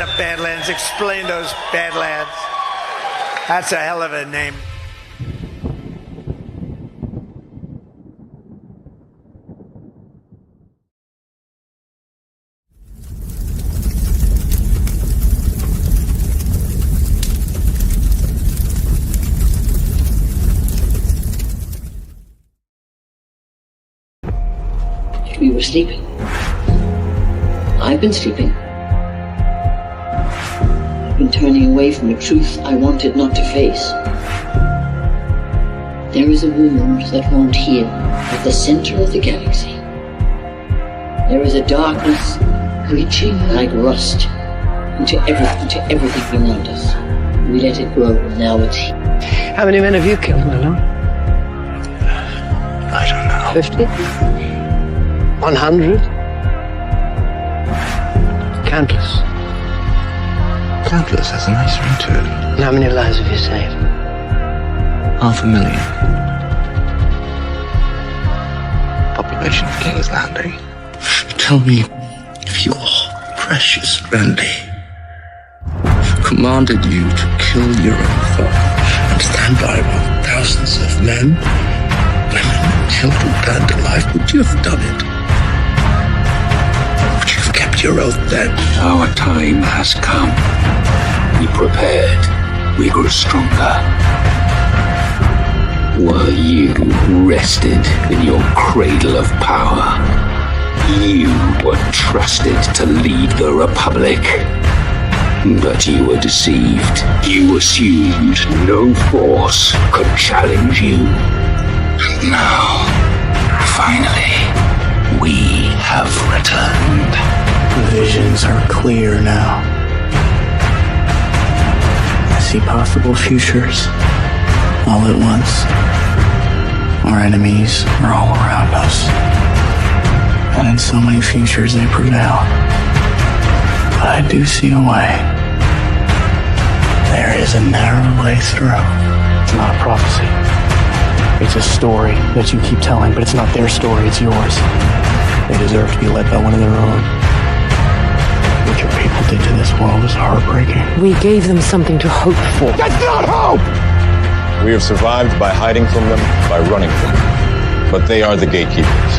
up, Badlands? Explain those Badlands. That's a hell of a name. We were sleeping. I've been sleeping. I've been turning away from a truth I wanted not to face. There is a wound that won't heal at the center of the galaxy. There is a darkness reaching like rust into everything around us. We let it grow, and now it's here. How many men have you killed, my lord? I don't know. 50? 100? Countless. Countless has a nice ring to it. And how many lives have you saved? 500,000. Population of King's Landing. Tell me if your precious Randy commanded you to kill your own father and stand by while thousands of men, women, children burned alive, would you have done it? Would you have kept your oath then? Our time has come. We prepared. We grew stronger. Were you rested in your cradle of power? You were trusted to lead the Republic. But you were deceived. You assumed no force could challenge you. And now, finally, we have returned. The visions are clear now. I see possible futures all at once. Our enemies are all around us. And in so many futures they prevail. But I do see a way. There is a narrow way through. It's not a prophecy. It's a story that you keep telling, but it's not their story, it's yours. They deserve to be led by one of their own. What your people did to this world is heartbreaking. We gave them something to hope for. That's not hope! We have survived by hiding from them, by running from them. But they are the gatekeepers.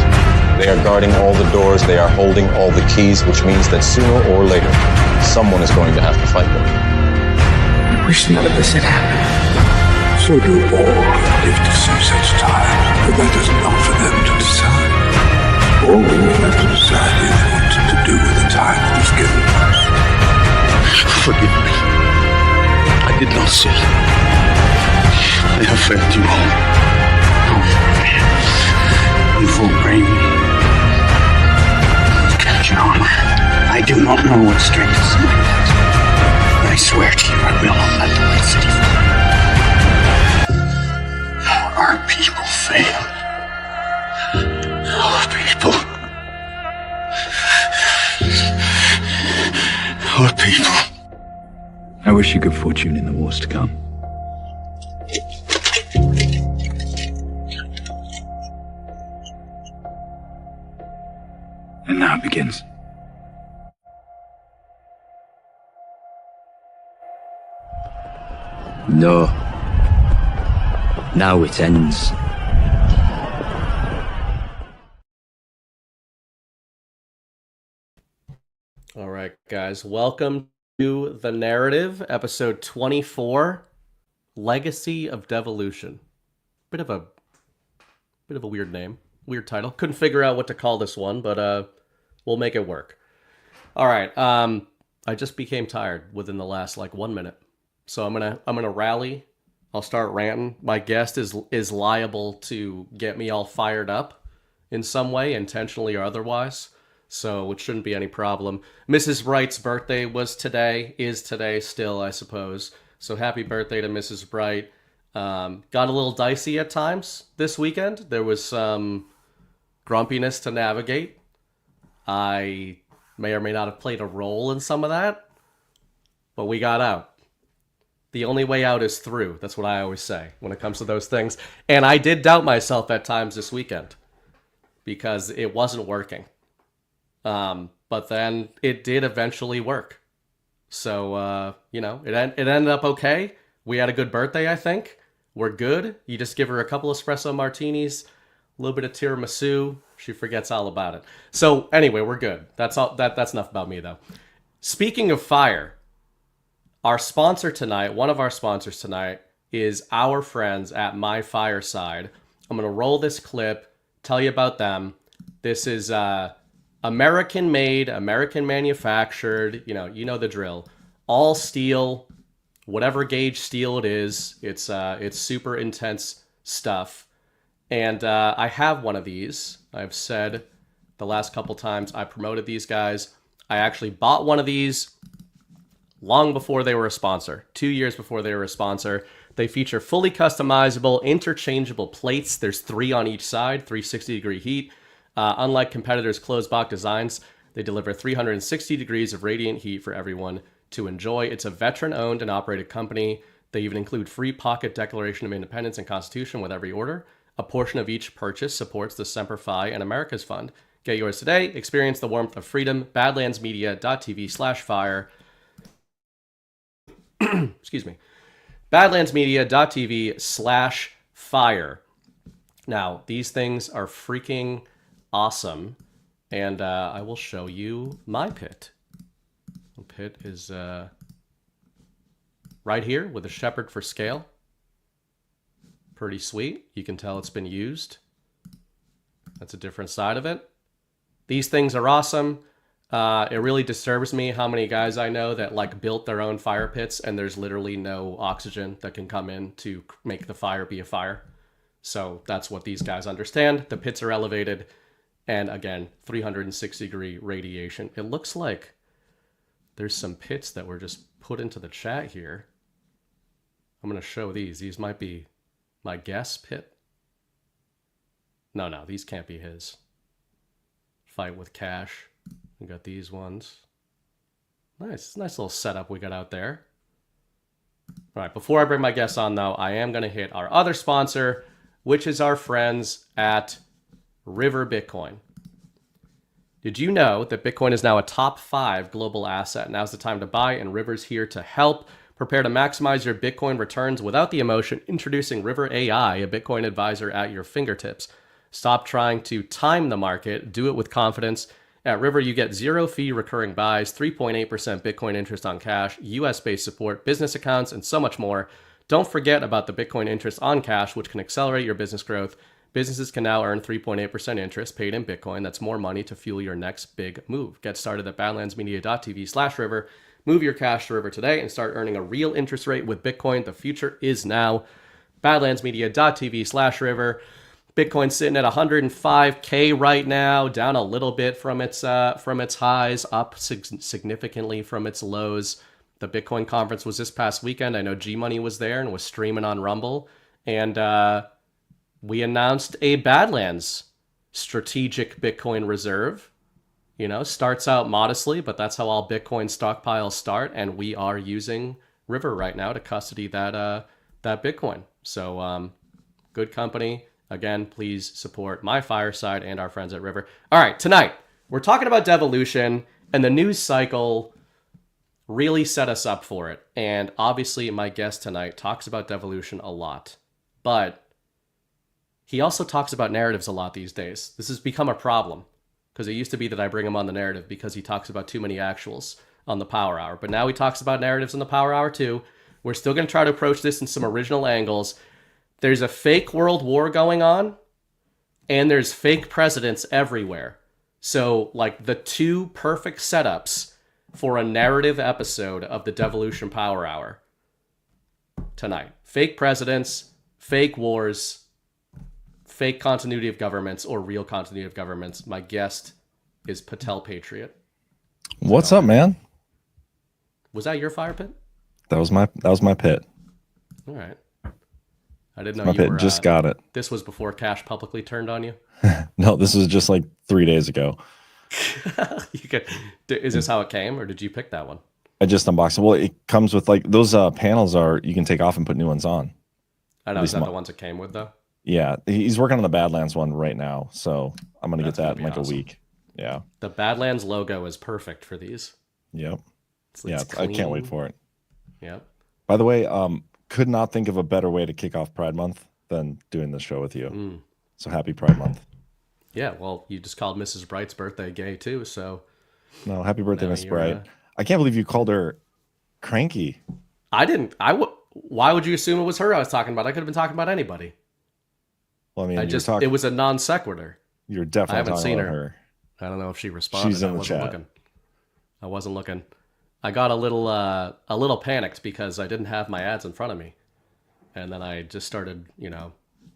They are guarding all the doors, they are holding all the keys, which means that sooner or later, someone is going to have to fight them. I wish none of this had happened. So do all who live to see such time, but that is not for them to decide. All we have to decide is what to do with the time that is given us. Forgive me. I did not sin. I have failed you all. You will bring me. Captain Armor, I do not know what strength is like that. But I swear to you, I will not let the White City fall. Our people fail. Our people. Our people. I wish you good fortune in the wars to come. And now it begins. No. Now it ends. All right, guys. Welcome to The Narrative, episode 24, Legacy of Devolution. Bit of a weird name. Weird title. Couldn't figure out what to call this one, but we'll make it work. All right. I just became tired within the last 1 minute, so I'm gonna rally. I'll start ranting. My guest is liable to get me all fired up in some way, intentionally or otherwise. So it shouldn't be any problem. Mrs. Wright's birthday is today still, I suppose. So happy birthday to Mrs. Bright. Got a little dicey at times this weekend. There was some grumpiness to navigate. I may or may not have played a role in some of that, but we got out. The only way out is through. That's what I always say when it comes to those things. And I did doubt myself at times this weekend because it wasn't working. But then it did eventually work. So, it ended up okay. We had a good birthday, I think. We're good. You just give her a couple espresso martinis, a little bit of tiramisu. She forgets all about it. So anyway, we're good. That's all. That's enough about me, though. Speaking of fire, our sponsor tonight, one of our sponsors tonight, is our friends at My Fireside. I'm going to roll this clip, tell you about them. This is American made, American manufactured, you know the drill. All steel, whatever gauge steel it is. It's super intense stuff. And I have one of these. I've said the last couple times I promoted these guys. I actually bought one of these long before they were a sponsor, 2 years before they were a sponsor. They feature fully customizable, interchangeable plates. There's 3 on each side, 360-degree heat. Unlike competitors' closed-box designs, they deliver 360 degrees of radiant heat for everyone to enjoy. It's a veteran-owned and operated company. They even include free pocket Declaration of Independence and Constitution with every order. A portion of each purchase supports the Semper Fi and America's Fund. Get yours today. Experience the warmth of freedom. Badlandsmedia.tv/fire. Excuse me. Badlandsmedia.tv/fire. Now, these things are freaking awesome. And I will show you my pit. The pit is right here with a shepherd for scale. Pretty sweet. You can tell it's been used. That's a different side of it. These things are awesome. It really disturbs me how many guys I know that like built their own fire pits and there's literally no oxygen that can come in to make the fire be a fire. So that's what these guys understand. The pits are elevated. And again, 360-degree radiation. It looks like there's some pits that were just put into the chat here. I'm going to show these. These might be my guess pit. No, these can't be his. Fight with Cash. We got these ones. Nice little setup we got out there. All right, before I bring my guests on, though, I am going to hit our other sponsor, which is our friends at River Bitcoin. Did you know that Bitcoin is now a top 5 global asset? Now's the time to buy, and River's here to help. Prepare to maximize your Bitcoin returns without the emotion. Introducing River AI, a Bitcoin advisor at your fingertips. Stop trying to time the market. Do it with confidence. At River, you get 0 fee recurring buys, 3.8% Bitcoin interest on cash, US-based support, business accounts, and so much more. Don't forget about the Bitcoin interest on cash, which can accelerate your business growth. Businesses can now earn 3.8% interest paid in Bitcoin. That's more money to fuel your next big move. Get started at badlandsmedia.tv/river. Move your cash to River today and start earning a real interest rate with Bitcoin. The future is now. Badlandsmedia.tv/river. Bitcoin's sitting at 105K right now, down a little bit from its highs, up significantly from its lows. The Bitcoin conference was this past weekend. I know G Money was there and was streaming on Rumble. And we announced a Badlands strategic Bitcoin reserve. You know, starts out modestly, but that's how all Bitcoin stockpiles start. And we are using River right now to custody that Bitcoin. So good company. Again, please support My Fireside and our friends at River. All right, tonight, we're talking about devolution, and the news cycle really set us up for it. And obviously, my guest tonight talks about devolution a lot. But he also talks about narratives a lot these days. This has become a problem, because it used to be that I bring him on the narrative because he talks about too many actuals on the Power Hour. But now he talks about narratives on the Power Hour too. We're still going to try to approach this in some original angles. There's a fake world war going on, and there's fake presidents everywhere. So, like, the two perfect setups for a narrative episode of the Devolution Power Hour tonight. Fake presidents, fake wars, fake continuity of governments, or real continuity of governments. My guest is Patel Patriot. What's up, man? Was that your fire pit? That was my pit. All right. I didn't know my you pit were, just got it. This was before Cash publicly turned on you? No, this was just like 3 days ago. Is this how it came, or did you pick that one? I just unboxed it. Well, it comes with like those panels you can take off and put new ones on. I know. Is that the ones it came with, though? Yeah. He's working on the Badlands one right now. So I'm going to get that in like awesome. A week. Yeah. The Badlands logo is perfect for these. Yep. I can't wait for it. Yeah. By the way, could not think of a better way to kick off Pride Month than doing this show with you. So happy Pride Month. Yeah, well, you just called Mrs. Bright's birthday gay too, so. No, happy birthday, Miss Bright. I can't believe you called her cranky. I didn't. Why would you assume it was her I was talking about? I could have been talking about anybody. Well, I mean, it was a non sequitur. You're definitely I haven't talking seen about her. I don't know if she responded. She's in the chat. I wasn't looking. I got a little panicked because I didn't have my ads in front of me, and then I just started,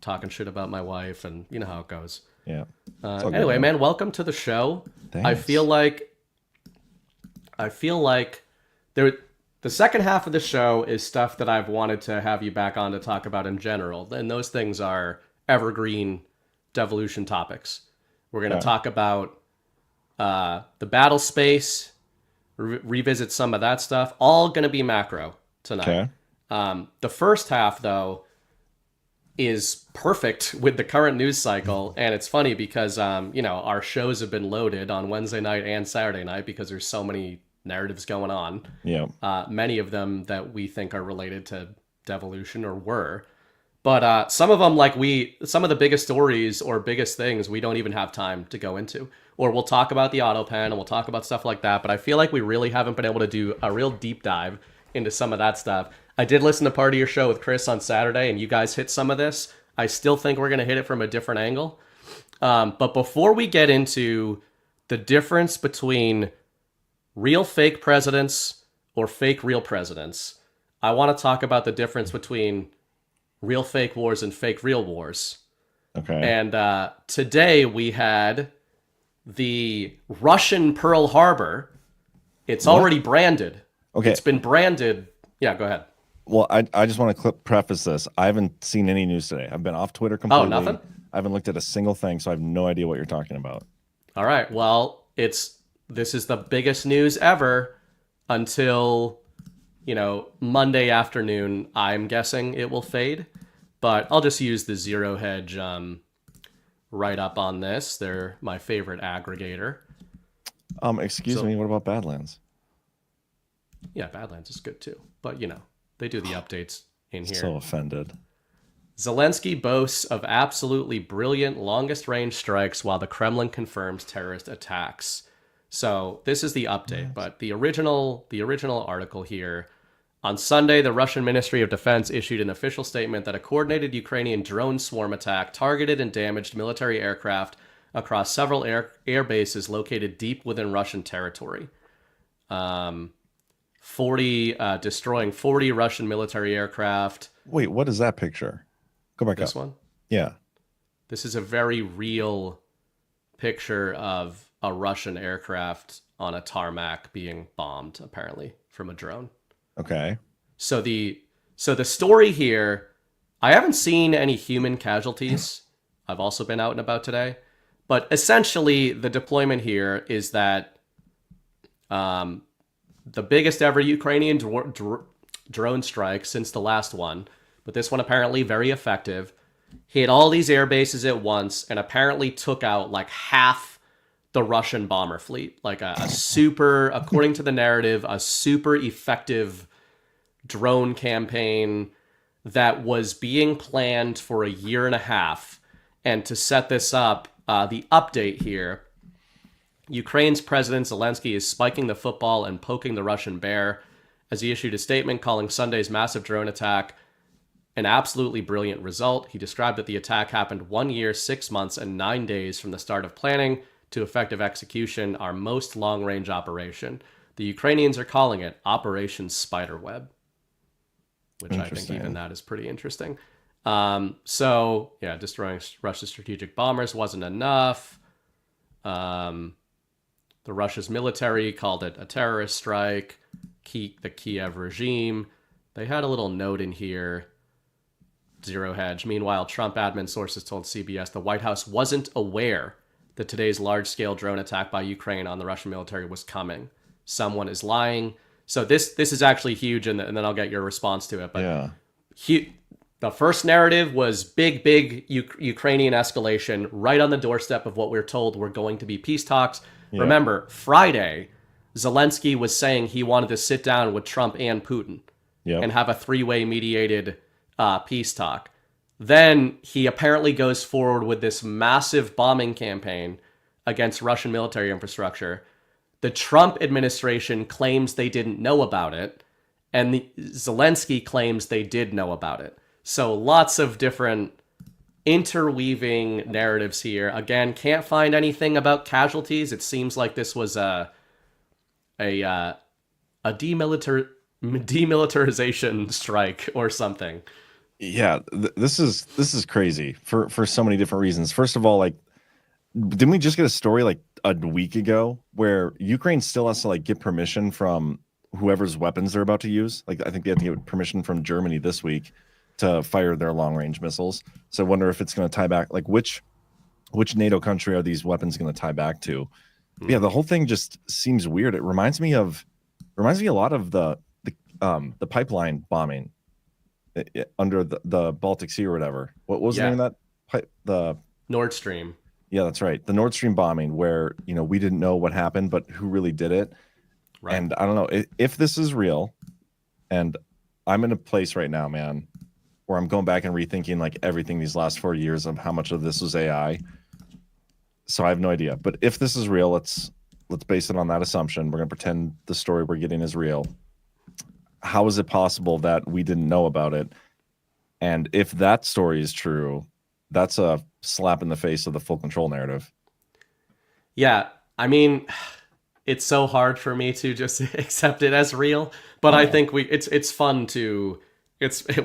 talking shit about my wife, and you know how it goes. Yeah. Anyway, man, welcome to the show. Thanks. I feel like the second half of the show is stuff that I've wanted to have you back on to talk about in general, and those things are evergreen devolution topics. We're going to talk about the battle space, revisit some of that stuff. All going to be macro tonight. Okay. The first half, though, is perfect with the current news cycle, and it's funny because our shows have been loaded on Wednesday night and Saturday night because there's so many narratives going on. Yeah. Many of them that we think are related to devolution or were. But some of them, some of the biggest stories or biggest things, we don't even have time to go into. Or we'll talk about the auto pen and we'll talk about stuff like that. But I feel like we really haven't been able to do a real deep dive into some of that stuff. I did listen to part of your show with Chris on Saturday, and you guys hit some of this. I still think we're going to hit it from a different angle. But before we get into the difference between real fake presidents or fake real presidents, I want to talk about the difference between real fake wars and fake real wars. Okay. And today we had the Russian Pearl Harbor. It's already branded. Okay. It's been branded. Yeah, go ahead. Well, I just want to preface this. I haven't seen any news today. I've been off Twitter completely. Oh, nothing? I haven't looked at a single thing, so I have no idea what you're talking about. All right. Well, this is the biggest news ever until, Monday afternoon. I'm guessing it will fade, but I'll just use the Zero Hedge write-up on this. They're my favorite aggregator. Excuse me, what about Badlands? Yeah, Badlands is good too, but they do the updates in here. So offended. Zelensky boasts of absolutely brilliant longest-range strikes while the Kremlin confirms terrorist attacks. So this is the update, but the original article here. On Sunday, the Russian Ministry of Defense issued an official statement that a coordinated Ukrainian drone swarm attack targeted and damaged military aircraft across several air bases located deep within Russian territory. Destroying 40 Russian military aircraft. Wait, what is that picture? Go back up. This one? Yeah. This is a very real picture of a Russian aircraft on a tarmac being bombed, apparently, from a drone. Okay. So the story here, I haven't seen any human casualties. I've also been out and about today. But essentially, the deployment here is that the biggest ever Ukrainian drone strike since the last one, but this one apparently very effective, hit all these air bases at once and apparently took out like half the Russian bomber fleet. Like a super, according to the narrative, a super effective drone campaign that was being planned for a year and a half. And to set this up, the update here, Ukraine's President Zelensky is spiking the football and poking the Russian bear as he issued a statement calling Sunday's massive drone attack an absolutely brilliant result. He described that the attack happened 1 year, 6 months, and 9 days from the start of planning to effective execution, our most long-range operation. The Ukrainians are calling it Operation Spiderweb, which I think even that is pretty interesting. Destroying Russia's strategic bombers wasn't enough. The Russia's military called it a terrorist strike. The Kiev regime. They had a little note in here. Zero Hedge. Meanwhile, Trump admin sources told CBS the White House wasn't aware that today's large-scale drone attack by Ukraine on the Russian military was coming. Someone is lying. So this is actually huge, and then I'll get your response to it. But yeah. The first narrative was big Ukrainian escalation right on the doorstep of what we're told were going to be peace talks. Yeah. Remember, Friday, Zelensky was saying he wanted to sit down with Trump and Putin and have a three-way mediated peace talk. Then he apparently goes forward with this massive bombing campaign against Russian military infrastructure. The Trump administration claims they didn't know about it, and Zelensky claims they did know about it. So lots of different interweaving narratives here. Again, can't find anything about casualties. It seems like this was a demilitarization strike or something. Yeah, this is crazy for so many different reasons. First of all, like, didn't we just get a story like a week ago where Ukraine still has to like get permission from whoever's weapons they're about to use? Like, I think they have to get permission from Germany this week to fire their long-range missiles. So I wonder if it's going to tie back, like, which NATO country are these weapons going to tie back to? Yeah, the whole thing just seems weird. It reminds me a lot of the pipeline bombing under the Baltic Sea or whatever. What was the name of that pipe? The Nord Stream. Yeah, that's right. The Nord Stream bombing, where we didn't know what happened, but who really did it. Right. And I don't know if this is real. And I'm in a place right now, man, where I'm going back and rethinking like everything these last 4 years of how much of this was AI. So I have no idea. But if this is real, let's base it on that assumption. We're going to pretend the story we're getting is real. How is it possible that we didn't know about it? And if that story is true, that's a slap in the face of the full control narrative. Yeah, I mean, it's so hard for me to just accept it as real, but I think it's fun to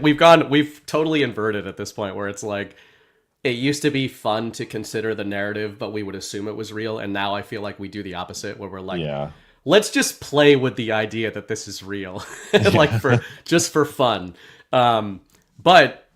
we've totally inverted at this point where it's like it used to be fun to consider the narrative, but we would assume it was real, and now I feel like we do the opposite where we're like, let's just play with the idea that this is real, like for fun. But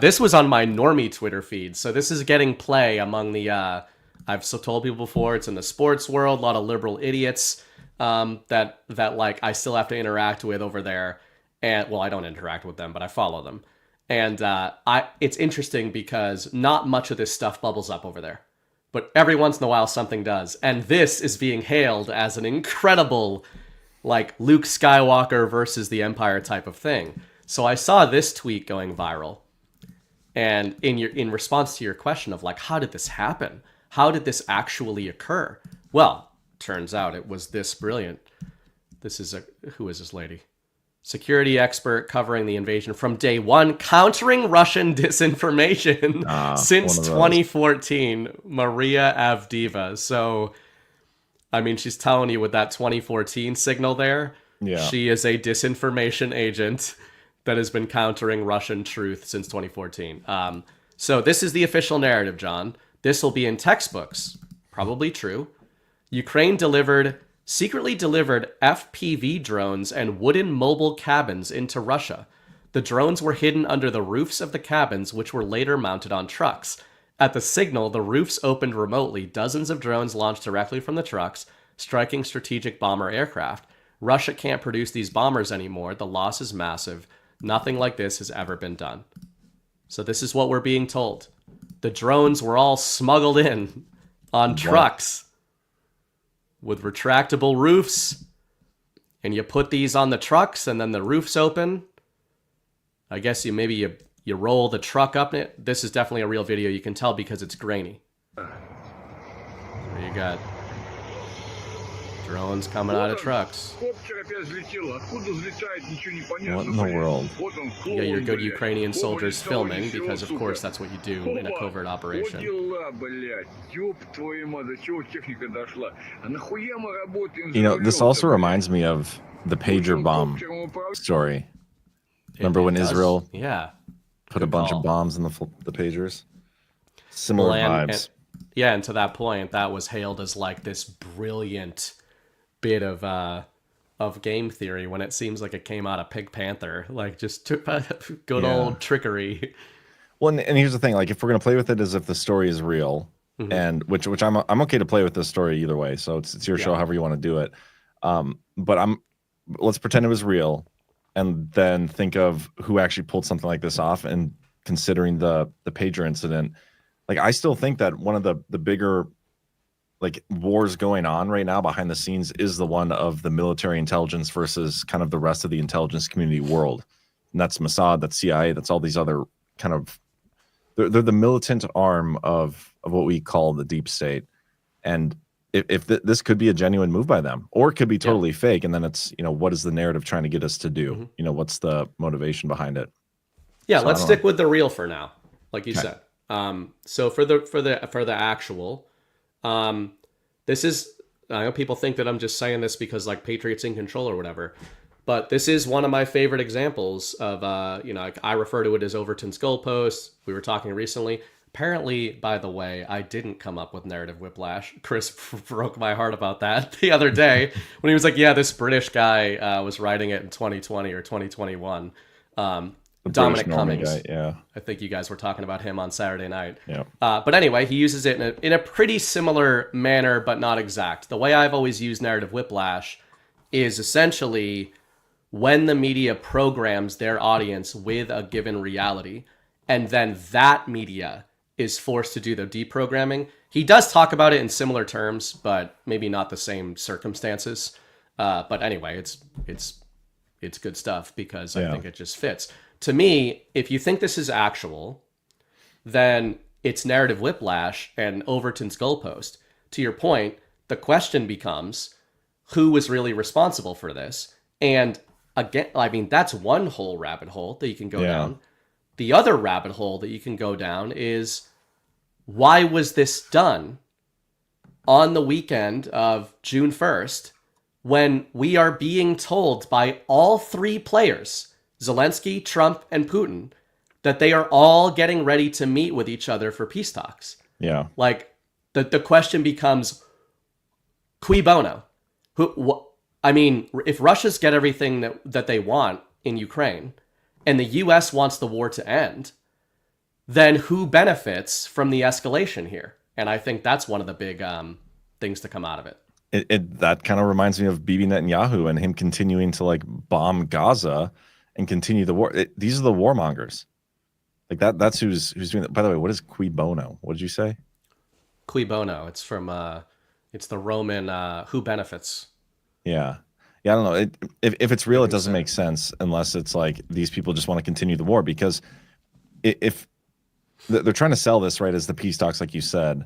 this was on my normie Twitter feed, so this is getting play among the. I've told people before, it's in the sports world, a lot of liberal idiots that like I still have to interact with over there, and well, I don't interact with them, but I follow them, and it's interesting because not much of this stuff bubbles up over there, but every once in a while something does, and this is being hailed as an incredible, like Luke Skywalker versus the Empire type of thing. So I saw this tweet going viral. And in response to your question of like, how did this happen? How did this actually occur? Well, turns out it was this brilliant. Who is this lady? Security expert covering the invasion from day one, countering Russian disinformation since 2014, Maria Avdiva. So, I mean, she's telling you with that 2014 signal there, she is a disinformation agent that has been countering Russian truth since 2014. So this is the official narrative, John. This will be in textbooks. Probably true. Ukraine secretly delivered FPV drones and wooden mobile cabins into Russia. The drones were hidden under the roofs of the cabins, which were later mounted on trucks. At the signal, the roofs opened remotely. Dozens of drones launched directly from the trucks, striking strategic bomber aircraft. Russia can't produce these bombers anymore. The loss is massive. Nothing like this has ever been done. So this is what we're being told. The drones were all smuggled in on trucks with retractable roofs. And you put these on the trucks and then the roofs open. I guess you roll the truck up. This is definitely a real video. You can tell because it's grainy. So you got drones coming out of trucks. What in the world? You got your good Ukrainian soldiers filming because, of course, that's what you do in a covert operation. This also reminds me of the pager bomb story. Remember when Israel put a bunch of bombs in the pagers? Similar vibes. And to that point, that was hailed as like this brilliant bit of game theory when it seems like it came out of Pig Panther, like just good old trickery. Well, and here's the thing: like, if we're gonna play with it as if the story is real, and which I'm okay to play with this story either way. So it's your show, however you want to do it. But let's pretend it was real, and then think of who actually pulled something like this off, and considering the pager incident. Like, I still think that one of the bigger like wars going on right now behind the scenes is the one of the military intelligence versus kind of the rest of the intelligence community world. And that's Mossad, that's CIA, that's all these other kind of, they're the militant arm of what we call the deep state. And if this could be a genuine move by them, or it could be totally fake. And then it's, what is the narrative trying to get us to do? What's the motivation behind it? Yeah, so let's stick with the real for now, like you said. So for the actual, this is, I know people think that I'm just saying this because like Patriot's in control or whatever, but this is one of my favorite examples of, I refer to it as Overton's goalposts. We were talking recently. Apparently, by the way, I didn't come up with narrative whiplash. Chris broke my heart about that the other day when he was like, yeah, this British guy was writing it in 2020 or 2021. Dominic Cummings. Guy, yeah. I think you guys were talking about him on Saturday night. Yeah. But anyway, he uses it in a pretty similar manner, but not exact. The way I've always used narrative whiplash is essentially when the media programs their audience with a given reality, and then that media is forced to do the deprogramming. He does talk about it in similar terms, but maybe not the same circumstances. But anyway, it's good stuff because I think it just fits. To me, if you think this is actual, then it's narrative whiplash and Overton's goalpost. To your point, the question becomes, who was really responsible for this? And again, I mean, that's one whole rabbit hole that you can go down. The other rabbit hole that you can go down is, why was this done on the weekend of June 1st when we are being told by all three players, Zelensky, Trump, and Putin, that they are all getting ready to meet with each other for peace talks? Yeah. Like, the question becomes, cui bono? I mean, if Russia's get everything that they want in Ukraine, and the U.S. wants the war to end, then who benefits from the escalation here? And I think that's one of the big things to come out of it. That kind of reminds me of Bibi Netanyahu and him continuing to like bomb Gaza and continue the war. These are the warmongers. Like that's who's doing that. By the way, what is cui bono? What did you say? Cui bono. It's from it's the Roman who benefits. Yeah. I don't know. If it's real, it doesn't make sense unless it's like these people just want to continue the war, because if they're trying to sell this, right, as the peace talks, like you said,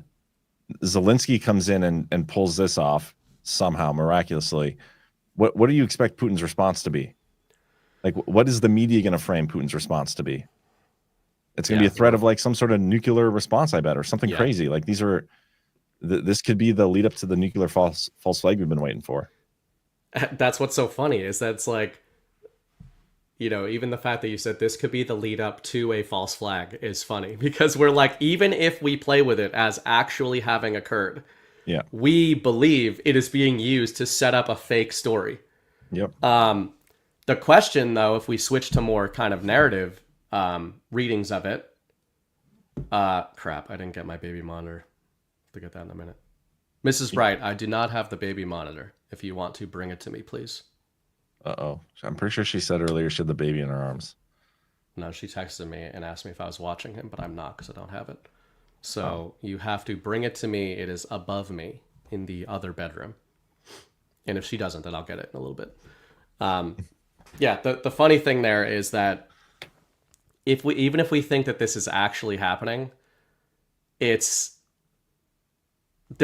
Zelensky comes in and pulls this off somehow miraculously. What do you expect Putin's response to be? Like, what is the media going to frame Putin's response to be? It's going to be a threat of like some sort of nuclear response, I bet, or something crazy. Like this could be the lead up to the nuclear false flag we've been waiting for. That's what's so funny is that it's like, even the fact that you said this could be the lead up to a false flag is funny, because we're like, even if we play with it as actually having occurred, we believe it is being used to set up a fake story. Yep. The question, though, if we switch to more kind of narrative readings of it, crap, I didn't get my baby monitor. I'll get that in a minute. Mrs. Wright, I do not have the baby monitor. If you want to, bring it to me, please. Uh-oh. I'm pretty sure she said earlier she had the baby in her arms. No, she texted me and asked me if I was watching him, but I'm not because I don't have it. So you have to bring it to me. It is above me in the other bedroom. And if she doesn't, then I'll get it in a little bit. The funny thing there is that even if we think that this is actually happening, there's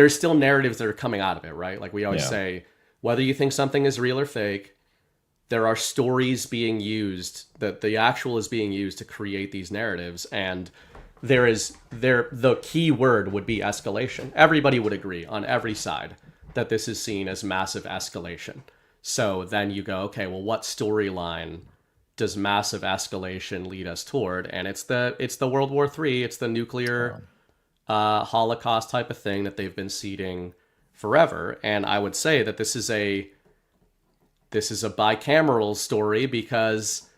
still narratives that are coming out of it, right? Like we always say, whether you think something is real or fake, there are stories being used, that the actual is being used to create these narratives. And the key word would be escalation. Everybody would agree on every side that this is seen as massive escalation. So then you go, okay, well, what storyline does massive escalation lead us toward? And it's the World War III. It's the nuclear Holocaust type of thing that they've been seeding forever. And I would say that this is a bicameral story, because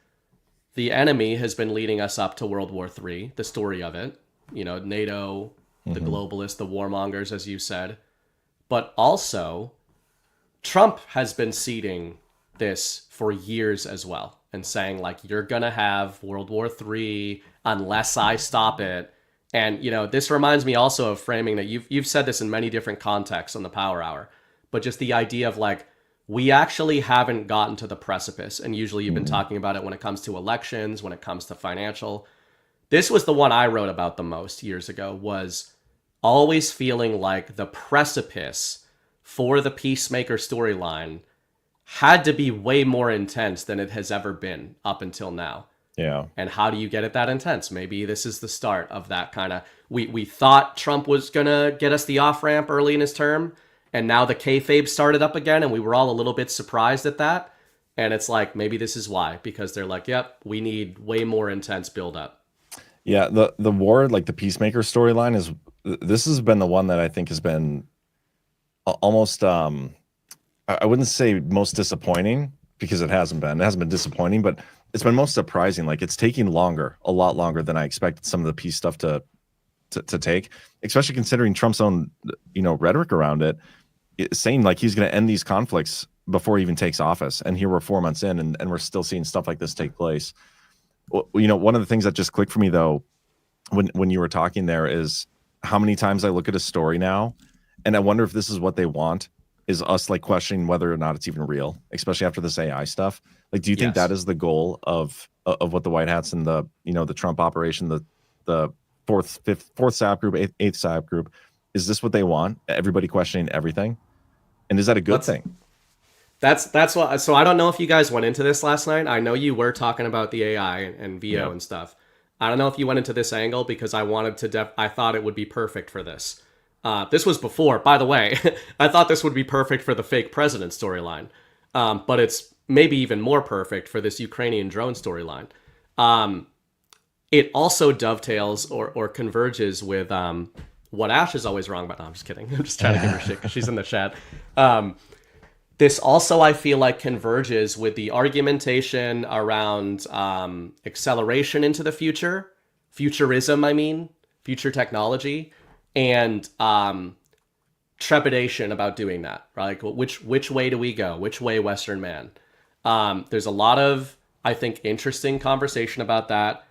the enemy has been leading us up to World War III, the story of it, NATO, the globalists, the warmongers, as you said, but also Trump has been seeding this for years as well, and saying like, you're going to have World War III unless I stop it. And, this reminds me also of framing that you've said this in many different contexts on the Power Hour, but just the idea of like, we actually haven't gotten to the precipice. And usually you've been talking about it when it comes to elections, when it comes to financial. This was the one I wrote about the most years ago, was always feeling like the precipice for the Peacemaker storyline had to be way more intense than it has ever been up until now. Yeah. And how do you get it that intense? Maybe this is the start of that kind of... We thought Trump was going to get us the off-ramp early in his term, and now the kayfabe started up again, and we were all a little bit surprised at that. And it's like, maybe this is why, because they're like, yep, we need way more intense build-up. Yeah, the war, like the Peacemaker storyline, this has been the one that I think has been almost, I wouldn't say most disappointing, because it hasn't been disappointing, but it's been most surprising. Like, it's taking a lot longer than I expected some of the peace stuff to take, especially considering Trump's own, rhetoric around it, saying like he's going to end these conflicts before he even takes office. And here we're 4 months in, and we're still seeing stuff like this take place. One of the things that just clicked for me though, when you were talking there, is how many times I look at a story now, and I wonder if this is what they want, is us like questioning whether or not it's even real, especially after this AI stuff. Like, do you think that is the goal of what the White Hats and the the Trump operation, the fourth SAP group, eighth SAP group, is this what they want? Everybody questioning everything, and is that a good thing? That's what. So I don't know if you guys went into this last night. I know you were talking about the AI and VO and stuff. I don't know if you went into this angle, because I wanted to. I thought it would be perfect for this. This was before, by the way. I thought this would be perfect for the fake president storyline, but it's maybe even more perfect for this Ukrainian drone storyline. It also dovetails or converges with what Ash is always wrong about. No, I'm just kidding. I'm just trying to give her shit because she's in the chat. This also, I feel like, converges with the argumentation around acceleration into the future, futurism, future technology, and trepidation about doing that, right? Like, which way do we go? Which way, Western man? There's a lot of, I think, interesting conversation about that.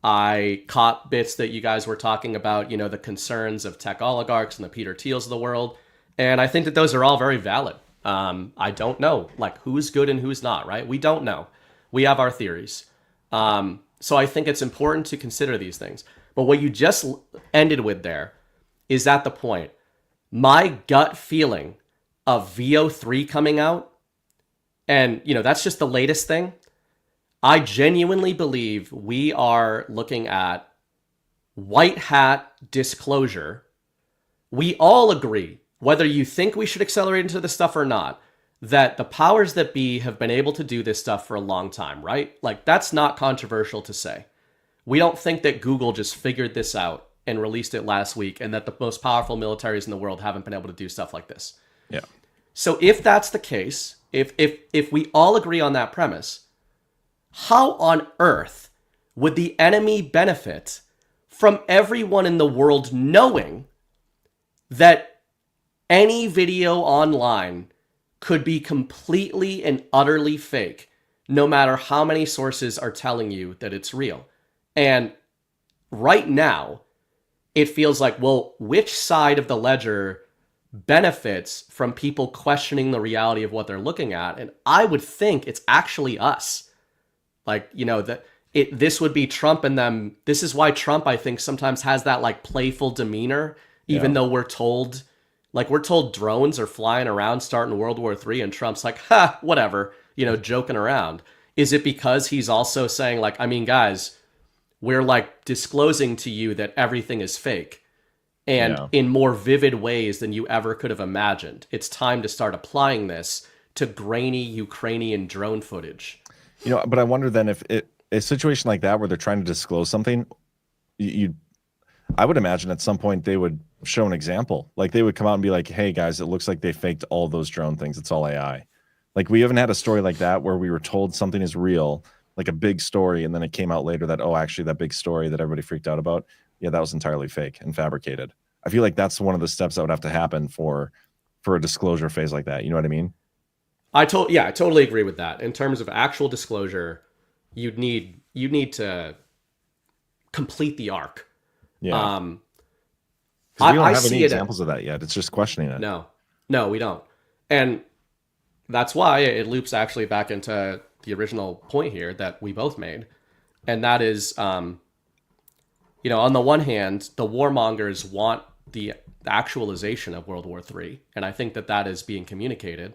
I caught bits that you guys were talking about, the concerns of tech oligarchs and the Peter Thiels of the world. And I think that those are all very valid. I don't know, like, who's good and who's not, right? We don't know. We have our theories. So I think it's important to consider these things. But what you just ended with there is at the point. My gut feeling of VO3 coming out, and, that's just the latest thing. I genuinely believe we are looking at white hat disclosure. We all agree, whether you think we should accelerate into this stuff or not, that the powers that be have been able to do this stuff for a long time, right? Like, that's not controversial to say. We don't think that Google just figured this out and released it last week, and that the most powerful militaries in the world haven't been able to do stuff like this. Yeah. So if that's the case, if we all agree on that premise, how on earth would the enemy benefit from everyone in the world knowing that any video online could be completely and utterly fake, no matter how many sources are telling you that it's real? And right now, it feels like, well, which side of the ledger benefits from people questioning the reality of what they're looking at? And I would think it's actually us. Like, this would be Trump and them. This is why Trump, I think, sometimes has that like playful demeanor, even though we're told drones are flying around starting World War III, and Trump's like, ha, whatever, joking around. Is it because he's also saying like, guys, we're like disclosing to you that everything is fake, and in more vivid ways than you ever could have imagined. It's time to start applying this to grainy Ukrainian drone footage. But I wonder then if a situation like that where they're trying to disclose something, I would imagine at some point they would show an example. Like, they would come out and be like, hey guys, it looks like they faked all those drone things. It's all AI. Like, we haven't had a story like that where we were told something is real, like a big story, and then it came out later that, oh, actually that big story that everybody freaked out about, that was entirely fake and fabricated. I feel like that's one of the steps that would have to happen for a disclosure phase like that. You know what I mean? I totally agree with that. In terms of actual disclosure, you'd need to complete the arc. Yeah. Um, Because we don't I have any see it. examples of that yet. It's just questioning it. No, we don't. And that's why it loops actually back into the original point here that we both made. And that is, on the one hand, the warmongers want the actualization of World War III. And I think that is being communicated.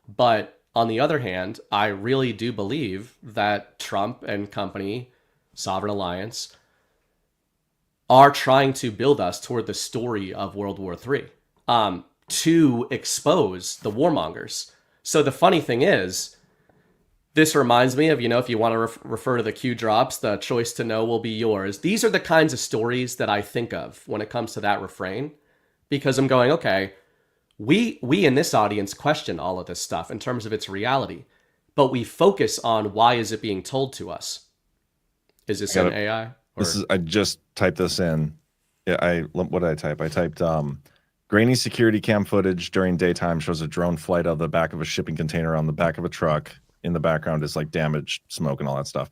But on the other hand, I really do believe that Trump and company, Sovereign Alliance, are trying to build us toward the story of World War III to expose the warmongers. So the funny thing is, this reminds me of, if you want to refer to the Q drops, the choice to know will be yours. These are the kinds of stories that I think of when it comes to that refrain, because I'm going, okay, we in this audience question all of this stuff in terms of its reality, but we focus on why is it being told to us? Is this an AI? I just typed this in. Yeah, what did I type? I typed grainy security cam footage during daytime shows a drone flight out of the back of a shipping container on the back of a truck. In the background is like damage, smoke, and all that stuff.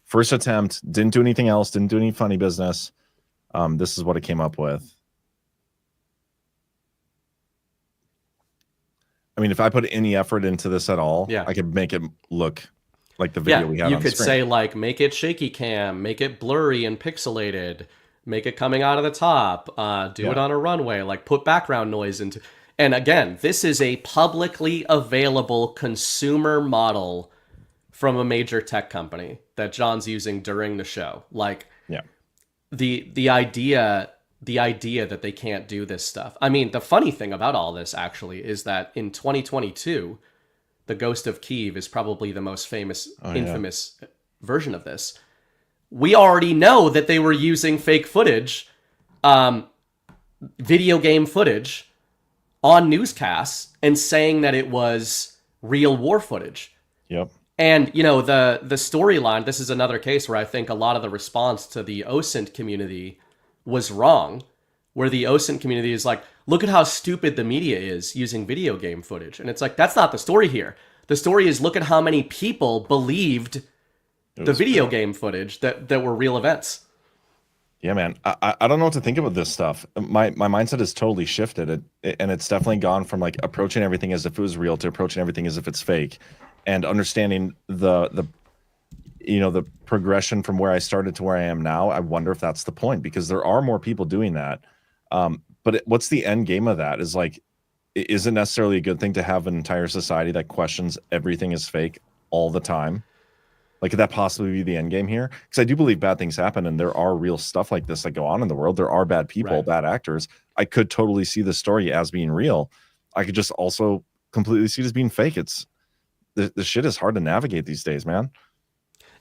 First attempt, didn't do anything else, didn't do any funny business. This is what it came up with. I mean, if I put any effort into this at all, I could make it look like the video we had on you could screen. say like, make it shaky cam, make it blurry and pixelated, make it coming out of the top, do it on a runway, like put background noise into. And again, this is a publicly available consumer model from a major tech company that John's using during the show. Like, the idea that they can't do this stuff. I mean, the funny thing about all this actually is that in 2022, the Ghost of Kyiv is probably the most famous, infamous version of this. We already know that they were using fake footage, video game footage, on newscasts and saying that it was real war footage. Yep. And, the storyline, this is another case where I think a lot of the response to the OSINT community was wrong, where the OSINT community is like, look at how stupid the media is using video game footage. And it's like, that's not the story here. The story is, look at how many people believed the video game footage that were real events. Yeah, man. I don't know what to think about this stuff. My mindset has totally shifted, and it's definitely gone from like approaching everything as if it was real to approaching everything as if it's fake, and understanding the progression from where I started to where I am now. I wonder if that's the point, because there are more people doing that. But what's the end game of that? Is like, is it necessarily a good thing to have an entire society that questions everything is fake all the time? Like, could that possibly be the end game here? Because I do believe bad things happen, and there are real stuff like this that go on in the world. There are bad people, bad actors. I could totally see the story as being real. I could just also completely see it as being fake. It's the shit is hard to navigate these days, man.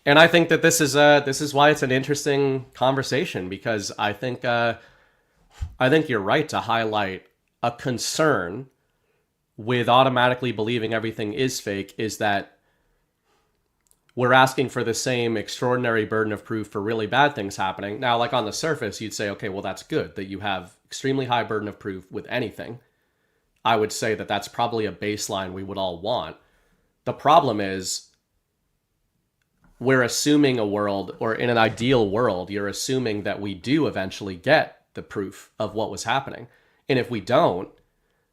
And I think that this is why it's an interesting conversation, because I think you're right to highlight a concern with automatically believing everything is fake, is that we're asking for the same extraordinary burden of proof for really bad things happening. Now, like on the surface, you'd say, okay, well, that's good that you have extremely high burden of proof with anything. I would say that that's probably a baseline we would all want. The problem is, we're assuming a world, or in an ideal world, you're assuming that we do eventually get the proof of what was happening. And if we don't,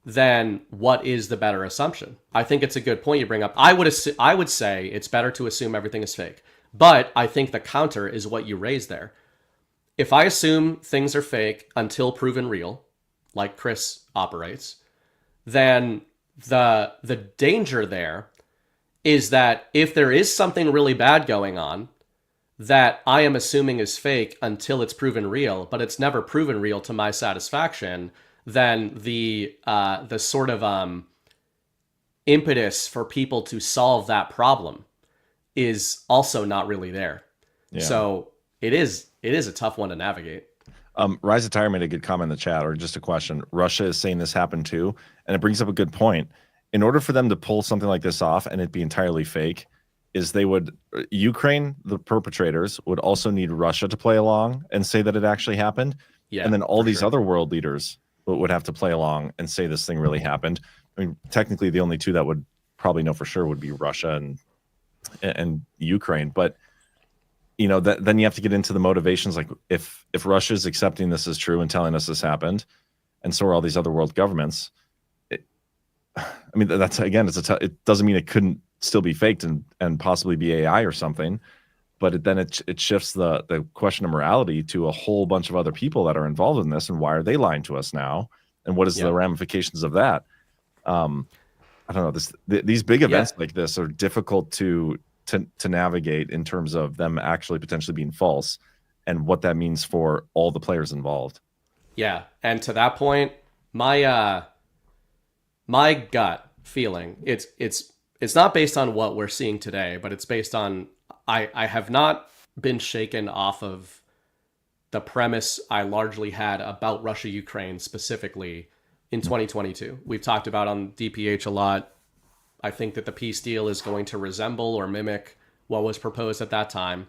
then what is the better assumption? I think it's a good point you bring up. I would say it's better to assume everything is fake. But I think the counter is what you raised there. If I assume things are fake until proven real, like Chris operates, then the danger there is that if there is something really bad going on that I am assuming is fake until it's proven real, but it's never proven real to my satisfaction, then the sort of impetus for people to solve that problem is also not really there. Yeah. So it is a tough one to navigate. Rise of Tire made a good comment in the chat, or just a question. Russia is saying this happened too, and it brings up a good point. In order for them to pull something like this off and it be entirely fake, is Ukraine, the perpetrators, would also need Russia to play along and say that it actually happened. Yeah, and then all these other world leaders would have to play along and say this thing really happened. I mean, technically, the only two that would probably know for sure would be Russia and Ukraine. But then you have to get into the motivations. Like if Russia's accepting this as true and telling us this happened, and so are all these other world governments. That's again, it doesn't mean it couldn't still be faked and possibly be AI or something, but it shifts the question of morality to a whole bunch of other people that are involved in this, and why are they lying to us now, and what is the ramifications of that? I don't know. These big events like this are difficult to navigate in terms of them actually potentially being false, and what that means for all the players involved. Yeah, and to that point, my gut feeling, it's not based on what we're seeing today, but it's based on I have not been shaken off of the premise I largely had about Russia-Ukraine specifically in 2022. We've talked about on DPH a lot. I think that the peace deal is going to resemble or mimic what was proposed at that time.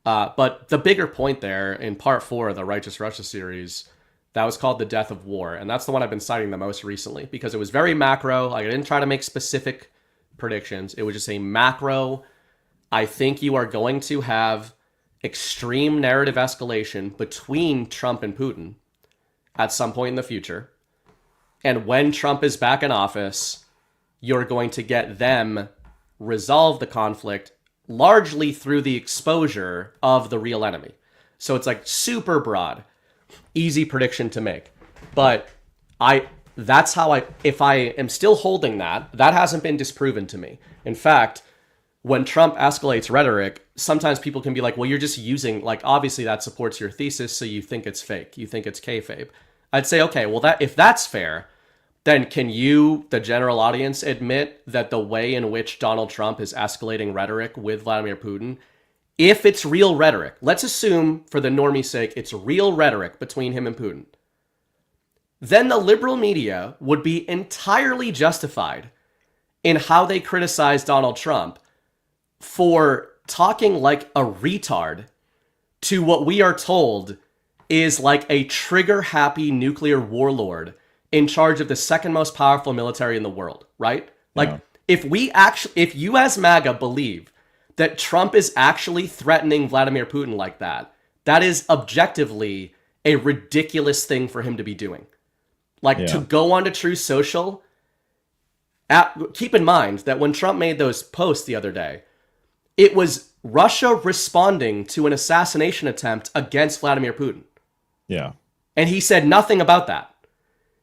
But the bigger point there in part 4 of the Righteous Russia series, that was called The Death of War. And that's the one I've been citing the most recently because it was very macro. Like, I didn't try to make specific predictions. It was just a macro. I think you are going to have extreme narrative escalation between Trump and Putin at some point in the future. And when Trump is back in office, you're going to get them resolve the conflict largely through the exposure of the real enemy. So it's like super broad, easy prediction to make. But that's how if I am still holding that hasn't been disproven to me. In fact, when Trump escalates rhetoric, sometimes people can be like, well, you're just using, like, obviously that supports your thesis, so you think it's fake. You think it's kayfabe. I'd say, okay, well, if that's fair, then can you, the general audience, admit that the way in which Donald Trump is escalating rhetoric with Vladimir Putin, if it's real rhetoric, let's assume for the normie's sake, it's real rhetoric between him and Putin, then the liberal media would be entirely justified in how they criticize Donald Trump for talking like a retard to what we are told is like a trigger-happy nuclear warlord in charge of the second most powerful military in the world, right? Like, if you as MAGA believe that Trump is actually threatening Vladimir Putin like that, that is objectively a ridiculous thing for him to be doing. Like, to go onto Truth Social, keep in mind that when Trump made those posts the other day, it was Russia responding to an assassination attempt against Vladimir Putin. Yeah. And he said nothing about that.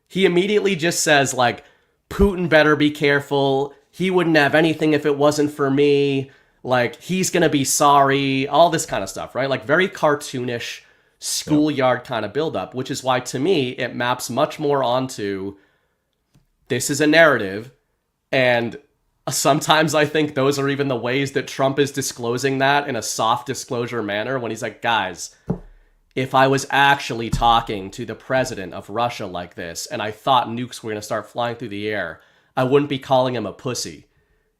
He immediately just says, like, Putin better be careful. He wouldn't have anything if it wasn't for me. Like, he's going to be sorry. All this kind of stuff, right? Like, very cartoonish, schoolyard kind of buildup, which is why, to me, it maps much more onto this is a narrative. And sometimes I think those are even the ways that Trump is disclosing that in a soft disclosure manner when he's like, guys, if I was actually talking to the president of Russia like this and I thought nukes were going to start flying through the air, I wouldn't be calling him a pussy,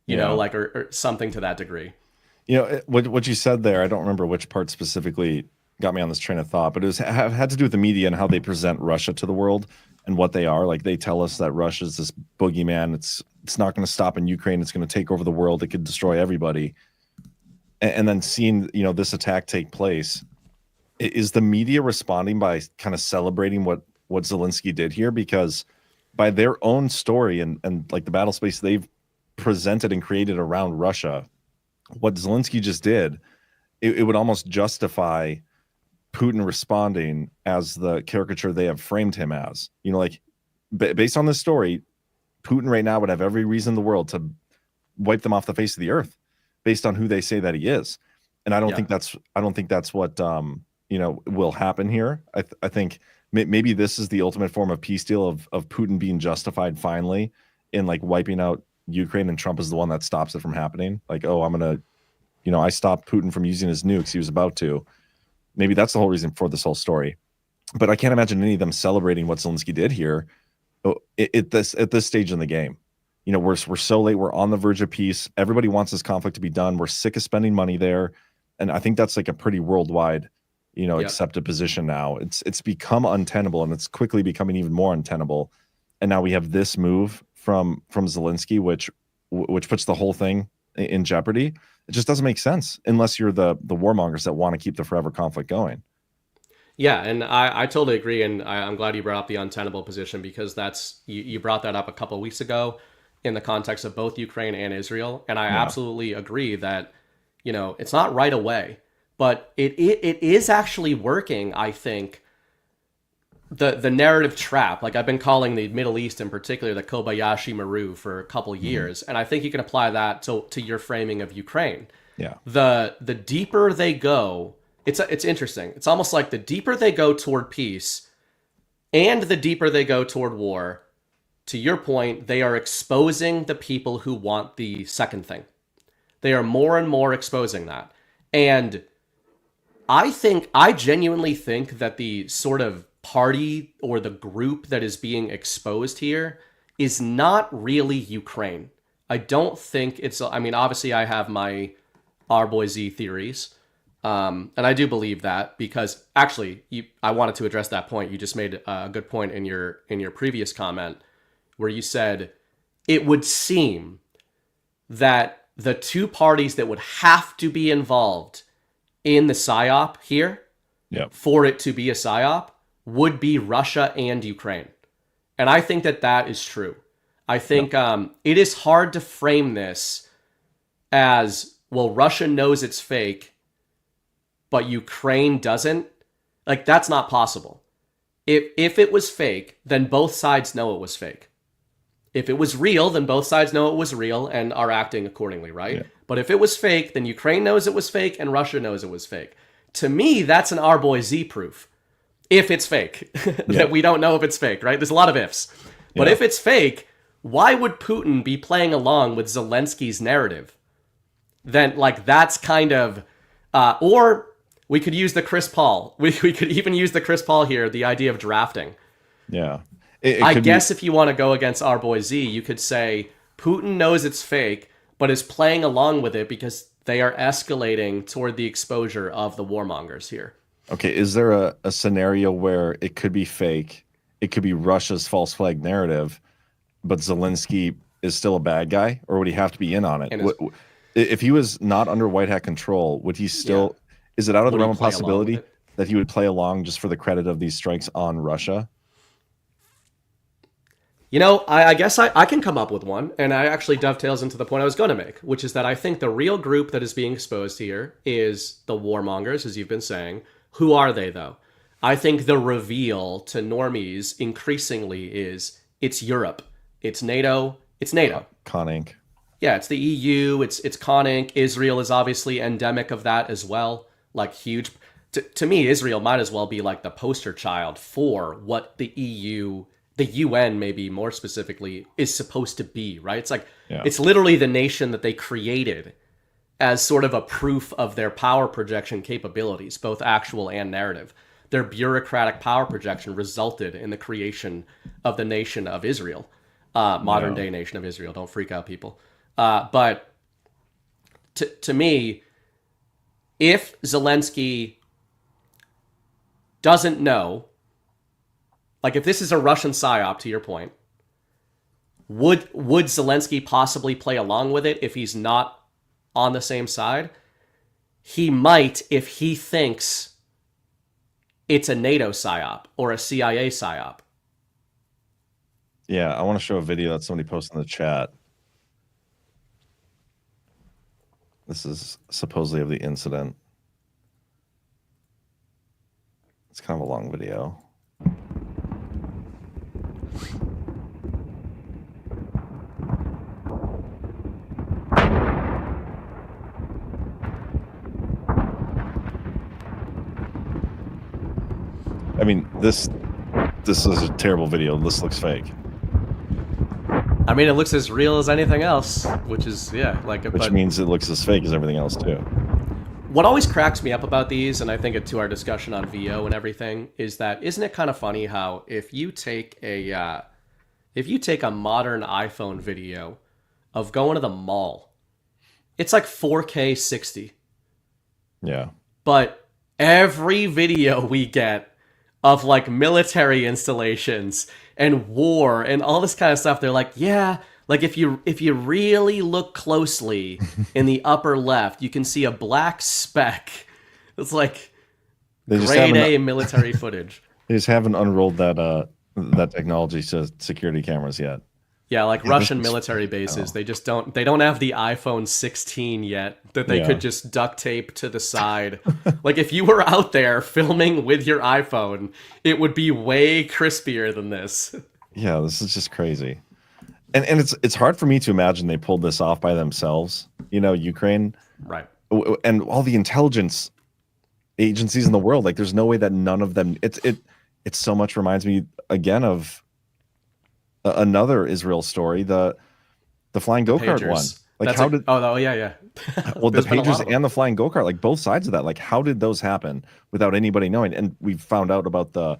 you know, like, or something to that degree. You know, what you said there, I don't remember which part specifically got me on this train of thought, but it had to do with the media and how they present Russia to the world and what they are. Like, they tell us that Russia is this boogeyman. It's not going to stop in Ukraine. It's going to take over the world. It could destroy everybody. And then seeing, this attack take place, is the media responding by kind of celebrating what Zelensky did here? Because by their own story and like the battle space they've presented and created around Russia, what Zelensky just did, it would almost justify Putin responding as the caricature they have framed him as. Like, based on this story, Putin right now would have every reason in the world to wipe them off the face of the earth based on who they say that he is. And I don't think that's what will happen here. I think maybe this is the ultimate form of peace deal of Putin being justified finally in, like, wiping out Ukraine, and Trump is the one that stops it from happening. Like, oh, I'm going to, I stopped Putin from using his nukes. He was about to. Maybe that's the whole reason for this whole story. But I can't imagine any of them celebrating what Zelensky did here at this stage in the game. We're so late. We're on the verge of peace. Everybody wants this conflict to be done. We're sick of spending money there. And I think that's like a pretty worldwide, accepted position now. It's become untenable, and it's quickly becoming even more untenable. And now we have this move from Zelensky, which puts the whole thing in jeopardy. It just doesn't make sense unless you're the warmongers that want to keep the forever conflict going. Yeah, and I totally agree, and I'm glad you brought up the untenable position, because that's you brought that up a couple of weeks ago in the context of both Ukraine and Israel, and I absolutely agree that, you know, it's not right away, but it is actually working. I think the narrative trap, like I've been calling the Middle East in particular the Kobayashi Maru for a couple years, and I think you can apply that to your framing of Ukraine. Yeah, the deeper they go. It's interesting. It's almost like the deeper they go toward peace and the deeper they go toward war, to your point, they are exposing the people who want the second thing. They are more and more exposing that. And I genuinely think that the sort of party or the group that is being exposed here is not really Ukraine. I don't think it's, I mean, obviously I have my R Boy Z theories. And I do believe that, because actually, I wanted to address that point. You just made a good point in your previous comment, where you said it would seem that the two parties that would have to be involved in the psyop here, for it to be a psyop, would be Russia and Ukraine. And I think that is true. I think it is hard to frame this as, well, Russia knows it's fake, but Ukraine doesn't. Like, that's not possible. If it was fake, then both sides know it was fake. If it was real, then both sides know it was real and are acting accordingly, right? Yeah. But if it was fake, then Ukraine knows it was fake and Russia knows it was fake. To me, that's an R Boy Z proof. If it's fake, that we don't know if it's fake, right? There's a lot of ifs. But if it's fake, why would Putin be playing along with Zelensky's narrative? Then, like, that's kind of, or we could use the Chris Paul. We could even use the Chris Paul here, the idea of drafting. Yeah. I guess if you want to go against our boy Z, you could say Putin knows it's fake, but is playing along with it because they are escalating toward the exposure of the warmongers here. Okay, is there a scenario where it could be fake, it could be Russia's false flag narrative, but Zelensky is still a bad guy, or would he have to be in on it? If he was not under white hat control, would he still... Is it out of the realm of possibility that he would play along just for the credit of these strikes on Russia? You know, I guess I can come up with one, and I actually dovetails into the point I was going to make, which is that I think the real group that is being exposed here is the warmongers, as you've been saying. Who are they, though? I think the reveal to normies increasingly is it's Europe, it's NATO, it's NATO. Con Inc. Yeah, it's the EU, it's Con Inc. Israel is obviously endemic of that as well. Like, huge. To me, Israel might as well be like the poster child for what the EU, the UN maybe more specifically, is supposed to be, right? It's like, it's literally the nation that they created as sort of a proof of their power projection capabilities, both actual and narrative. Their bureaucratic power projection resulted in the creation of the nation of Israel, modern day nation of Israel. Don't freak out, people. But to me, if Zelensky doesn't know, like if this is a Russian psyop, to your point, would Zelensky possibly play along with it if he's not on the same side? He might if he thinks it's a NATO psyop or a CIA psyop. Yeah, I want to show a video that somebody posted in the chat. This is supposedly of the incident. It's kind of a long video. I mean, this is a terrible video. This looks fake. I mean, it looks as real as anything else, which is, which means it looks as fake as everything else, too. What always cracks me up about these, and I think it to our discussion on VO and everything, is that isn't it kind of funny how if you take a modern iPhone video of going to the mall, it's like 4K 60. Yeah. But every video we get of like military installations and war and all this kind of stuff, they're like, yeah, Like if you really look closely in the upper left, you can see a black speck. It's like They just grade haven't A military footage. they just haven't unrolled that technology to security cameras yet. Yeah, like Yeah, Russian this is- military bases. oh. They just don't have the iPhone 16 yet that they Yeah. could just duct tape to the side. Like if you were out there filming with your iPhone, it would be way crispier than this. Yeah, this is just crazy. And it's hard for me to imagine they pulled this off by themselves. You know, Ukraine Right. and all the intelligence agencies in the world. Like, there's no way that none of them. It so much reminds me again of another Israel story, the flying go-kart one. Like, yeah. Well, the There's been a lot pagers of them. and the flying go-kart, like both sides of that, like how did those happen without anybody knowing? And we found out about the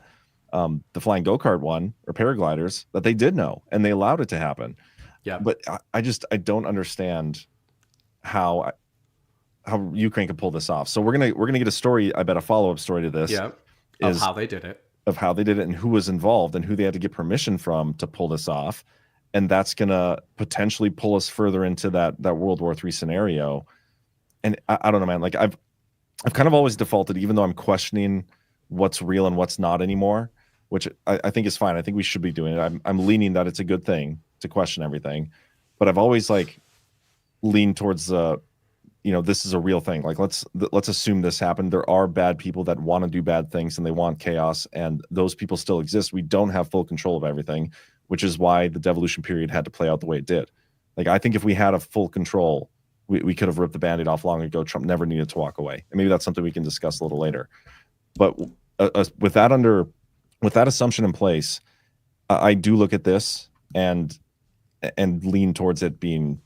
flying go-kart one, or paragliders, that they did know and they allowed it to happen. Yeah. But I don't understand how Ukraine could pull this off. So we're gonna get a story, I bet, a follow-up story to this. Yeah. Is Of how they did it. of how they did it and who was involved and who they had to get permission from to pull this off. And that's gonna potentially pull us further into that World War III scenario. And I don't know, man. Like I've kind of always defaulted, even though I'm questioning what's real and what's not anymore, which I think is fine. I think we should be doing it. I'm leaning that it's a good thing to question everything, but I've always like leaned towards this is a real thing. Like let's assume this happened. There are bad people that want to do bad things and they want chaos, and those people still exist. We don't have full control of everything, which is why the devolution period had to play out the way it did. Like, I think if we had a full control, we could have ripped the Band-Aid off long ago. Trump never needed to walk away. And maybe that's something we can discuss a little later. But with that assumption in place, I do look at this and lean towards it being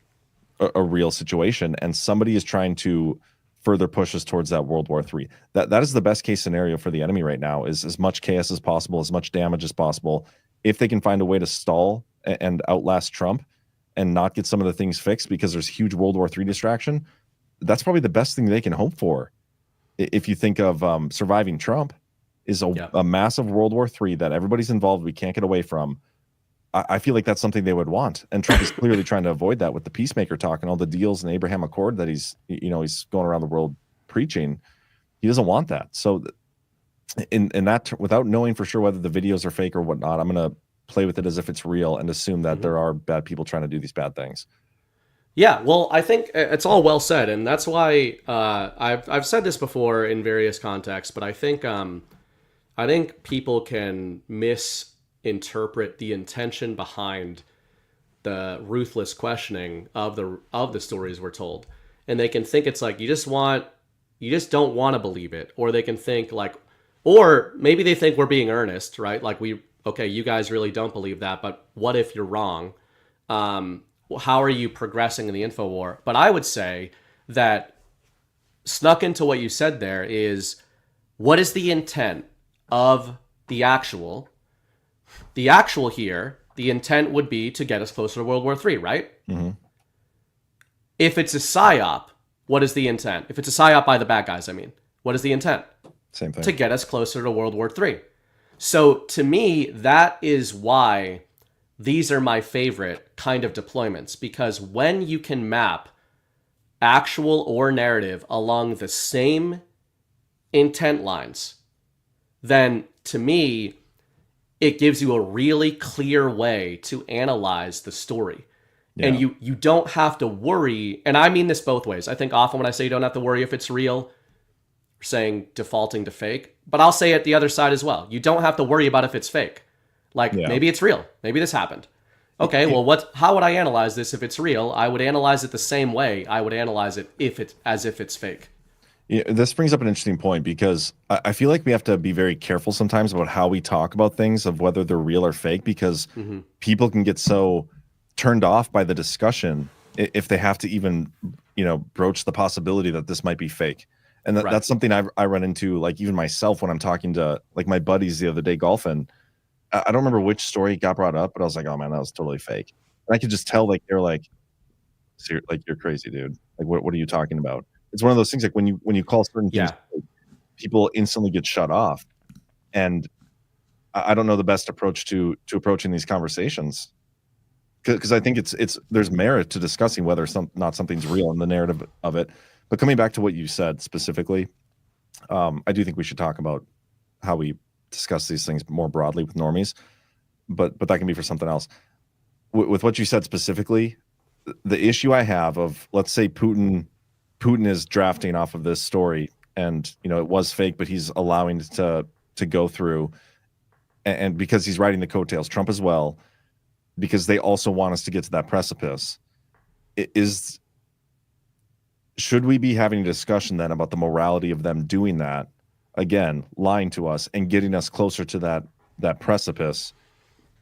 a real situation, and somebody is trying to further push us towards that World War III. That is the best case scenario for the enemy right now, is as much chaos as possible, as much damage as possible. If they can find a way to stall and outlast Trump and not get some of the things fixed because there's huge World War III distraction, that's probably the best thing they can hope for. If you think of surviving Trump is a massive World War III that everybody's involved, we can't get away from. I feel like that's something they would want. And Trump is clearly trying to avoid that with the peacemaker talk and all the deals and Abraham Accord that he's going around the world preaching. He doesn't want that. So in that, without knowing for sure whether the videos are fake or whatnot, I'm going to play with it as if it's real and assume that there are bad people trying to do these bad things. Yeah, well, I think it's all well said, and that's why I've said this before in various contexts, but I think people can misinterpret the intention behind the ruthless questioning of the stories we're told, and they can think it's like you just don't want to believe it, or they can think like, or maybe they think we're being earnest, right? Like you guys really don't believe that, but what if you're wrong? How are you progressing in the info war? But I would say that snuck into what you said there is, what is the intent of the actual? The actual here, the intent would be to get us closer to World War III, right? Mm-hmm. If it's a psyop, what is the intent? If it's a psyop by the bad guys, I mean, what is the intent? Same thing. To get us closer to World War III. So to me, that is why these are my favorite kind of deployments, because when you can map actual or narrative along the same intent lines, then to me, it gives you a really clear way to analyze the story. Yeah. And you don't have to worry, and I mean this both ways. I think often when I say you don't have to worry if it's real, we're saying defaulting to fake, but I'll say it the other side as well. You don't have to worry about if it's fake. Like, maybe it's real. Maybe this happened. Okay, well, how would I analyze this if it's real? I would analyze it the same way I would analyze it as if it's fake. Yeah, this brings up an interesting point, because I feel like we have to be very careful sometimes about how we talk about things, of whether they're real or fake, because people can get so turned off by the discussion if they have to even, broach the possibility that this might be fake. And that's something I run into, like even myself, when I'm talking to like my buddies the other day golfing. I don't remember which story got brought up, but I was like, oh man, that was totally fake. And I could just tell, like, they're like, you're crazy, dude. Like, what are you talking about? It's one of those things, like when you call certain things, people instantly get shut off. And I don't know the best approach to approaching these conversations, because I think it's there's merit to discussing whether something's real in the narrative of it. But coming back to what you said specifically, I do think we should talk about how we discuss these things more broadly with normies, but that can be for something else. With what you said specifically, the issue I have of, let's say Putin is drafting off of this story, and it was fake, but he's allowing it to go through, and because he's riding the coattails, Trump as well, because they also want us to get to that precipice. Should we be having a discussion then about the morality of them doing that, again, lying to us and getting us closer to that precipice?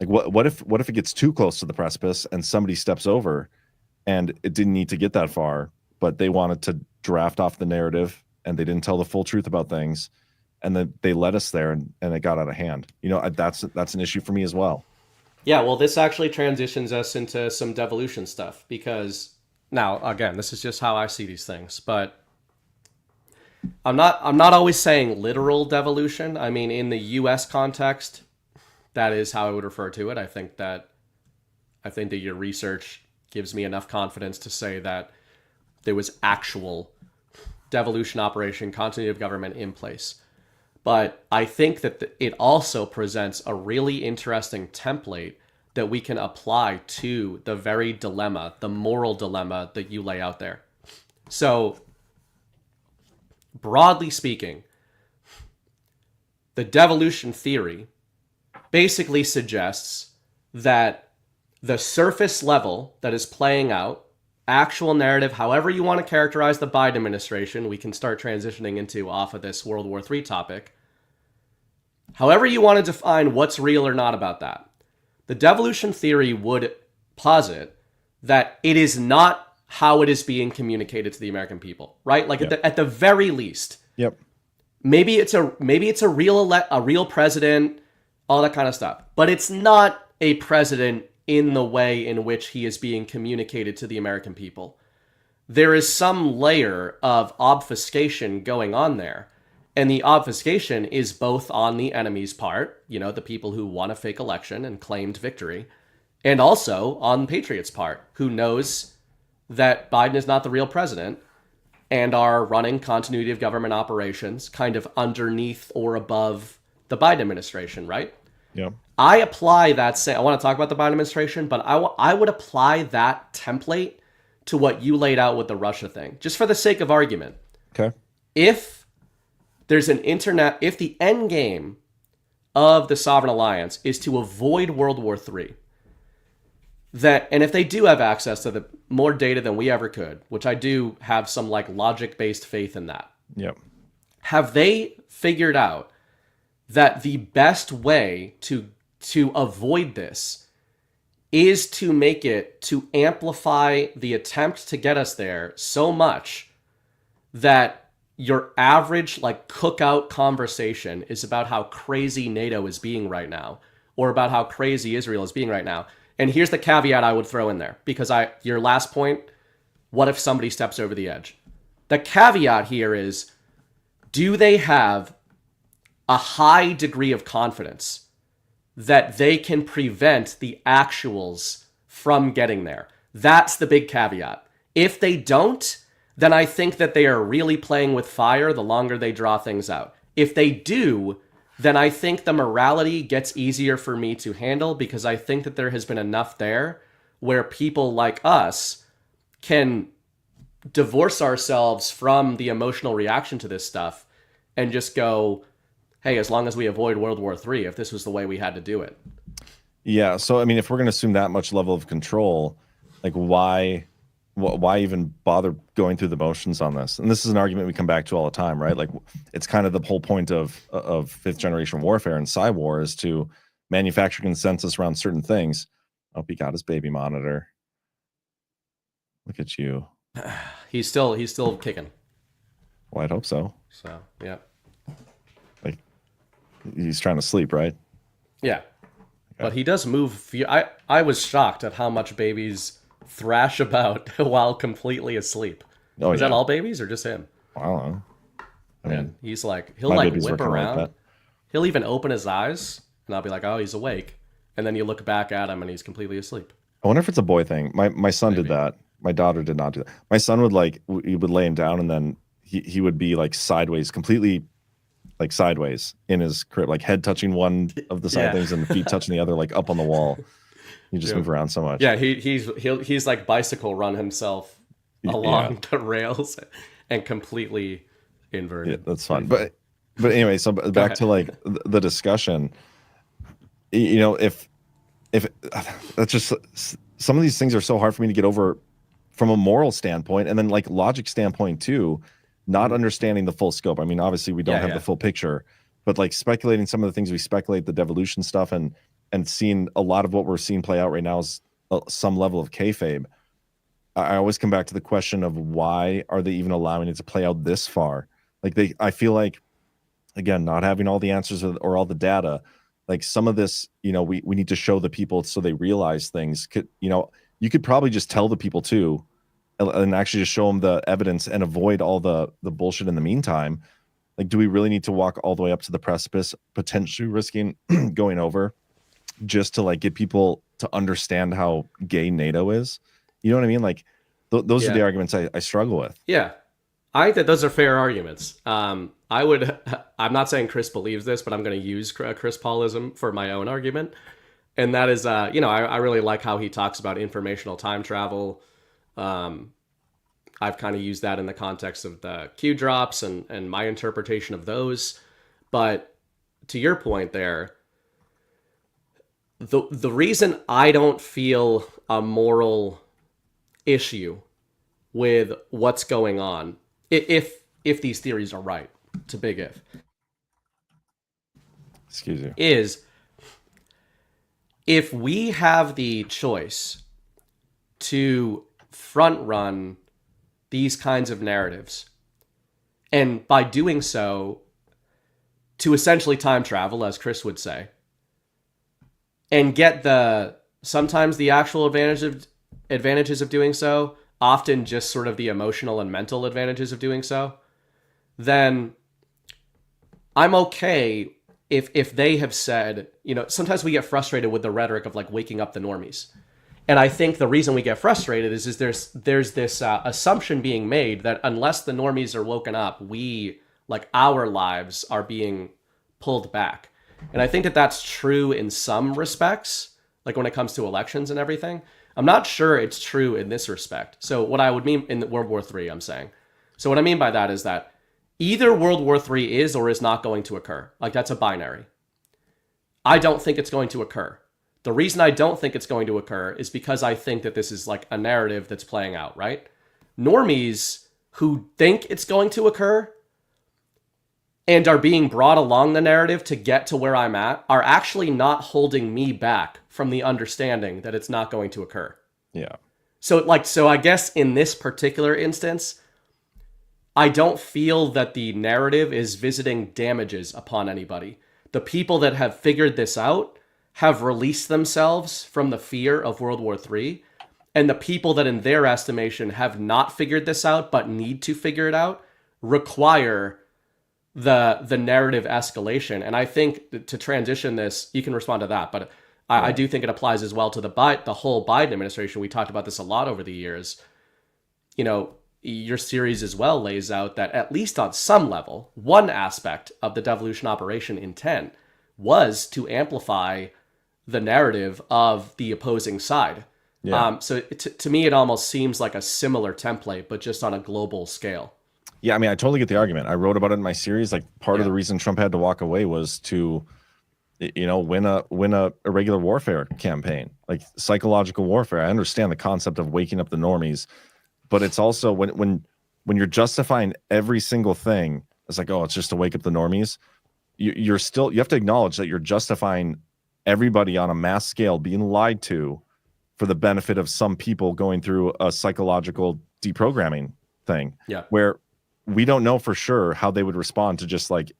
Like what if it gets too close to the precipice and somebody steps over, and it didn't need to get that far, but they wanted to draft off the narrative and they didn't tell the full truth about things, and then they led us there, and it got out of hand. That's an issue for me as well. Yeah, well, this actually transitions us into some devolution stuff, because now, again, this is just how I see these things, but I'm not always saying literal devolution. I mean, in the US context, that is how I would refer to it. I think that your research gives me enough confidence to say that there was actual devolution operation, continuity of government in place. But I think that it also presents a really interesting template that we can apply to the very dilemma, the moral dilemma that you lay out there. So, broadly speaking, the devolution theory basically suggests that the surface level that is playing out, actual narrative, however you want to characterize the Biden administration, we can start transitioning into off of this World War III topic. However you want to define what's real or not about that, the devolution theory would posit that it is not how it is being communicated to the American people, right? Like at the very least, yep. Maybe it's a real president, all that kind of stuff, but it's not a president in the way in which he is being communicated to the American people. There is some layer of obfuscation going on there. And the obfuscation is both on the enemy's part, the people who won a fake election and claimed victory, and also on Patriot's part, who knows that Biden is not the real president and are running continuity of government operations kind of underneath or above the Biden administration, right? Yeah. I apply that I want to talk about the Biden administration, but I would apply that template to what you laid out with the Russia thing, just for the sake of argument. Okay. If the end game of the Sovereign Alliance is to avoid World War III, and if they do have access to the more data than we ever could, which I do have some logic-based faith in that. Yep. Have they figured out that the best way to avoid this is to amplify the attempt to get us there so much that your average cookout conversation is about how crazy NATO is being right now, or about how crazy Israel is being right now? And here's the caveat I would throw in there, because your last point, what if somebody steps over the edge? The caveat here is, do they have a high degree of confidence that they can prevent the actuals from getting there? That's the big caveat. If they don't, then I think that they are really playing with fire the longer they draw things out. If they do, then I think the morality gets easier for me to handle, because I think that there has been enough there where people like us can divorce ourselves from the emotional reaction to this stuff and just go, hey, as long as we avoid World War III, if this was the way we had to do it. Yeah. So, I mean, if we're going to assume that much level of control, why even bother going through the motions on this? And this is an argument we come back to all the time, right? It's kind of the whole point of fifth generation warfare and War is to manufacture consensus around certain things. I hope he got his baby monitor. Look at you. He's still kicking. Well, I'd hope so. So, yeah. He's trying to sleep, right? Yeah. Okay. But he does move. I was shocked at how much babies thrash about while completely asleep. Oh, is that all babies or just him? I don't know. I mean, he's he'll whip around. He'll even open his eyes and I'll be like, oh, he's awake. And then you look back at him and he's completely asleep. I wonder if it's a boy thing. My son did that. My daughter did not do that. My son would he would lay him down and then he would be like sideways, completely like sideways in his crib, like head touching one of the side things and feet touching the other, like up on the wall. You just move around so much. Yeah, he's like bicycle run himself along the rails and completely inverted. Yeah, that's fun. But anyway, so back to like the discussion. You know, if that's just, some of these things are so hard for me to get over from a moral standpoint, and then like logic standpoint too, not understanding the full scope. I mean, obviously we don't have the full picture, but like speculating some of the things we speculate, the devolution stuff, and seeing a lot of what we're seeing play out right now is some level of kayfabe. I always come back to the question of why are they even allowing it to play out this far? Like I feel like, again, not having all the answers or all the data, like some of this, you know, we need to show the people so they realize things. You could probably just tell the people too, and actually just show them the evidence and avoid all the bullshit in the meantime. Like, do we really need to walk all the way up to the precipice, potentially risking going over, just to like get people to understand how gay NATO is? You know what I mean? Like those are the arguments I struggle with. Yeah. I think that those are fair arguments. I'm not saying Chris believes this, but I'm going to use Chris Paulism for my own argument. And that is, I really like how he talks about informational time travel. I've kind of used that in the context of the Q drops and my interpretation of those. But to your point there, the reason I don't feel a moral issue with what's going on, if these theories are right, it's a big if. Excuse you. Is if we have the choice to front run these kinds of narratives, and by doing so, to essentially time travel, as Chris would say, and get sometimes the actual advantages of doing so, often just sort of the emotional and mental advantages of doing so, then I'm okay if they have said, sometimes we get frustrated with the rhetoric of like waking up the normies. And I think the reason we get frustrated is there's this assumption being made that unless the normies are woken up, our lives are being pulled back. And I think that that's true in some respects, like when it comes to elections and everything. I'm not sure it's true in this respect. So what I would mean in World War III, I'm saying. So what I mean by that is that either World War III is or is not going to occur. Like, that's a binary. I don't think it's going to occur. The reason I don't think it's going to occur is because I think that this is like a narrative that's playing out, right? Normies who think it's going to occur and are being brought along the narrative to get to where I'm at are actually not holding me back from the understanding that it's not going to occur. Yeah. So I guess in this particular instance, I don't feel that the narrative is visiting damages upon anybody. The people that have figured this out have released themselves from the fear of World War III, and the people that in their estimation have not figured this out but need to figure it out require the narrative escalation. And I think to transition this, you can respond to that, but I do think it applies as well to the whole Biden administration. We talked about this a lot over the years. Your series as well lays out that at least on some level, one aspect of the devolution operation intent was to amplify the narrative of the opposing side. Yeah. So to me, it almost seems like a similar template, but just on a global scale. Yeah, I mean, I totally get the argument. I wrote about it in my series. Like, part of the reason Trump had to walk away was to, win a irregular warfare campaign, like psychological warfare. I understand the concept of waking up the normies, but it's also when you're justifying every single thing, it's like, oh, it's just to wake up the normies. You have to acknowledge that you're justifying everybody on a mass scale being lied to for the benefit of some people going through a psychological deprogramming thing. Yeah. Where we don't know for sure how they would respond to just like,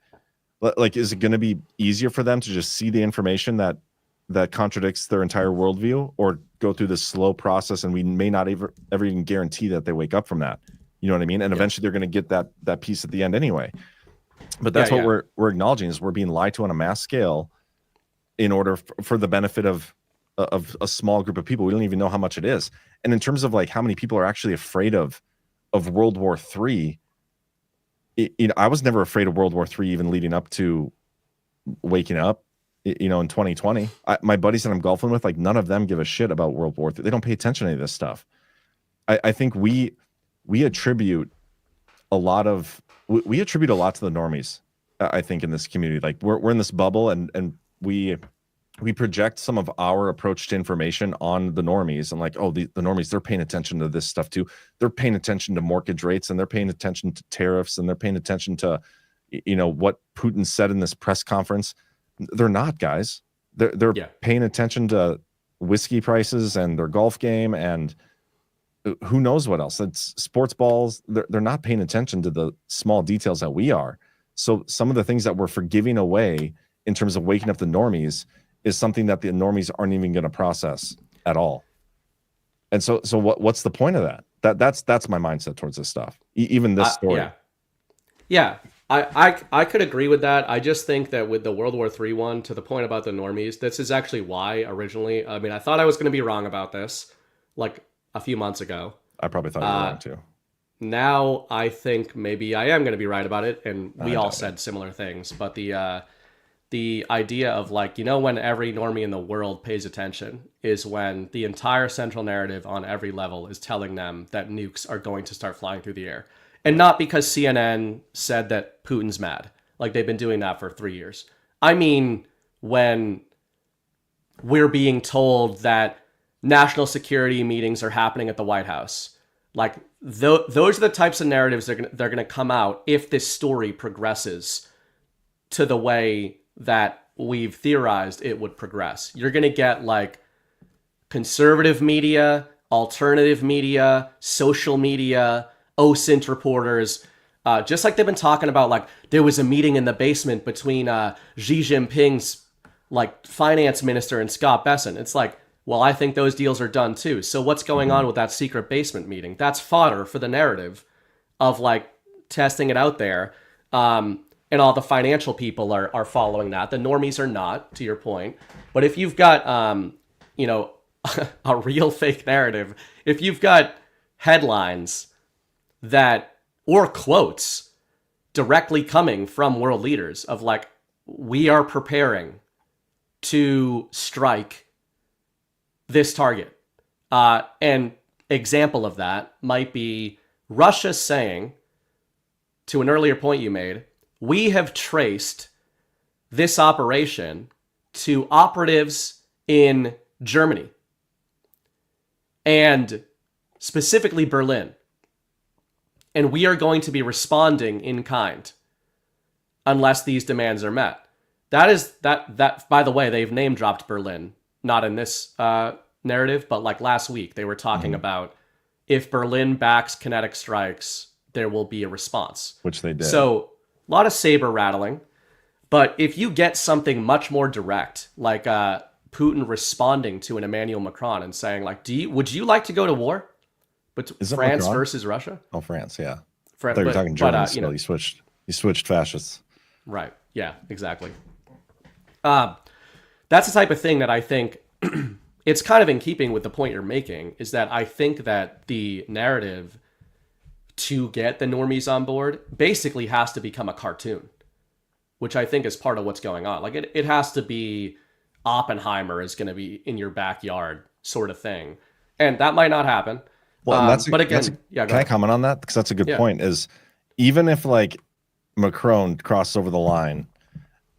is it going to be easier for them to just see the information that contradicts their entire worldview, or go through this slow process, and we may not ever even guarantee that they wake up from that. You know what I mean? And eventually they're going to get that piece at the end anyway. But that's what we're acknowledging, is we're being lied to on a mass scale in order for the benefit of of a small group of people. We don't even know how much it is. And in terms of like how many people are actually afraid of World War III, I was never afraid of World War III even leading up to waking up, in 2020. My buddies that I'm golfing with, like none of them give a shit about World War III. They don't pay attention to any of this stuff. I think we attribute a lot to the normies. I think in this community, like we're in this bubble, and we project some of our approach to information on the normies, and like, oh, the normies, they're paying attention to this stuff too. They're paying attention to mortgage rates, and they're paying attention to tariffs, and they're paying attention to, what Putin said in this press conference. They're not, guys. They're paying attention to whiskey prices and their golf game and who knows what else. It's sports balls. They're not paying attention to the small details that we are. So some of the things that we're forgiving away in terms of waking up the normies is something that the normies aren't even going to process at all. And so what's the point of that? That's my mindset towards this stuff. Even this story. Yeah. I could agree with that. I just think that with the World War III one, to the point about the normies, this is actually why originally, I mean, I thought I was going to be wrong about this like a few months ago. I probably thought you were wrong too. Now I think maybe I am going to be right about it, and we all said similar things. But the idea of like, when every normie in the world pays attention is when the entire central narrative on every level is telling them that nukes are going to start flying through the air. And not because CNN said that Putin's mad. Like they've been doing that for 3 years. I mean, when we're being told that national security meetings are happening at the White House, like those are the types of narratives they're going to come out if this story progresses to the way that we've theorized it would progress. You're going to get like conservative media, alternative media, social media, OSINT reporters, just like they've been talking about, like there was a meeting in the basement between Xi Jinping's like finance minister and Scott Bessent. It's like, well, I think those deals are done too. So what's going on with that secret basement meeting? That's fodder for the narrative of like testing it out there. And all the financial people are following that. The normies are not, to your point. But if you've got, a real fake narrative, if you've got headlines or quotes directly coming from world leaders of like, we are preparing to strike this target. An example of that might be Russia saying, to an earlier point you made, we have traced this operation to operatives in Germany and specifically Berlin. And we are going to be responding in kind unless these demands are met. That by the way, they've name dropped Berlin, not in this narrative, but like last week they were talking about if Berlin backs kinetic strikes, there will be a response. Which they did. So a lot of saber rattling. But if you get something much more direct, like Putin responding to an Emmanuel Macron and saying like, would you like to go to war? But France Macron versus Russia? Oh, France, yeah. I thought you were talking Germany, so you switched fascists. Right. Yeah, exactly. That's the type of thing that I think it's kind of in keeping with the point you're making, is that I think that the narrative to get the normies on board basically has to become a cartoon, which I think is part of what's going on. Like it has to be Oppenheimer is going to be in your backyard sort of thing. And that might not happen. Well, can I comment on that? Because that's a good point. Is even if like Macron crosses over the line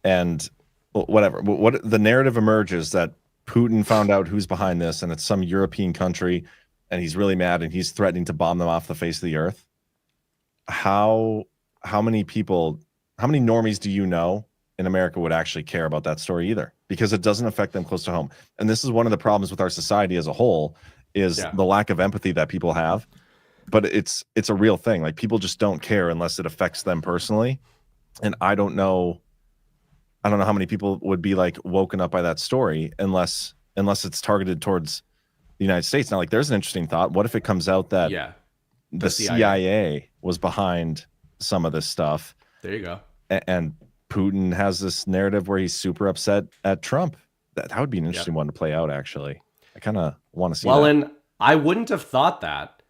and whatever, what the narrative emerges that Putin found out who's behind this and it's some European country and he's really mad and he's threatening to bomb them off the face of the earth. How many normies do you know in America would actually care about that story either? Because it doesn't affect them close to home. And this is one of the problems with our society as a whole is the lack of empathy that people have. But it's a real thing. Like people just don't care unless it affects them personally. And I don't know how many people would be like woken up by that story unless it's targeted towards the United States. Now, like there's an interesting thought. What if it comes out that the CIA was behind some of this stuff? There you go. And Putin has this narrative where he's super upset at Trump. that would be an interesting one to play out. Actually, I kind of want to see. Well, that. and I wouldn't have thought that.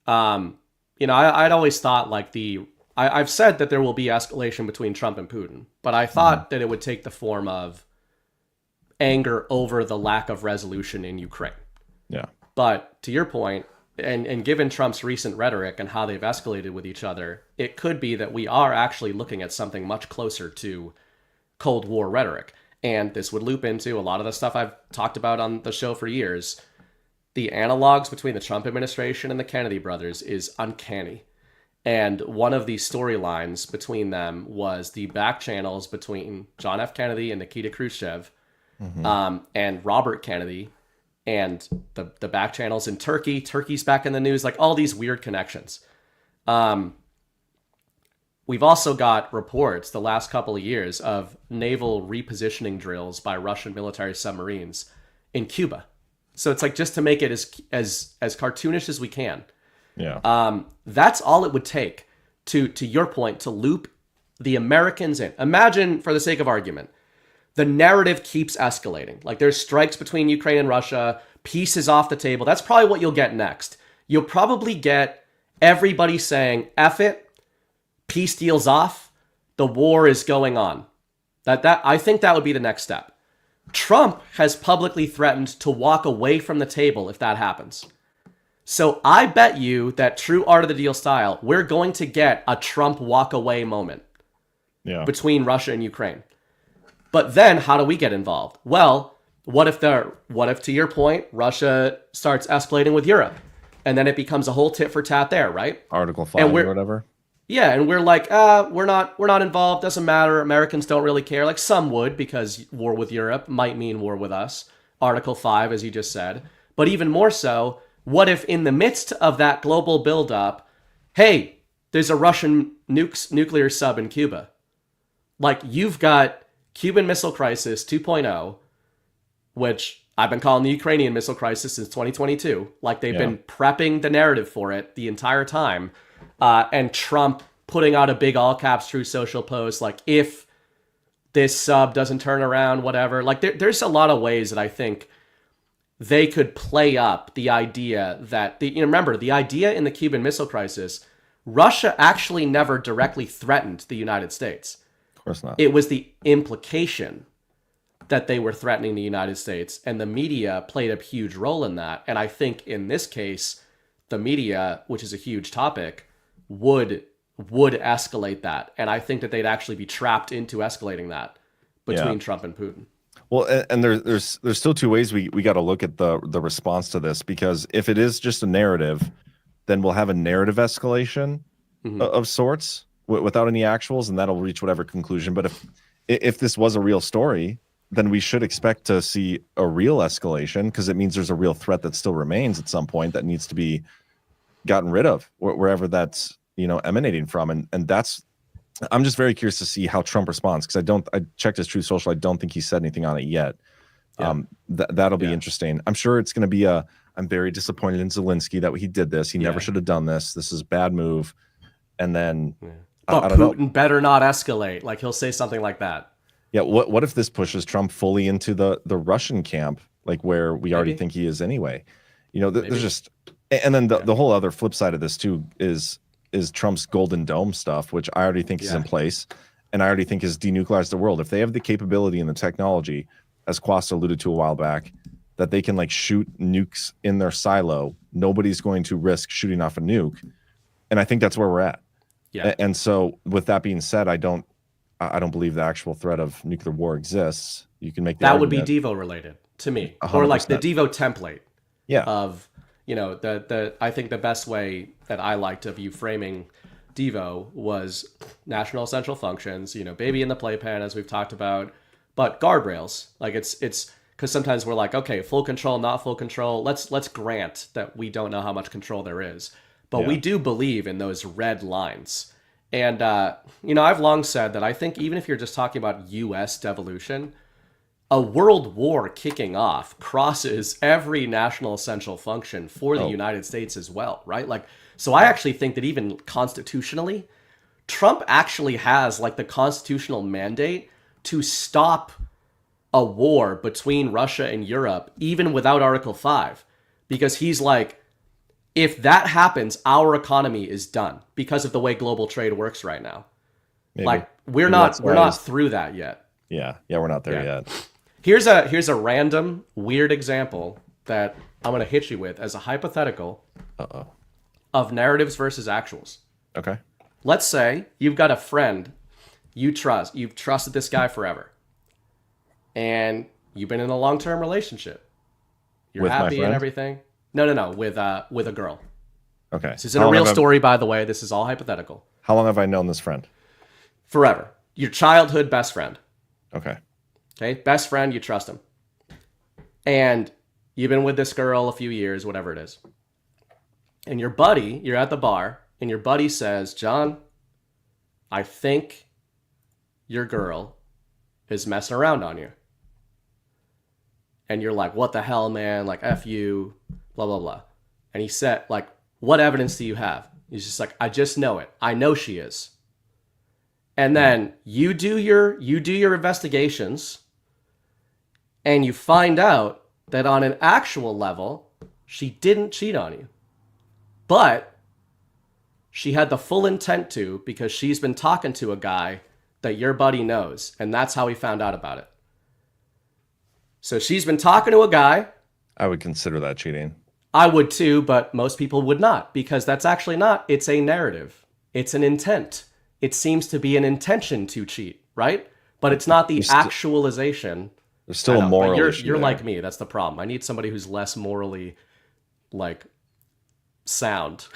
I'd always thought like I've said that there will be escalation between Trump and Putin, but I thought that it would take the form of anger over the lack of resolution in Ukraine. Yeah. But to your point, and given Trump's recent rhetoric and how they've escalated with each other, it could be that we are actually looking at something much closer to Cold War rhetoric. And this would loop into a lot of the stuff I've talked about on the show for years. The analogs between the Trump administration and the Kennedy brothers is uncanny. And one of the storylines between them was the back channels between John F. Kennedy and Nikita Khrushchev, and Robert Kennedy, and the back channels in Turkey. Turkey's back in the news, like all these weird connections. We've also got reports the last couple of years of naval repositioning drills by Russian military submarines in Cuba. So it's like, just to make it as cartoonish as we can. Yeah. That's all it would take to your point, to loop the Americans in. Imagine, for the sake of argument, the narrative keeps escalating. Like, there's strikes between Ukraine and Russia, peace is off the table. That's probably what you'll get next. You'll probably get everybody saying, F it, peace deal's off, the war is going on. I think that would be the next step. Trump has publicly threatened to walk away from the table if that happens. So I bet you that true art of the deal style, we're going to get a Trump walk away moment between Russia and Ukraine. But then how do we get involved? Well, what if to your point, Russia starts escalating with Europe, and then it becomes a whole tit for tat there, right? Article 5 or whatever. Yeah, and we're like, we're not involved, doesn't matter, Americans don't really care. Like, some would, because war with Europe might mean war with us. Article 5, as you just said. But even more so, what if in the midst of that global buildup, hey, there's a Russian nuclear sub in Cuba? Like, you've got Cuban Missile Crisis 2.0, which I've been calling the Ukrainian Missile Crisis since 2022. Like, they've been prepping the narrative for it the entire time. And Trump putting out a big all caps true social post, like, if this sub doesn't turn around, whatever. Like, there's a lot of ways that I think they could play up the idea that, remember, the idea in the Cuban Missile Crisis, Russia actually never directly threatened the United States. Of course not. It was the implication that they were threatening the United States, and the media played a huge role in that. And I think in this case, the media, which is a huge topic, would escalate that. And I think that they'd actually be trapped into escalating that between Trump and Putin. Well, and there's still two ways we got to look at the response to this, because if it is just a narrative, then we'll have a narrative escalation of sorts without any actuals, and that'll reach whatever conclusion. But if this was a real story, then we should expect to see a real escalation, because it means there's a real threat that still remains at some point that needs to be gotten rid of, wherever that's emanating from. And that's, I'm just very curious to see how Trump responds, because I checked his Truth Social. I don't think he said anything on it yet. That'll be interesting. I'm sure it's going to be I'm very disappointed in Zelensky that he did this. He never should have done this. This is a bad move. And then but Putin better not escalate. Like, he'll say something like that. Yeah. What if this pushes Trump fully into the Russian camp, like where we already think he is anyway? There's just, and then the whole other flip side of this too is Trump's Golden Dome stuff, which I already think is in place, and I already think has denuclearized the world. If they have the capability and the technology, as Quast alluded to a while back, that they can like shoot nukes in their silo, nobody's going to risk shooting off a nuke. And I think that's where we're at. Yeah. And so with that being said, I don't believe the actual threat of nuclear war exists. You can make that would be Devo related to me, 100%. Or like the Devo template. Yeah. Of I think the best way that I liked of you framing Devo was national essential functions, baby in the playpen, as we've talked about, but guardrails. Like, it's because sometimes we're like, okay, full control, not full control. Let's grant that we don't know how much control there is, but we do believe in those red lines. And I've long said that I think even if you're just talking about U.S. devolution, a world war kicking off crosses every national essential function for the United States as well, right? Like, so I actually think that even constitutionally, Trump actually has like the constitutional mandate to stop a war between Russia and Europe, even without Article 5. Because he's like, if that happens, our economy is done because of the way global trade works right now. Maybe. Like, we're Maybe not through that yet. Yeah, we're not there yet. Here's a random weird example that I'm going to hit you with as a hypothetical of narratives versus actuals. Okay. Let's say you've got a friend you trust. You've trusted this guy forever. And you've been in a long-term relationship. You're with happy and everything. No, with a girl. Okay. This isn't a real story, by the way. This is all hypothetical. How long have I known this friend? Forever. Your childhood best friend. Okay. Okay, best friend, you trust him. And you've been with this girl a few years, whatever it is. And your buddy, you're at the bar, and your buddy says, John, I think your girl is messing around on you. And you're like, what the hell, man? Like, F you, blah, blah, blah. And he said, like, what evidence do you have? He's just like, I just know it. I know she is. And then you do your investigations, and you find out that on an actual level, she didn't cheat on you. But she had the full intent to, because she's been talking to a guy that your buddy knows, and that's how he found out about it. So she's been talking to a guy. I would consider that cheating. I would too, but most people would not, because that's actually not. It's a narrative. It's an intent. It seems to be an intention to cheat, right? But it's not the actualization. There's still a moral issue. You're like me. That's the problem. I need somebody who's less morally, like, sound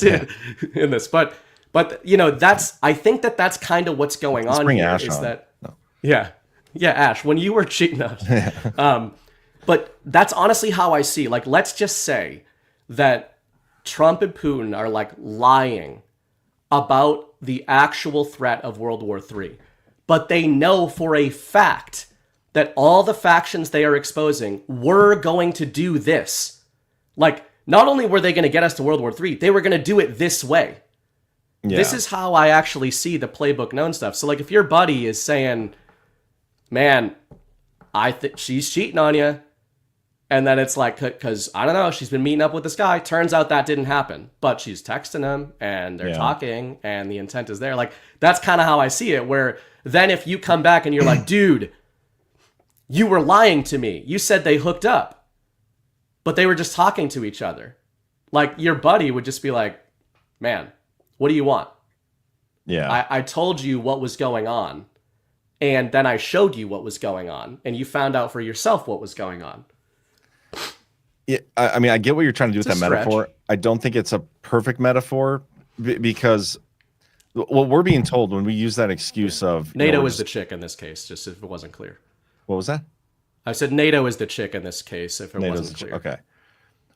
in this. But you know, I think that's kind of what's going on here. Ash is on. that yeah, Ash, when you were cheating but that's honestly how I see. Like, let's just say that Trump and Putin are like lying about the actual threat of World War III, but they know for a fact that all the factions they are exposing were going to do this. Like, not only were they going to get us to World War III, they were going to do it this way. Yeah. This is how I actually see the playbook known stuff. So, like, if your buddy is saying, man, I think she's cheating on you, and then it's like, because, I don't know, she's been meeting up with this guy. Turns out that didn't happen. But she's texting him, and they're talking, and the intent is there. Like, that's kind of how I see it, where then if you come back and you're like, dude, you were lying to me. You said they hooked up, but they were just talking to each other. Like, your buddy would just be like, man, what do you want? Yeah. I told you what was going on, and then I showed you what was going on, and you found out for yourself what was going on. Yeah, I mean, I get what you're trying to do with that metaphor. I don't think it's a perfect metaphor because what we're being told when we use that excuse of NATO is the chick in this case, just if it wasn't clear. What was that? I said NATO is the chick in this case, if it wasn't clear. Okay.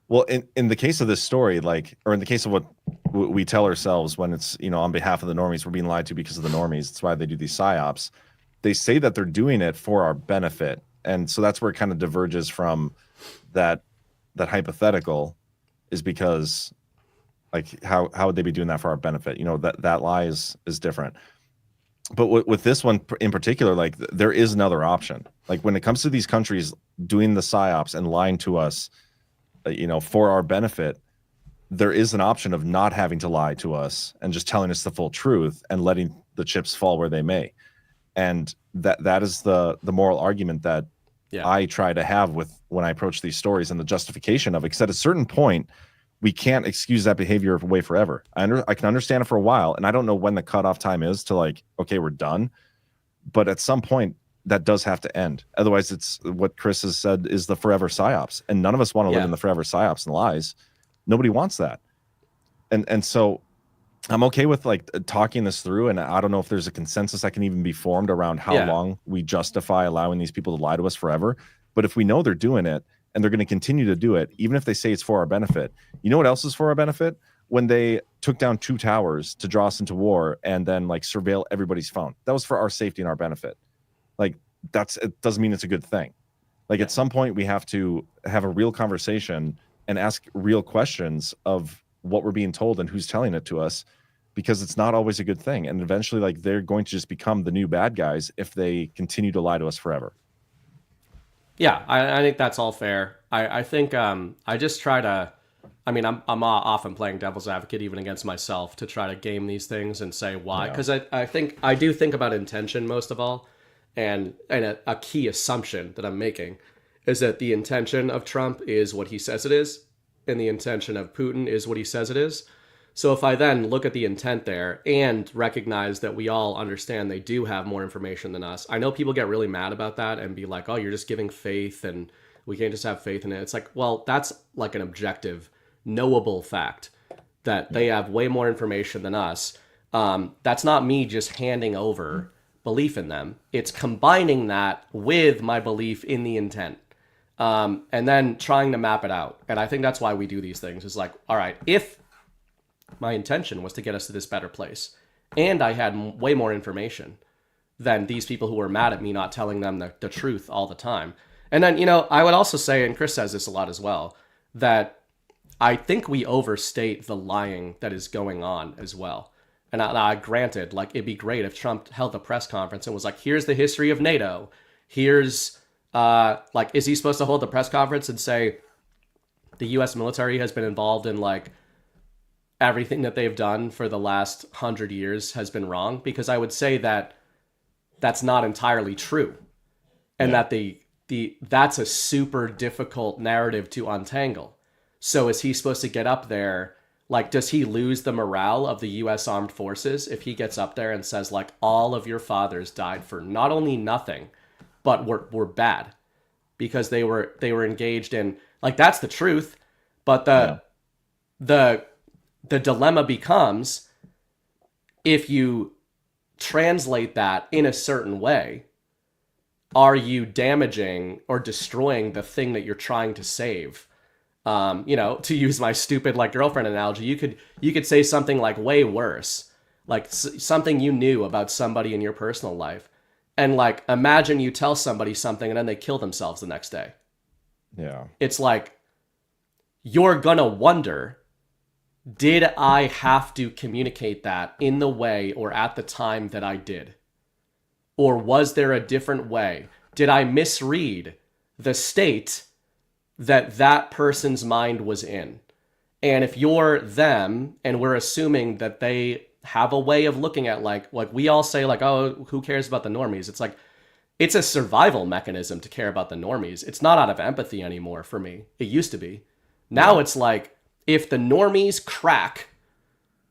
Well, in the case of this story, like, or in the case of what we tell ourselves when it's, on behalf of the normies, we're being lied to because of the normies. That's why they do these psyops. They say that they're doing it for our benefit. And so that's where it kind of diverges from that hypothetical, is because, like, how would they be doing that for our benefit? That lie is different. But with this one in particular, like, there is another option. Like, when it comes to these countries doing the psyops and lying to us, for our benefit, there is an option of not having to lie to us and just telling us the full truth and letting the chips fall where they may. And that is the moral argument that I try to have with when I approach these stories, and the justification of it. Because at a certain point, we can't excuse that behavior away forever. I can understand it for a while, and I don't know when the cutoff time is to, like, okay, we're done. But at some point, that does have to end. Otherwise, it's what Chris has said is the forever psyops, and none of us want to live in the forever psyops and lies. Nobody wants that. And so I'm okay with, like, talking this through, and I don't know if there's a consensus that can even be formed around how long we justify allowing these people to lie to us forever. But if we know they're doing it and they're going to continue to do it, even if they say it's for our benefit, you know what else is for our benefit? When they took down 2 towers to draw us into war and then, like, surveil everybody's phone, that was for our safety and our benefit. Like, it doesn't mean it's a good thing. Like, at some point we have to have a real conversation and ask real questions of what we're being told and who's telling it to us, because it's not always a good thing. And eventually, like, they're going to just become the new bad guys if they continue to lie to us forever. Yeah, I think that's all fair. I think I just try to. I mean, I'm often playing devil's advocate even against myself to try to game these things and say why. Because I think I do think about intention most of all, and a key assumption that I'm making is that the intention of Trump is what he says it is, and the intention of Putin is what he says it is. So if I then look at the intent there and recognize that we all understand they do have more information than us, I know people get really mad about that and be like, oh, you're just giving faith and we can't just have faith in it. It's like, well, that's like an objective, knowable fact that they have way more information than us. That's not me just handing over belief in them. It's combining that with my belief in the intent. And then trying to map it out. And I think that's why we do these things. It's like, all right, if my intention was to get us to this better place, and I had way more information than these people who were mad at me not telling them the truth all the time. And then, I would also say, and Chris says this a lot as well, that I think we overstate the lying that is going on as well. And I granted, like, it'd be great if Trump held a press conference and was like, here's the history of NATO. Here's, is he supposed to hold the press conference and say the U.S. military has been involved in, like, everything that they've done for the last 100 years has been wrong? Because I would say that that's not entirely true. And that that's a super difficult narrative to untangle. So is he supposed to get up there? Like, does he lose the morale of the U.S. Armed Forces if he gets up there and says, like, all of your fathers died for not only nothing, but were bad because they were engaged in, like, that's the truth. But the dilemma becomes, if you translate that in a certain way, are you damaging or destroying the thing that you're trying to save? To use my stupid, like, girlfriend analogy, you could say something like way worse, like something you knew about somebody in your personal life. And, like, imagine you tell somebody something and then they kill themselves the next day. Yeah. It's like, you're gonna wonder, did I have to communicate that in the way or at the time that I did? Or was there a different way? Did I misread the state that person's mind was in? And if you're them, and we're assuming that they have a way of looking at, like we all say, like, oh, who cares about the normies? It's like, it's a survival mechanism to care about the normies. It's not out of empathy anymore for me. It used to be. Now it's like, if the normies crack,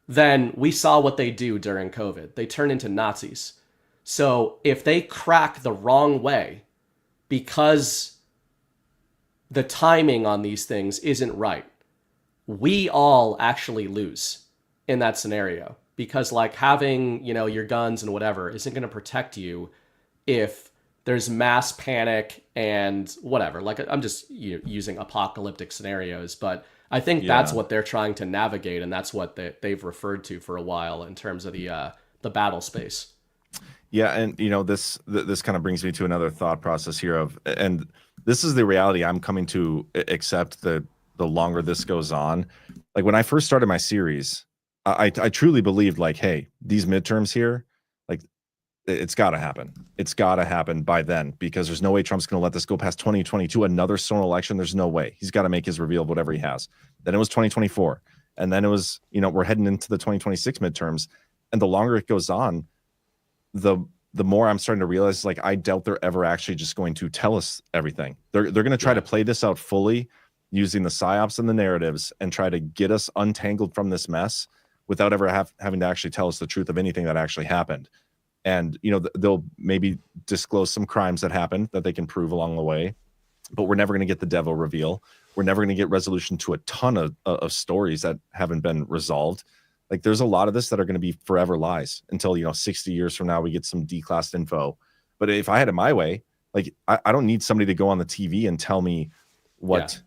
then we saw what they do during COVID. They turn into Nazis. So if they crack the wrong way because the timing on these things isn't right, we all actually lose in that scenario. Because, like, having, your guns and whatever isn't going to protect you if there's mass panic and whatever. Like, I'm just using apocalyptic scenarios, but I think that's what they're trying to navigate, and that's what they've referred to for a while in terms of the battle space. Yeah, and this kind of brings me to another thought process here and this is the reality I'm coming to accept, the longer this goes on. Like, when I first started my series, I truly believed, like, hey, these midterms here, like, it's got to happen. It's got to happen by then, because there's no way Trump's going to let this go past 2022, another stolen election. There's no way. He's got to make his reveal of whatever he has. Then it was 2024. And then it was, we're heading into the 2026 midterms. And the longer it goes on, the more I'm starting to realize, like, I doubt they're ever actually just going to tell us everything. They're going to try to play this out fully using the psyops and the narratives and try to get us untangled from this mess without ever having to actually tell us the truth of anything that actually happened. And, they'll maybe disclose some crimes that happened that they can prove along the way, but we're never going to get the Devo reveal. We're never going to get resolution to a ton of stories that haven't been resolved. Like, there's a lot of this that are going to be forever lies until, 60 years from now, we get some declassed info. But if I had it my way, like, I don't need somebody to go on the TV and tell me what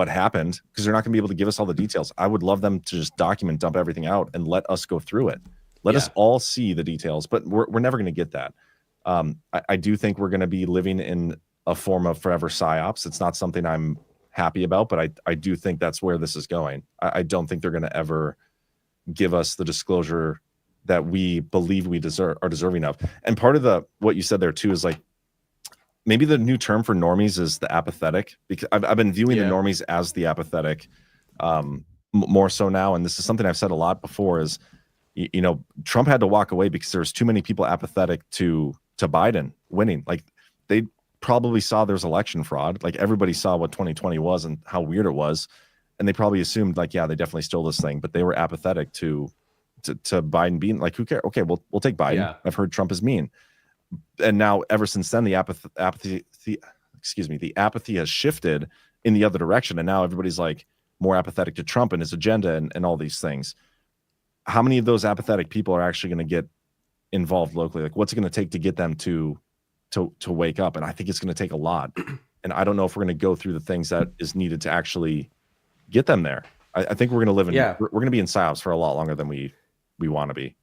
happened, because they're not going to be able to give us all the details. I would love them to just document, dump everything out, and let us go through it. Let us all see the details, but we're never going to get that. I do think we're going to be living in a form of forever psyops. It's not something I'm happy about, but I do think that's where this is going. I don't think they're going to ever give us the disclosure that we believe we are deserving of. And part of what you said there too is, like, maybe the new term for normies is the apathetic, because I've been viewing the normies as the apathetic more so now. And this is something I've said a lot before is, you know, Trump had to walk away because there's too many people apathetic to Biden winning. Like they probably saw there's election fraud. Like everybody saw what 2020 was and how weird it was. And they probably assumed like, yeah, they definitely stole this thing, but they were apathetic to Biden being like, who cares? Okay, we'll take Biden. Yeah. I've heard Trump is mean. And now ever since then, the apathy has shifted in the other direction. And now everybody's like more apathetic to Trump and his agenda and all these things. How many of those apathetic people are actually going to get involved locally? Like what's it going to take to get them to wake up? And I think it's going to take a lot. And I don't know if we're going to go through the things that is needed to actually get them there. I think we're going to live in, we're going to be in psyops for a lot longer than we want to be.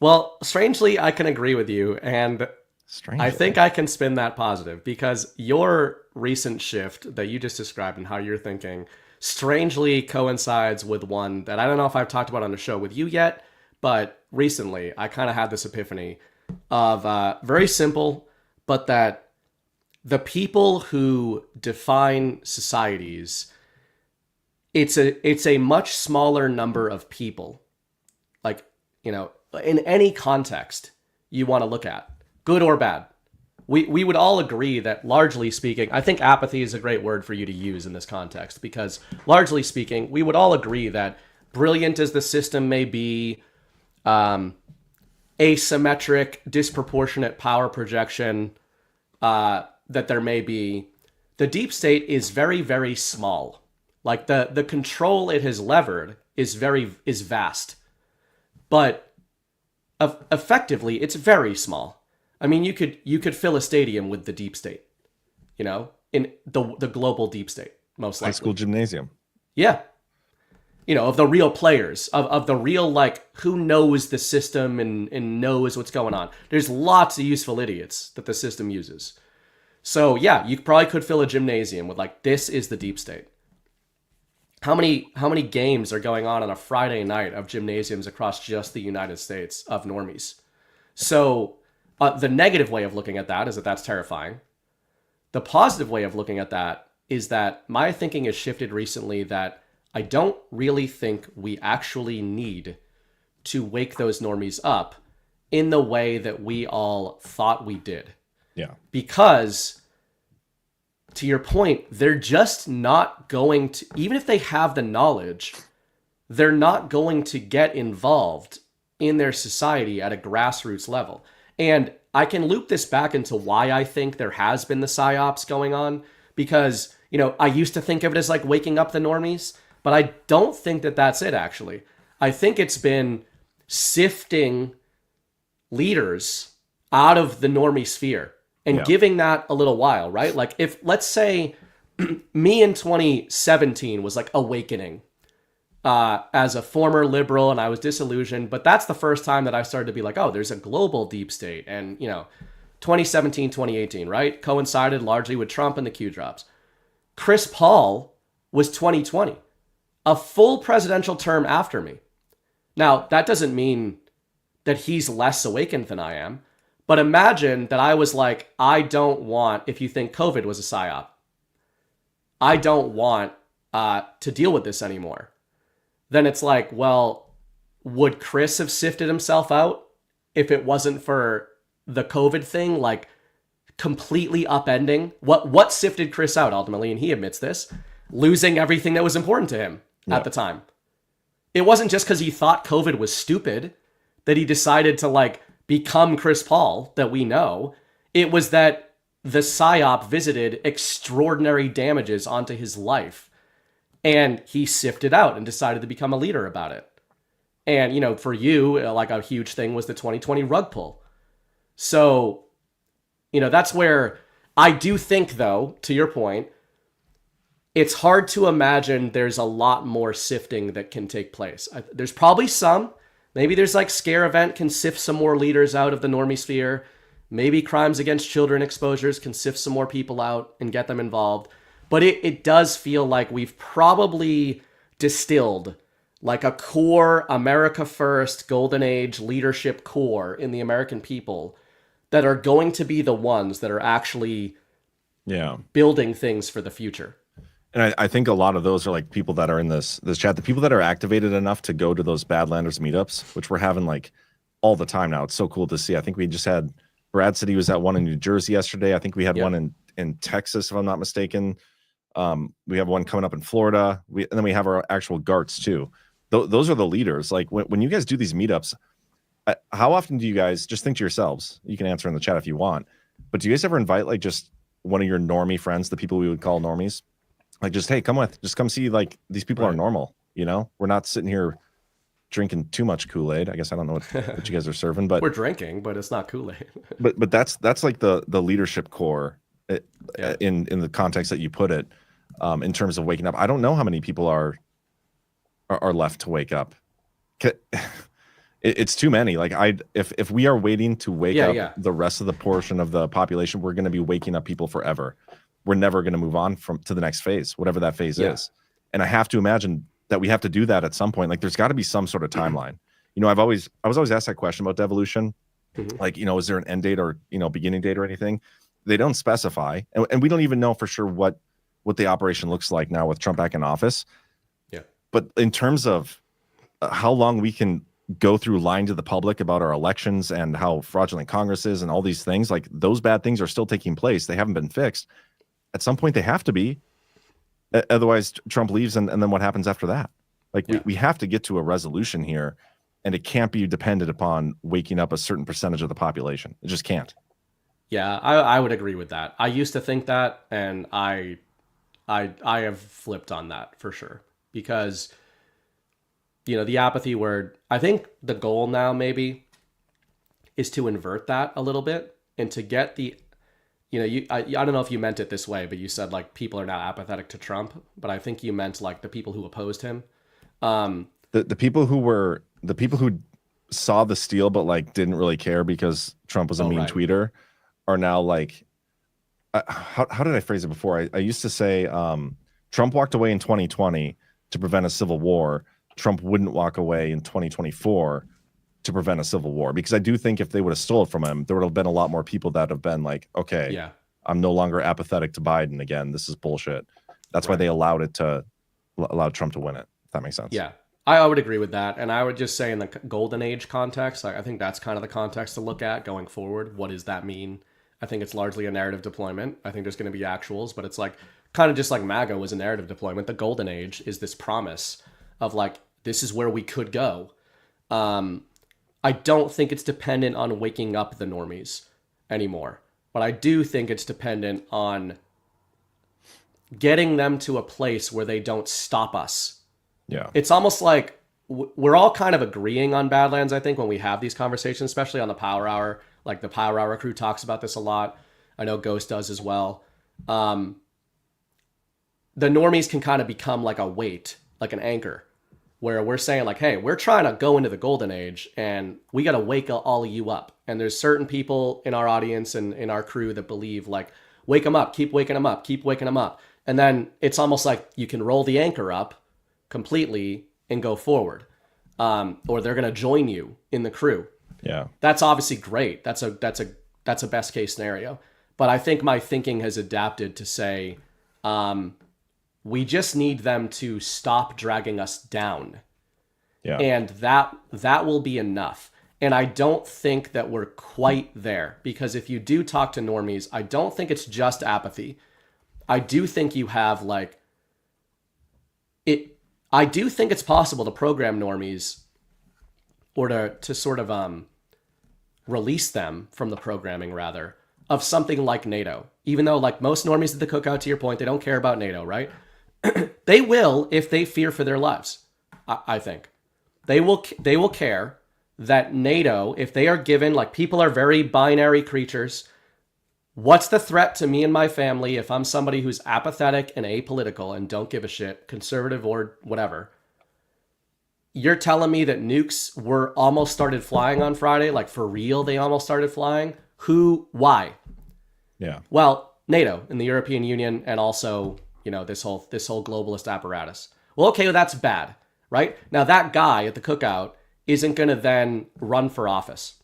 Well, strangely, I can agree with you. And I think I can spin that positive because your recent shift that you just described and how you're thinking strangely coincides with one that I don't know if I've talked about on the show with you yet, but recently I kind of had this epiphany of very simple, but that the people who define societies, it's a much smaller number of people. Like, you know, in any context you want to look at, good or bad. We would all agree that, largely speaking, I think apathy is a great word for you to use in this context, because largely speaking, we would all agree that brilliant as the system may be, asymmetric, disproportionate power projection that there may be, the deep state is very, very small. Like the control it has levered is vast, but effectively it's very small. I mean, you could fill a stadium with the deep state, you know, in the global deep state, most likely. High school gymnasium. Yeah. You know, of the real players, of the real, like, who knows the system and knows what's going on. There's lots of useful idiots that the system uses. So yeah, you probably could fill a gymnasium with like, this is the deep state. How many games are going on a Friday night of gymnasiums across just the United States of normies? So the negative way of looking at that is that that's terrifying. The positive way of looking at that is that my thinking has shifted recently that I don't really think we actually need to wake those normies up in the way that we all thought we did. Yeah. Because, to your point, they're just not going to, even if they have the knowledge, they're not going to get involved in their society at a grassroots level. And I can loop this back into why I think there has been the psyops going on, because, you know, I used to think of it as like waking up the normies, but I don't think that that's it, actually. I think it's been sifting leaders out of the normie sphere and giving that a little while, right? Like if, let's say, me in 2017 was like awakening as a former liberal and I was disillusioned, but that's the first time that I started to be like, oh, there's a global deep state. And, you know, 2017, 2018, right? Coincided largely with Trump and the Q drops. Chris Paul was 2020, a full presidential term after me. Now, that doesn't mean that he's less awakened than I am, but imagine that I was like, I don't want, if you think COVID was a psyop, I don't want to deal with this anymore. Then it's like, well, would Chris have sifted himself out if it wasn't for the COVID thing, like completely upending? What sifted Chris out ultimately, and he admits this, losing everything that was important to him at the time. It wasn't just because he thought COVID was stupid that he decided to like become Chris Paul that we know. It was that the psyop visited extraordinary damages onto his life, and he sifted out and decided to become a leader about it. And, you know, for you, like a huge thing was the 2020 rug pull. So, you know, that's where I do think, though, to your point, it's hard to imagine there's a lot more sifting that can take place. There's probably some. Maybe there's like Scare Event can sift some more leaders out of the normie sphere. Maybe crimes against children exposures can sift some more people out and get them involved. But it does feel like we've probably distilled like a core America First Golden Age leadership core in the American people that are going to be the ones that are actually Yeah. building things for the future. And I think a lot of those are like people that are in this chat, the people that are activated enough to go to those Badlanders meetups, which we're having like all the time now. It's so cool to see. I think we just had Brad said he was at one in New Jersey yesterday. I think we had one in Texas, if I'm not mistaken. We have one coming up in Florida. And then we have our actual GARTs too. Those are the leaders. Like when you guys do these meetups, how often do you guys just think to yourselves? You can answer in the chat if you want, but do you guys ever invite like just one of your normie friends, the people we would call normies? Like just, hey, just come see, like these people are normal, you know? We're not sitting here drinking too much Kool-Aid. I guess I don't know what you guys are serving, but we're drinking, but it's not Kool-Aid. but that's like the leadership core in the context that you put it, in terms of waking up. I don't know how many people are left to wake up. It's too many. Like if we are waiting to wake up the rest of the portion of the population, we're going to be waking up people forever. We're never going to move on to the next phase, whatever that phase is. And I have to imagine that we have to do that at some point. Like there's got to be some sort of timeline. You know, I was always asked that question about devolution. Like, you know, is there an end date or, you know, beginning date or anything? They don't specify. And we don't even know for sure what the operation looks like now with Trump back in office. Yeah. But in terms of how long we can go through lying to the public about our elections and how fraudulent Congress is and all these things, like those bad things are still taking place. They haven't been fixed. At some point they have to be. Otherwise Trump leaves and then what happens after that? Like we have to get to a resolution here, and it can't be dependent upon waking up a certain percentage of the population. It just can't. Yeah, I would agree with that. I used to think that, and I have flipped on that for sure, because you know, the apathy word, I think the goal now maybe is to invert that a little bit and to get the, you know, I don't know if you meant it this way, but you said like people are now apathetic to Trump, but I think you meant like the people who opposed him. The people who saw the steal but like didn't really care because Trump was a mean tweeter are now like, how did I phrase it before? I used to say Trump walked away in 2020 to prevent a civil war. Trump wouldn't walk away in 2024 to prevent a civil war, because I do think if they would have stole it from him, there would have been a lot more people that have been like, okay, I'm no longer apathetic to Biden again. This is bullshit. That's why they allowed Trump to win it. If that makes sense. Yeah, I would agree with that. And I would just say in the golden age context, I think that's kind of the context to look at going forward. What does that mean? I think it's largely a narrative deployment. I think there's going to be actuals, but it's like kind of just like MAGA was a narrative deployment. The golden age is this promise of like, this is where we could go. I don't think it's dependent on waking up the normies anymore, but I do think it's dependent on getting them to a place where they don't stop us. Yeah. It's almost like we're all kind of agreeing on Badlands, I think, when we have these conversations, especially on the Power Hour. Like the Power Hour crew talks about this a lot. I know Ghost does as well. The normies can kind of become like a weight, like an anchor, where we're saying like, hey, we're trying to go into the golden age and we got to wake all of you up. And there's certain people in our audience and in our crew that believe like, wake them up, keep waking them up, keep waking them up. And then it's almost like you can roll the anchor up completely and go forward. Or they're going to join you in the crew. Yeah. That's obviously great. That's a best case scenario. But I think my thinking has adapted to say, we just need them to stop dragging us down. Yeah. And that will be enough. And I don't think that we're quite there, because if you do talk to normies, I don't think it's just apathy. I do think you have like it. I do think it's possible to program normies or to sort of release them from the programming rather of something like NATO. Even though like most normies at the cookout, to your point, they don't care about NATO, right? They will if they fear for their lives. I think they will care that NATO, if they are given, like people are very binary creatures. What's the threat to me and my family if I'm somebody who's apathetic and apolitical and don't give a shit, conservative or whatever? You're telling me that nukes were almost started flying on Friday, like for real, they almost started flying? Who? Why? Yeah. Well, NATO and the European Union, and also, you know, this whole globalist apparatus. Well, okay, well, that's bad, right? Now that guy at the cookout isn't going to then run for office,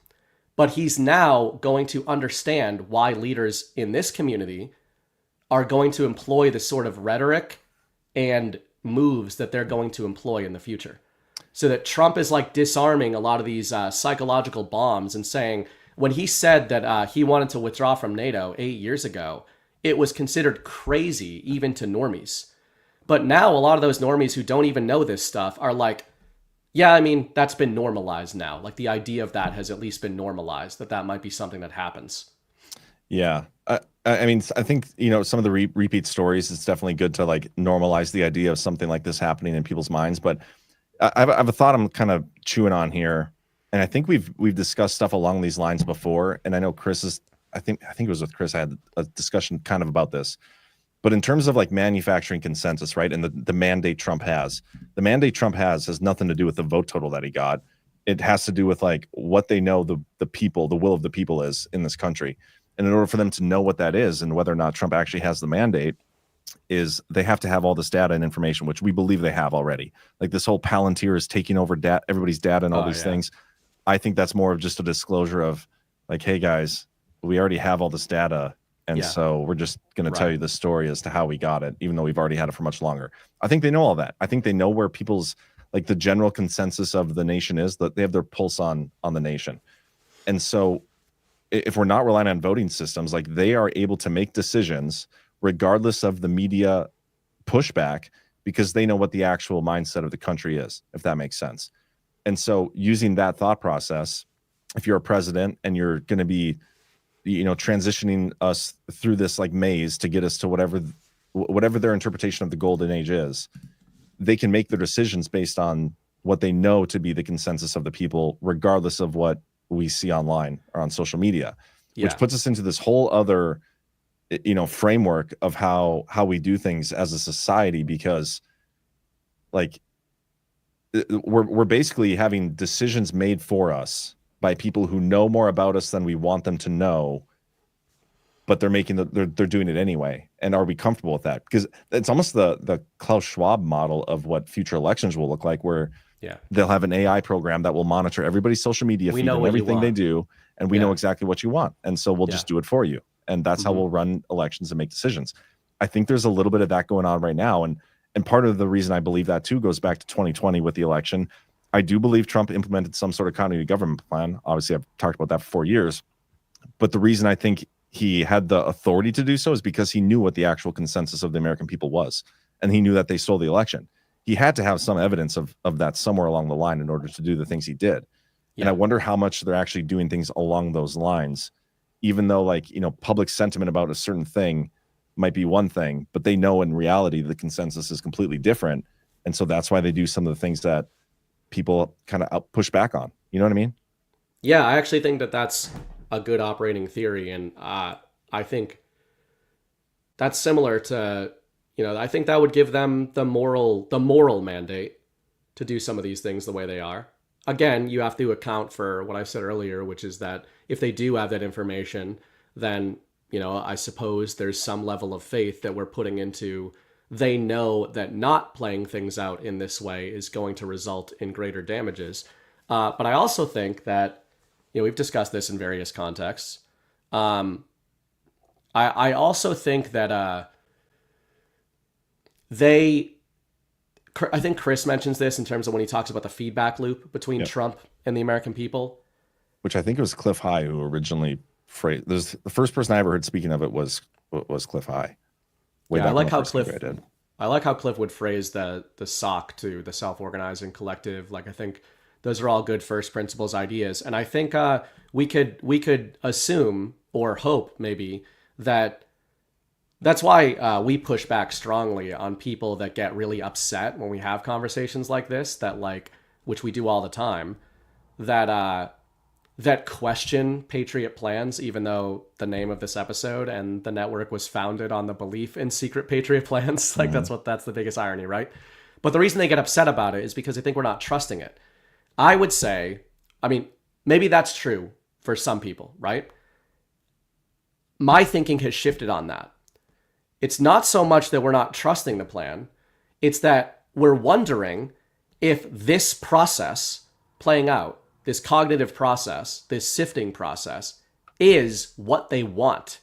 but he's now going to understand why leaders in this community are going to employ the sort of rhetoric and moves that they're going to employ in the future. So that Trump is like disarming a lot of these psychological bombs and saying, when he said that he wanted to withdraw from NATO 8 years ago, it was considered crazy even to normies. But now a lot of those normies who don't even know this stuff are like, yeah, I mean, that's been normalized now. Like the idea of that has at least been normalized, that might be something that happens. Yeah. I mean, I think, some of the repeat stories, it's definitely good to like normalize the idea of something like this happening in people's minds. But I have a thought I'm kind of chewing on here. And I think we've discussed stuff along these lines before. And I know I think it was with Chris, I had a discussion kind of about this. But in terms of like manufacturing consensus, right? And the mandate Trump has nothing to do with the vote total that he got. It has to do with like what they know the people, the will of the people is in this country. And in order for them to know what that is and whether or not Trump actually has the mandate, is they have to have all this data and information, which we believe they have already. Like this whole Palantir is taking over everybody's data and all these things. I think that's more of just a disclosure of like, hey guys, we already have all this data. And so we're just going to tell you the story as to how we got it, even though we've already had it for much longer. I think they know all that. I think they know where people's, like the general consensus of the nation is, that they have their pulse on the nation. And so if we're not relying on voting systems, like they are able to make decisions regardless of the media pushback, because they know what the actual mindset of the country is, if that makes sense. And so using that thought process, if you're a president and you're going to be, transitioning us through this like maze to get us to whatever their interpretation of the golden age is, they can make their decisions based on what they know to be the consensus of the people, regardless of what we see online or on social media, which puts us into this whole other framework of how we do things as a society, because like we're basically having decisions made for us by people who know more about us than we want them to know, but they're doing it anyway. And are we comfortable with that? Because it's almost the Klaus Schwab model of what future elections will look like, where they'll have an AI program that will monitor everybody's social media feed and everything they do, and we know exactly what you want, and so we'll just do it for you. And that's how we'll run elections and make decisions. I think there's a little bit of that going on right now. And part of the reason I believe that too goes back to 2020 with the election. I do believe Trump implemented some sort of continuity government plan. Obviously, I've talked about that for 4 years. But the reason I think he had the authority to do so is because he knew what the actual consensus of the American people was. And he knew that they stole the election. He had to have some evidence of that somewhere along the line in order to do the things he did. And I wonder how much they're actually doing things along those lines, even though public sentiment about a certain thing might be one thing, but they know in reality the consensus is completely different. And so that's why they do some of the things that people kind of push back on. You know what I mean? Yeah, I actually think that that's a good operating theory. And I think that's similar to, I think that would give them the moral mandate to do some of these things the way they are. Again, you have to account for what I said earlier, which is that if they do have that information, then, I suppose there's some level of faith that we're putting into, they know that not playing things out in this way is going to result in greater damages. But I also think that, we've discussed this in various contexts. I also think that I think Chris mentions this in terms of when he talks about the feedback loop between Trump and the American people. Which I think it was Cliff High who originally phrased. The first person I ever heard speaking of it was Cliff High. I like how Cliff would phrase the SOC to the self-organizing collective. Like, I think those are all good first principles ideas. And I think we could assume or hope maybe that that's why we push back strongly on people that get really upset when we have conversations like this, which we do all the time, that question Patriot plans, even though the name of this episode and the network was founded on the belief in secret Patriot plans. That's the biggest irony, right? But the reason they get upset about it is because they think we're not trusting it. I would say, maybe that's true for some people, right? My thinking has shifted on that. It's not so much that we're not trusting the plan. It's that we're wondering if this process playing out, this cognitive process, this sifting process, is what they want.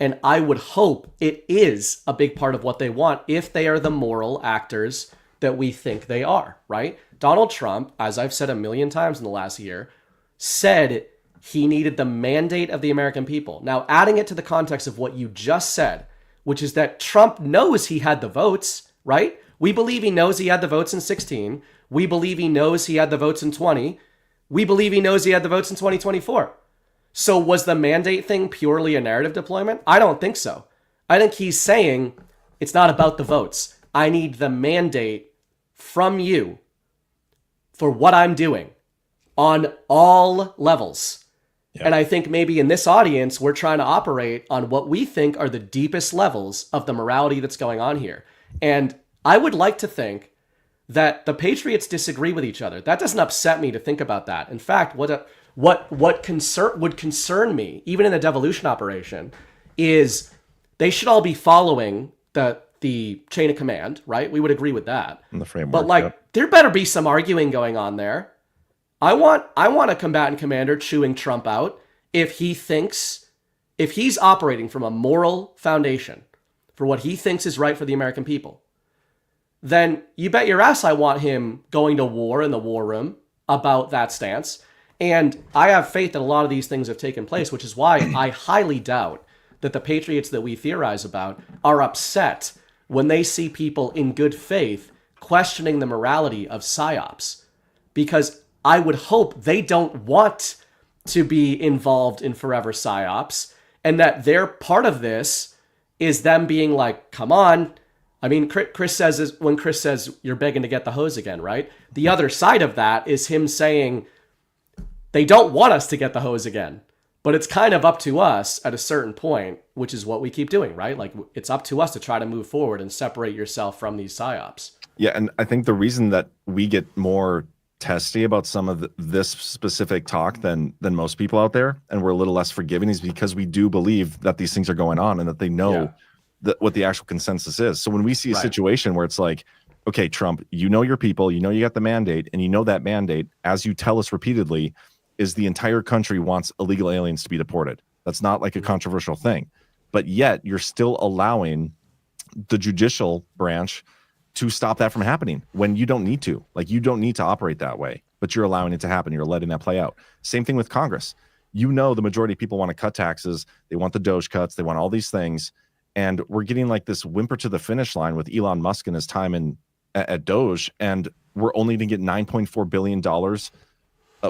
And I would hope it is a big part of what they want if they are the moral actors that we think they are, right? Donald Trump, as I've said a million times in the last year, said he needed the mandate of the American people. Now, adding it to the context of what you just said, which is that Trump knows he had the votes, right? We believe he knows he had the votes in 16. We believe he knows he had the votes in 20. We believe he knows he had the votes in 2024. So was the mandate thing purely a narrative deployment? I don't think so. I think he's saying it's not about the votes. I need the mandate from you for what I'm doing on all levels. Yeah. And I think maybe in this audience, we're trying to operate on what we think are the deepest levels of the morality that's going on here. And I would like to think that the Patriots disagree with each other. That doesn't upset me to think about that. In fact, what would concern me, even in a devolution operation, is they should all be following the chain of command, right? We would agree with that. In the framework. But there better be some arguing going on there. I want a combatant commander chewing Trump out if he's operating from a moral foundation for what he thinks is right for the American people. Then you bet your ass I want him going to war in the war room about that stance. And I have faith that a lot of these things have taken place, which is why I highly doubt that the Patriots that we theorize about are upset when they see people in good faith questioning the morality of psyops. Because I would hope they don't want to be involved in forever psyops, and that their part of this is them being like, come on. I mean, Chris says you're begging to get the hose again, right? The other side of that is him saying they don't want us to get the hose again, but it's kind of up to us at a certain point, which is what we keep doing, right? Like, it's up to us to try to move forward and separate yourself from these psyops. Yeah, and I think the reason that we get more testy about some of this specific talk than most people out there, and we're a little less forgiving, is because we do believe that these things are going on and that they know what the actual consensus is. So when we see a situation where it's like, okay, Trump, you know your people, you know you got the mandate, and you know that mandate, as you tell us repeatedly, is the entire country wants illegal aliens to be deported. That's not like a controversial thing. But yet you're still allowing the judicial branch to stop that from happening when you don't need to. Like, you don't need to operate that way, but you're allowing it to happen. You're letting that play out. Same thing with Congress. You know, the majority of people want to cut taxes. They want the Doge cuts. They want all these things. And we're getting like this whimper to the finish line with Elon Musk and his time at Doge. And we're only going to get $9.4 billion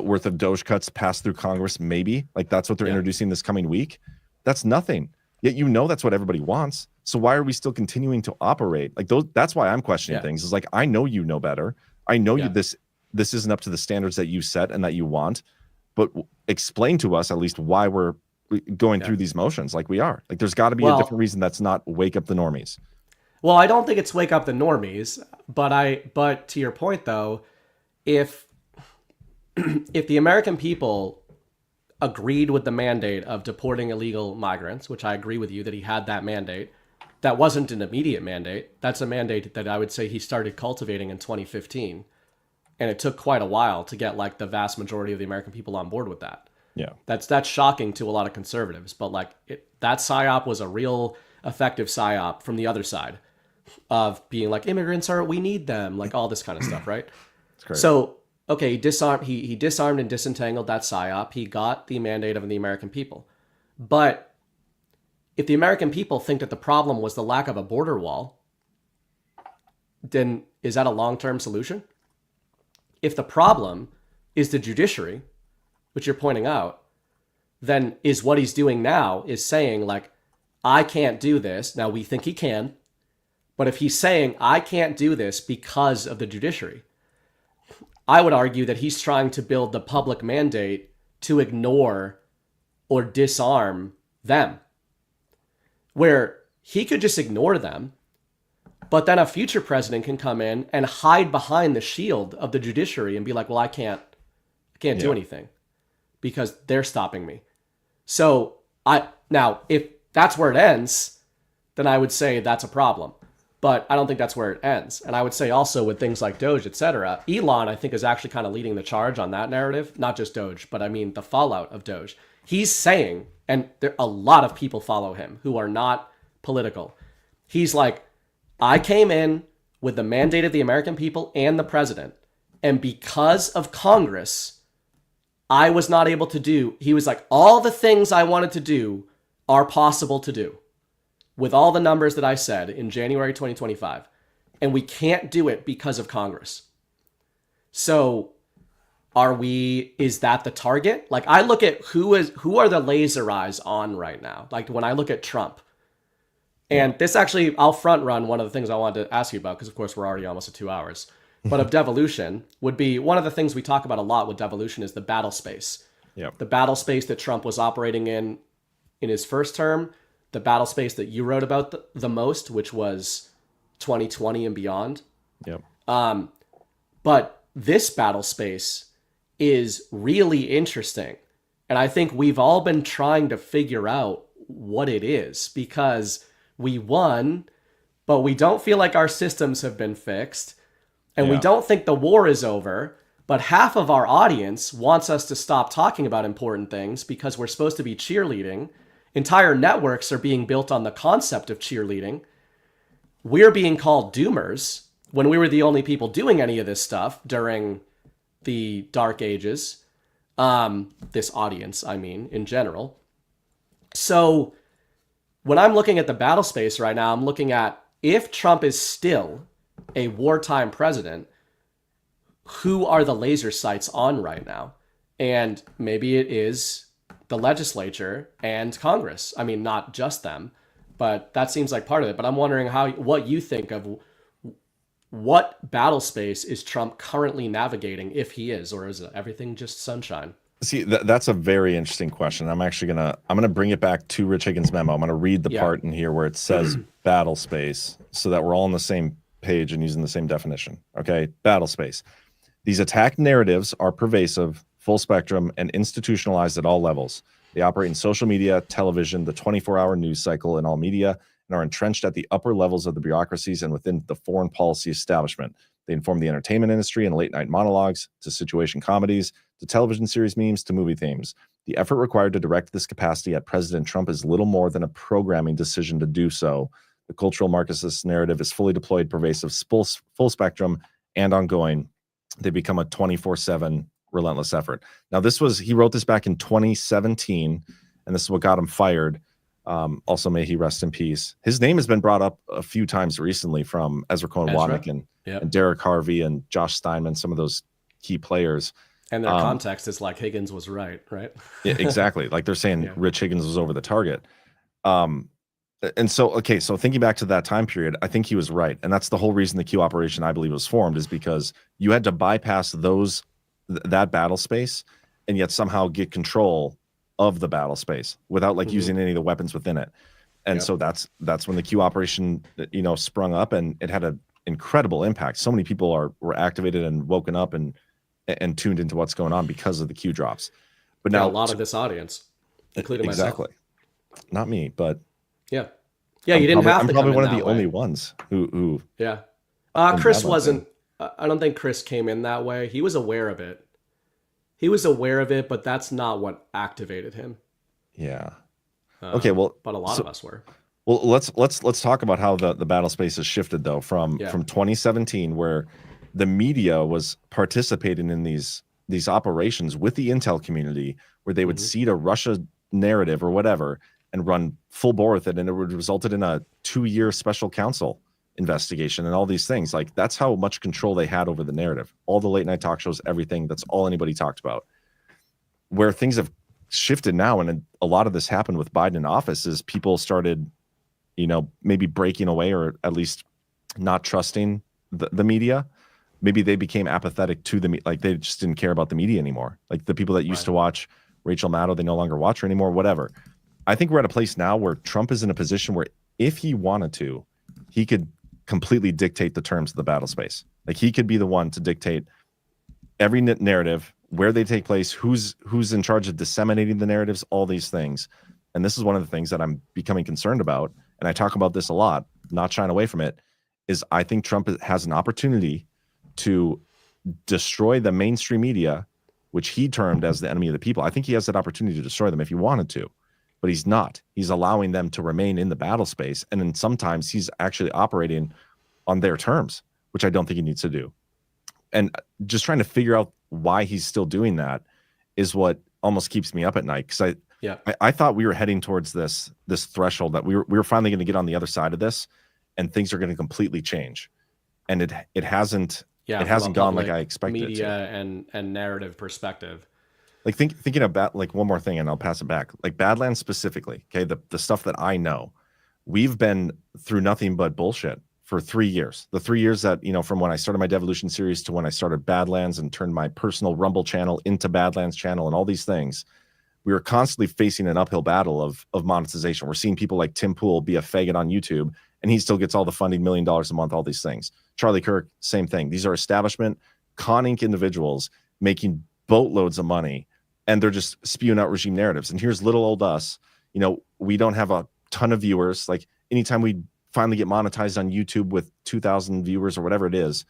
worth of Doge cuts passed through Congress, maybe. Like, that's what they're introducing this coming week. That's nothing. Yet you know that's what everybody wants. So why are we still continuing to operate? Like, that's why I'm questioning things. Is like, I know you know better. I know this isn't up to the standards that you set and that you want. But explain to us at least why we're going through these motions like we are. Like, there's got to be a different reason that's not wake up the normies. Well, I don't think it's wake up the normies, but to your point though, if the American people agreed with the mandate of deporting illegal migrants, which I agree with you that he had that mandate, that wasn't an immediate mandate. That's a mandate that I would say he started cultivating in 2015. And it took quite a while to get like the vast majority of the American people on board with that. Yeah. That's shocking to a lot of conservatives, but like that psyop was a real effective psyop from the other side of being like, immigrants we need them, like all this kind of stuff, right? So, okay, he disarmed and disentangled that psyop. He got the mandate of the American people. But if the American people think that the problem was the lack of a border wall, then is that a long-term solution? If the problem is the judiciary, which you're pointing out, then is what he's doing now is saying like, I can't do this. Now we think he can, but if he's saying I can't do this because of the judiciary, I would argue that he's trying to build the public mandate to ignore or disarm them, where he could just ignore them, but then a future president can come in and hide behind the shield of the judiciary and be like, well, I can't do anything because they're stopping me. So now if that's where it ends, then I would say that's a problem. But I don't think that's where it ends. And I would say also with things like Doge, etc., Elon, I think, is actually kind of leading the charge on that narrative. Not just Doge, but I mean the fallout of Doge. He's saying and a lot of people follow him who are not political. He's like, I came in with the mandate of the American people and the president, and because of Congress, I was not able to do. He was like, all the things I wanted to do are possible to do with all the numbers that I said in January 2025, and we can't do it because of Congress. So is that the target? Like, I look at who are the laser eyes on right now? Like, when I look at Trump, and this actually, I'll front run one of the things I wanted to ask you about, because of course we're already almost at 2 hours. But of devolution would be one of the things we talk about a lot with devolution is the battle space. Yep. The battle space that Trump was operating in his first term, the battle space that you wrote about the most, which was 2020 and beyond. Yep. But this battle space is really interesting. And I think we've all been trying to figure out what it is, because we won, but we don't feel like our systems have been fixed. And we don't think the war is over, but half of our audience wants us to stop talking about important things because we're supposed to be cheerleading. Entire networks are being built on the concept of cheerleading. We're being called doomers when we were the only people doing any of this stuff during the dark ages. This audience, I mean, in general. So when I'm looking at the battle space right now, I'm looking at, if Trump is still a wartime president, who are the laser sights on right now? And maybe it is the legislature and Congress. I mean, not just them, but that seems like part of it. But I'm wondering what you think of what battle space is Trump currently navigating, if he is, or is everything just sunshine? See, that's a very interesting question. I'm actually gonna bring it back to Rich Higgins' memo. I'm gonna read the part in here where it says battle space, so that we're all on the same page and using the same definition. Okay, battle space. These attack narratives are pervasive, full spectrum, and institutionalized at all levels. They operate in social media, television, the 24-hour news cycle, and all media, and are entrenched at the upper levels of the bureaucracies and within the foreign policy establishment. They inform the entertainment industry and late-night monologues, to situation comedies, to television series memes, to movie themes. The effort required to direct this capacity at President Trump is little more than a programming decision to do so. The cultural Marxist narrative is fully deployed, pervasive, full spectrum, and ongoing. They become a 24/7 relentless effort. Now, he wrote this back in 2017, and this is what got him fired. Also, may he rest in peace. His name has been brought up a few times recently from Ezra Cohen-Wadnick and Derek Harvey and Josh Steinman, some of those key players. And their context is like, Higgins was right? Yeah, exactly. Like they're saying Rich Higgins was over the target. And so thinking back to that time period, I think he was right. And that's the whole reason the Q operation, I believe, was formed, is because you had to bypass that battle space and yet somehow get control of the battle space without using any of the weapons within it. And so that's when the Q operation, sprung up, and it had an incredible impact. So many people were activated and woken up and tuned into what's going on because of the Q drops. But now a lot of this audience, including myself. Not me, but you didn't have to. I'm probably one of the only ones who. Yeah. Chris wasn't. I don't think Chris came in that way. He was aware of it. But that's not what activated him. Yeah. Okay. Well, but a lot of us were. Well, let's talk about how the battle space has shifted though from 2017, where the media was participating in these operations with the intel community, where they would seed a Russia narrative or whatever and run full bore with it, and it would resulted in a 2-year special counsel investigation and all these things. Like, that's how much control they had over the narrative. All the late night talk shows, everything. That's all anybody talked about. Where things have shifted now, and a lot of this happened with Biden in office, is people started, maybe breaking away, or at least not trusting the media. Maybe they became apathetic to the media. Like, they just didn't care about the media anymore. Like, the people that used to watch Rachel Maddow, they no longer watch her anymore, whatever. I think we're at a place now where Trump is in a position where, if he wanted to, he could completely dictate the terms of the battle space. Like, he could be the one to dictate every narrative, where they take place, who's in charge of disseminating the narratives, all these things. And this is one of the things that I'm becoming concerned about, and I talk about this a lot, not shying away from it, is I think Trump has an opportunity to destroy the mainstream media, which he termed as the enemy of the people. I think he has that opportunity to destroy them if he wanted to. but he's not. He's allowing them to remain in the battle space. And then sometimes he's actually operating on their terms, which I don't think he needs to do. And just trying to figure out why he's still doing that is what almost keeps me up at night. Because I thought we were heading towards this threshold that we were finally going to get on the other side of this, and things are going to completely change. And it hasn't. Yeah, it hasn't gone like I expected it to. Media and narrative perspective. Like thinking about like one more thing, and I'll pass it back. Like Badlands specifically, okay, the stuff that I know, we've been through nothing but bullshit for 3 years. The 3 years that, from when I started my Devolution series to when I started Badlands and turned my personal Rumble channel into Badlands channel and all these things, we were constantly facing an uphill battle of monetization. We're seeing people like Tim Pool be a faggot on YouTube, and he still gets all the funding, $1 million a month, all these things. Charlie Kirk, same thing. These are establishment, con Inc. individuals making boatloads of money, and they're just spewing out regime narratives. And here's little old us. We don't have a ton of viewers. Like anytime we finally get monetized on YouTube with 2,000 viewers or whatever it is,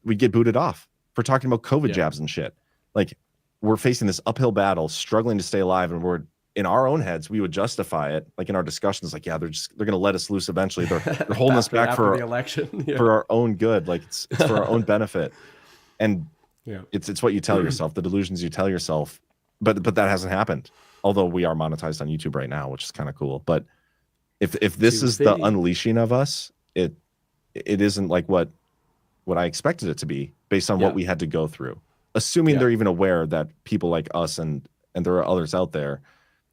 we get booted off for talking about COVID jabs and shit. Like we're facing this uphill battle, struggling to stay alive, and we're in our own heads, we would justify it, like in our discussions, like, they're going to let us loose eventually. They're holding us back for the election, for our own good. Like it's for our own benefit. And it's what you tell yourself, the delusions you tell yourself. But that hasn't happened. Although we are monetized on YouTube right now, which is kind of cool. But if this is the unleashing of us, it isn't like what I expected it to be based on what we had to go through. Assuming they're even aware that people like us and there are others out there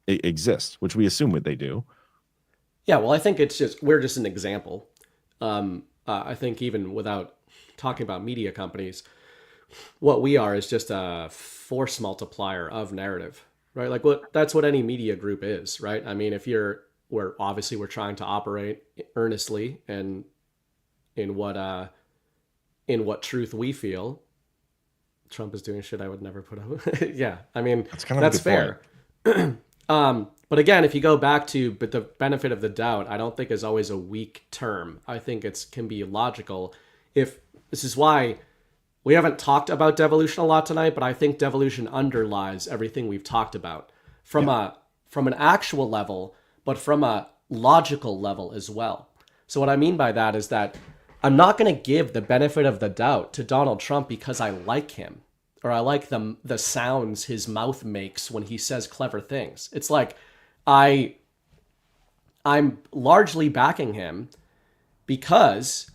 exist, which we assume what they do. Yeah, well, I think we're just an example. I think even without talking about media companies, what we are is just a force multiplier of narrative, right? Like that's what any media group is, right? I mean, we're trying to operate earnestly and in what truth we feel. Trump is doing shit I would never put up. Yeah, I mean, that's fair. But again, if you go back to the benefit of the doubt, I don't think is always a weak term. I think can be logical. This is why we haven't talked about devolution a lot tonight, but I think devolution underlies everything we've talked about from an actual level, but from a logical level as well. So what I mean by that is that I'm not going to give the benefit of the doubt to Donald Trump because I like him or I like the sounds his mouth makes when he says clever things. It's like I'm largely backing him because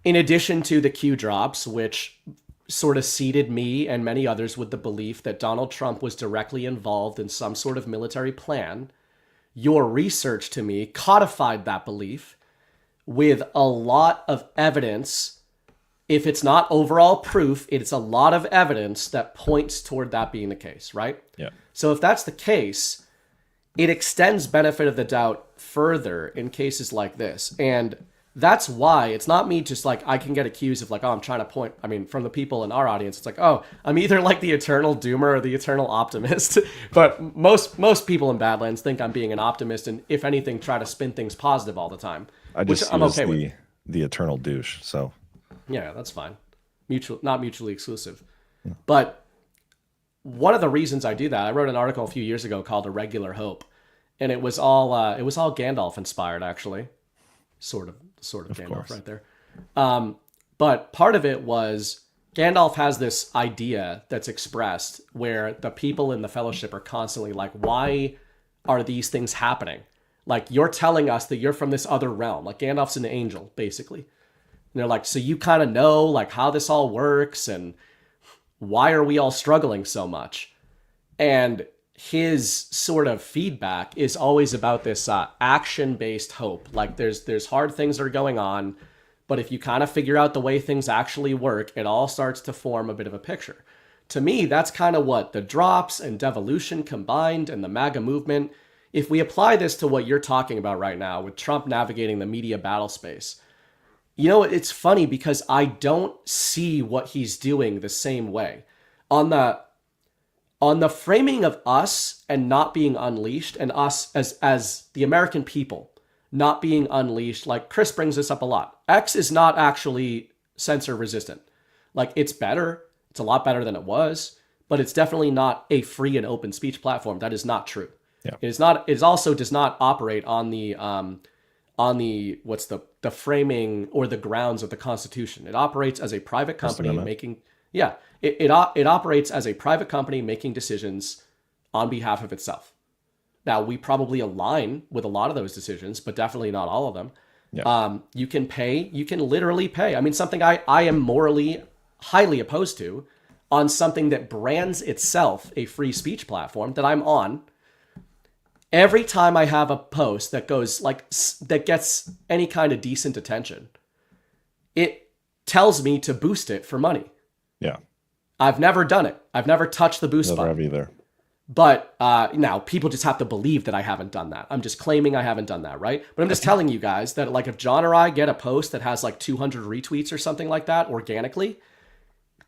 in addition to the Q drops, which sort of seeded me and many others with the belief that Donald Trump was directly involved in some sort of military plan, your research to me codified that belief with a lot of evidence. If it's not overall proof, it's a lot of evidence that points toward that being the case, right? Yeah. So if that's the case, it extends benefit of the doubt further in cases like this. And that's why it's not me just like, I can get accused of like, I'm trying to point, from the people in our audience, it's like, I'm either like the eternal doomer or the eternal optimist. But most people in Badlands think I'm being an optimist and if anything, try to spin things positive all the time. Which I'm okay with. The eternal douche, so. Yeah, that's fine. Not mutually exclusive. Yeah. But one of the reasons I do that, I wrote an article a few years ago called "A Regular Hope," and it was all Gandalf inspired, actually. Sort of Gandalf course. Right there. But part of it was Gandalf has this idea that's expressed where the people in the Fellowship are constantly like, why are these things happening? Like, you're telling us that you're from this other realm. Like, Gandalf's an angel, basically. And they're like, so you kind of know, like, how this all works and why are we all struggling so much? And his sort of feedback is always about this action-based hope. Like, there's hard things that are going on, but if you kind of figure out the way things actually work, it all starts to form a bit of a picture. To me, that's kind of what the drops and devolution combined and the MAGA movement. If we apply this to what you're talking about right now with Trump navigating the media battle space, it's funny because I don't see what he's doing the same way. On the framing of us and not being unleashed and us as the American people not being unleashed, like Chris brings this up a lot. X is not actually censor resistant. Like, it's better. It's a lot better than it was, but it's definitely not a free and open speech platform. That is not true. Yeah. It also does not operate on the what's the framing or the grounds of the Constitution. It operates as a private company it operates as a private company making decisions on behalf of itself. Now, we probably align with a lot of those decisions, but definitely not all of them. Yeah. You can literally pay. I mean, something I am morally highly opposed to on something that brands itself a free speech platform that I'm on. Every time I have a post that goes that gets any kind of decent attention, it tells me to boost it for money. Yeah. I've never done it. I've never touched the boost Never button. have either. But now people just have to believe that I haven't done that. I'm just claiming I haven't done that, right? But I'm just telling you guys that like if John or I get a post that has like 200 retweets or something like that organically,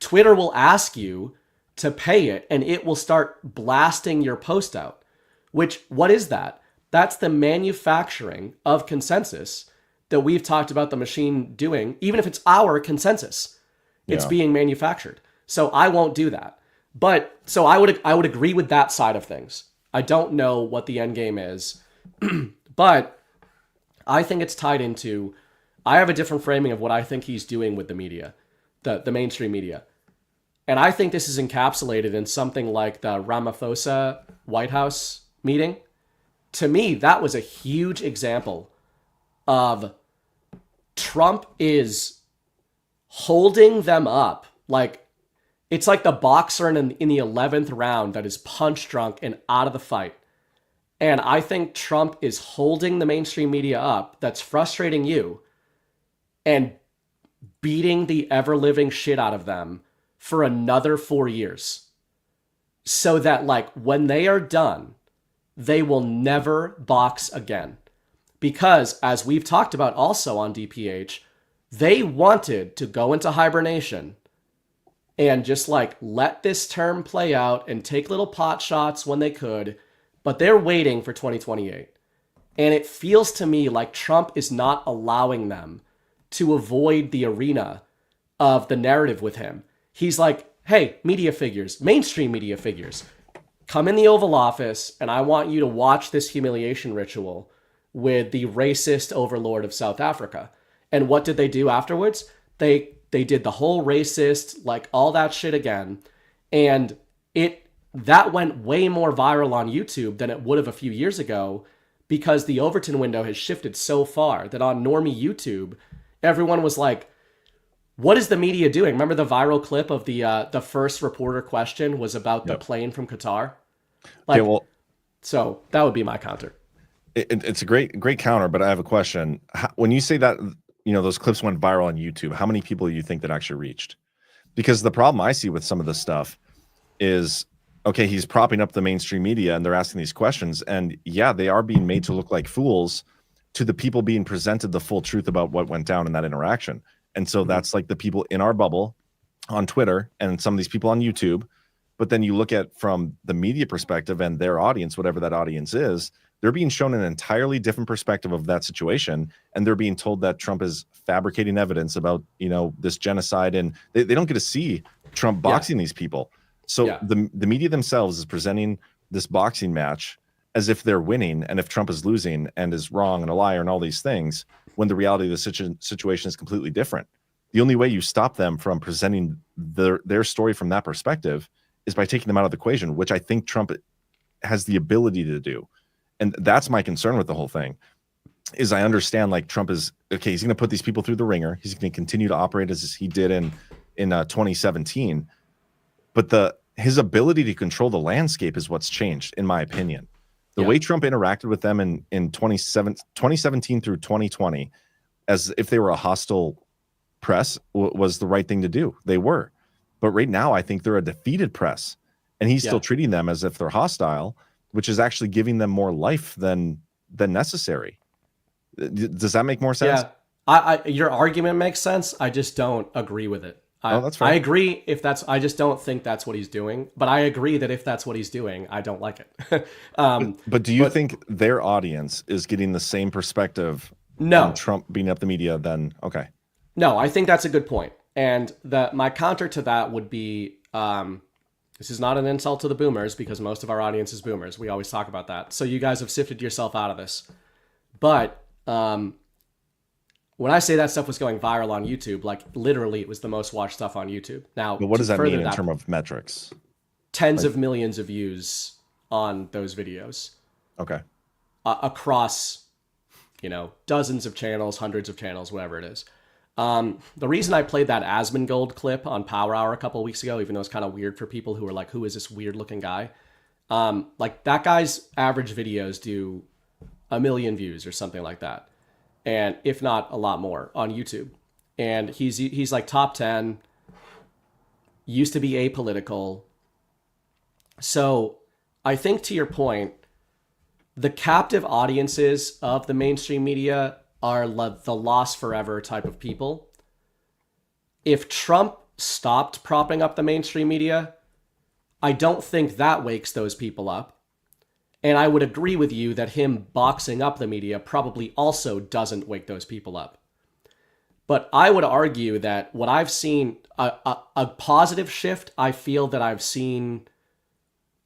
Twitter will ask you to pay it and it will start blasting your post out. Which, what is that? That's the manufacturing of consensus that we've talked about the machine doing, even if it's our consensus. It's being manufactured. So I won't do that. But so I would agree with that side of things. I don't know what the end game is, but I think it's tied into. I have a different framing of what I think he's doing with the media, the mainstream media, and I think this is encapsulated in something like the Ramaphosa White House meeting. To me, that was a huge example of Trump is holding them up like. It's like the boxer in the 11th round that is punch drunk and out of the fight. And I think Trump is holding the mainstream media up. That's frustrating you and beating the ever-living shit out of them for another 4 years. So that like when they are done, they will never box again. Because as we've talked about also on DPH, they wanted to go into hibernation and just like let this term play out and take little pot shots when they could, but they're waiting for 2028. And it feels to me like Trump is not allowing them to avoid the arena of the narrative with him. He's like, hey, media figures, mainstream media figures, come in the Oval Office and I want you to watch this humiliation ritual with the racist overlord of South Africa. And what did they do afterwards? They did the whole racist, like all that shit again. And that went way more viral on YouTube than it would have a few years ago because the Overton window has shifted so far that on normie YouTube, everyone was like, what is the media doing? Remember the viral clip of the first reporter question was about the plane from Qatar? Like, so that would be my counter. It's a great counter, but I have a question. When you say that, those clips went viral on YouTube, how many people do you think that actually reached? Because the problem I see with some of this stuff is, okay, he's propping up the mainstream media and they're asking these questions. And yeah, they are being made to look like fools to the people being presented the full truth about what went down in that interaction. And so that's like the people in our bubble on Twitter and some of these people on YouTube. But then you look at from the media perspective and their audience, whatever that audience is, they're being shown an entirely different perspective of that situation. And they're being told that Trump is fabricating evidence about, this genocide. And they don't get to see Trump boxing these people. So the media themselves is presenting this boxing match as if they're winning and if Trump is losing and is wrong and a liar and all these things, when the reality of the situation is completely different. The only way you stop them from presenting their story from that perspective is by taking them out of the equation, which I think Trump has the ability to do. And that's my concern with the whole thing, is I understand like Trump is, okay, he's going to put these people through the ringer. He's going to continue to operate as he did in 2017. But his ability to control the landscape is what's changed, in my opinion. The way Trump interacted with them in 2017 through 2020, as if they were a hostile press, was the right thing to do. They were. But right now, I think they're a defeated press. And he's still treating them as if they're hostile, which is actually giving them more life than necessary. Does that make more sense? Yeah, your argument makes sense. I just don't agree with it. That's fine. I agree I just don't think that's what he's doing. But I agree that if that's what he's doing, I don't like it. But do you think their audience is getting the same perspective on Trump beating up the media then? Okay. No, I think that's a good point. And my counter to that would be, This is not an insult to the boomers because most of our audience is boomers. We always talk about that. So you guys have sifted yourself out of this. But when I say that stuff was going viral on YouTube, like literally it was the most watched stuff on YouTube. Now, but what does that mean in terms of metrics? Tens of millions of views on those videos. Okay. Across, dozens of channels, hundreds of channels, whatever it is. The reason I played that Asmongold clip on Power Hour a couple of weeks ago, even though it's kind of weird for people who are like, who is this weird looking guy? Like that guy's average videos do 1 million views or something like that. And if not a lot more on YouTube. And he's like top 10, used to be apolitical. So I think to your point, the captive audiences of the mainstream media are the lost forever type of people. If Trump stopped propping up the mainstream media, I don't think that wakes those people up. And I would agree with you that him boxing up the media probably also doesn't wake those people up. But I would argue that what I've seen, a positive shift I feel that I've seen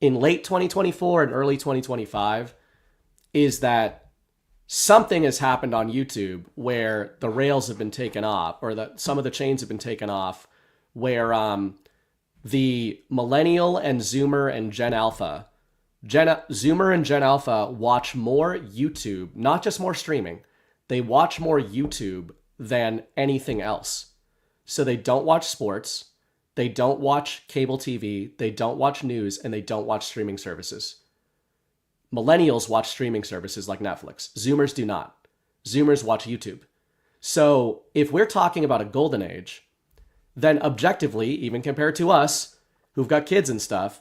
in late 2024 and early 2025 is that something has happened on YouTube where the rails have been taken off, or that some of the chains have been taken off, where the millennial and Zoomer and Gen Alpha, Zoomer and Gen Alpha watch more YouTube, not just more streaming. They watch more YouTube than anything else. So they don't watch sports, they don't watch cable TV, they don't watch news, and they don't watch streaming services. Millennials watch streaming services like Netflix. Zoomers do not. Zoomers watch YouTube. So if we're talking about a golden age, then objectively, even compared to us, who've got kids and stuff,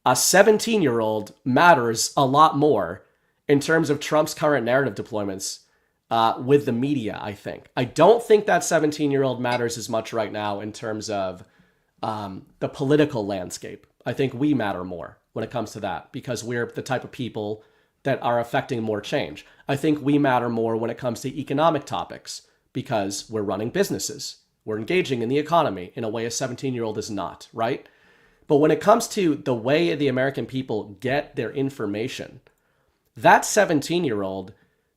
a 17-year-old matters a lot more in terms of Trump's current narrative deployments with the media, I think. I don't think that 17-year-old matters as much right now in terms of the political landscape. I think we matter more when it comes to that because we're the type of people that are affecting more change. I think we matter more when it comes to economic topics because we're running businesses. We're engaging in the economy in a way a 17-year-old is not, right? But when it comes to the way the American people get their information, that 17-year-old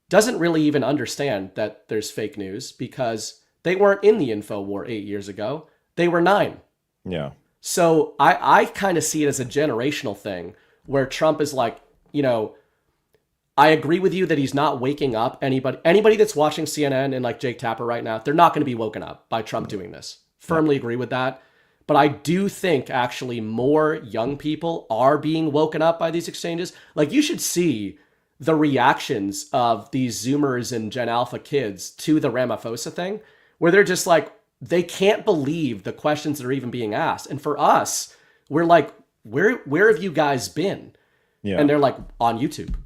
doesn't really even understand that there's fake news because they weren't in the info war 8 years ago. They were 9. Yeah. So I kind of see it as a generational thing where Trump is like, I agree with you that he's not waking up anybody that's watching CNN and like Jake Tapper right now, they're not going to be woken up by Trump doing this. Firmly agree with that. But I do think actually more young people are being woken up by these exchanges. Like you should see the reactions of these Zoomers and Gen Alpha kids to the Ramaphosa thing, where they're just like, they can't believe the questions that are even being asked. And for us, we're like, where have you guys been? Yeah. And they're like, on YouTube.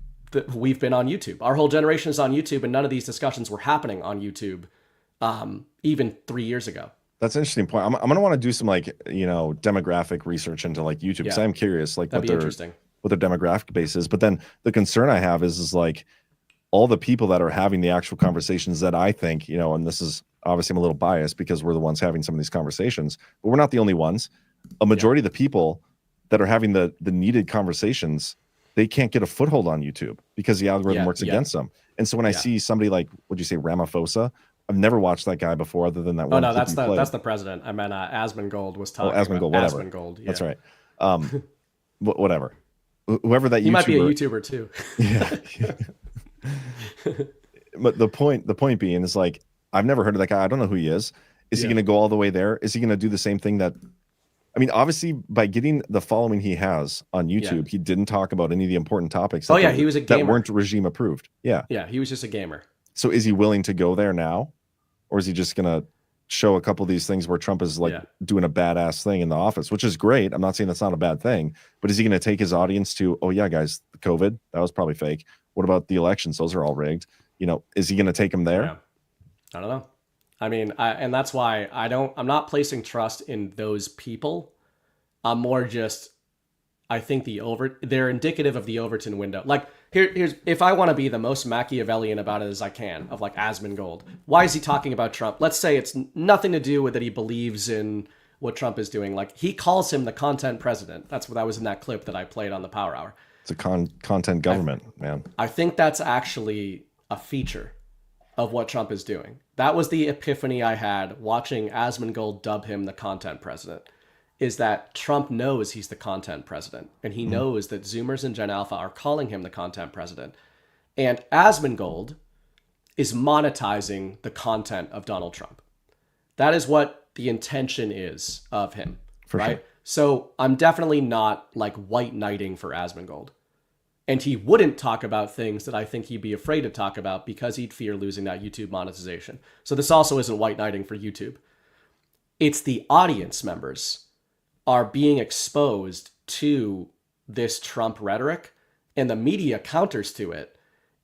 We've been on YouTube. Our whole generation is on YouTube, and none of these discussions were happening on YouTube even 3 years ago. That's an interesting point. I'm going to want to do some demographic research into like YouTube because I'm curious like what their demographic base is. But then the concern I have is like all the people that are having the actual conversations that I think, and this is obviously I'm a little biased because we're the ones having some of these conversations, but we're not the only ones. A majority of the people that are having the needed conversations, they can't get a foothold on YouTube because the algorithm works against them. And so when I see somebody like, what'd you say, Ramaphosa? I've never watched that guy before other than that one. Oh, no, that's the president. I meant Asmongold was talking Asmongold, whatever. Asmongold, yeah. That's right. Whatever. Whoever that he YouTuber. might be a YouTuber too. Yeah. But the point being is like, I've never heard of that guy. I don't know who he is. Is he going to go all the way there? Is he going to do the same thing that, I mean, obviously by getting the following he has on YouTube, he didn't talk about any of the important topics. He was a gamer. That weren't regime approved. Yeah. Yeah. He was just a gamer. So is he willing to go there now? Or is he just going to show a couple of these things where Trump is like doing a badass thing in the office, which is great. I'm not saying that's not a bad thing, but is he going to take his audience to, oh yeah, guys, the COVID, that was probably fake. What about the elections? Those are all rigged. Is he going to take them there? Yeah. I don't know. I mean, and that's why I'm not placing trust in those people. I'm more just, I think they're indicative of the Overton window. Like here's, if I want to be the most Machiavellian about it as I can, of like Asmongold, why is he talking about Trump? Let's say it's nothing to do with that he believes in what Trump is doing. Like, he calls him the content president. That was in that clip that I played on the Power Hour. It's a content government, man. I think that's actually a feature of what Trump is doing. That was the epiphany I had watching Asmongold dub him the content president, is that Trump knows he's the content president, and he knows that Zoomers and Gen Alpha are calling him the content president. And Asmongold is monetizing the content of Donald Trump. That is what the intention is of him, right? Sure. So I'm definitely not like white knighting for Asmongold. And he wouldn't talk about things that I think he'd be afraid to talk about because he'd fear losing that YouTube monetization. So this also isn't white knighting for YouTube. It's the audience members are being exposed to this Trump rhetoric, and the media counters to it.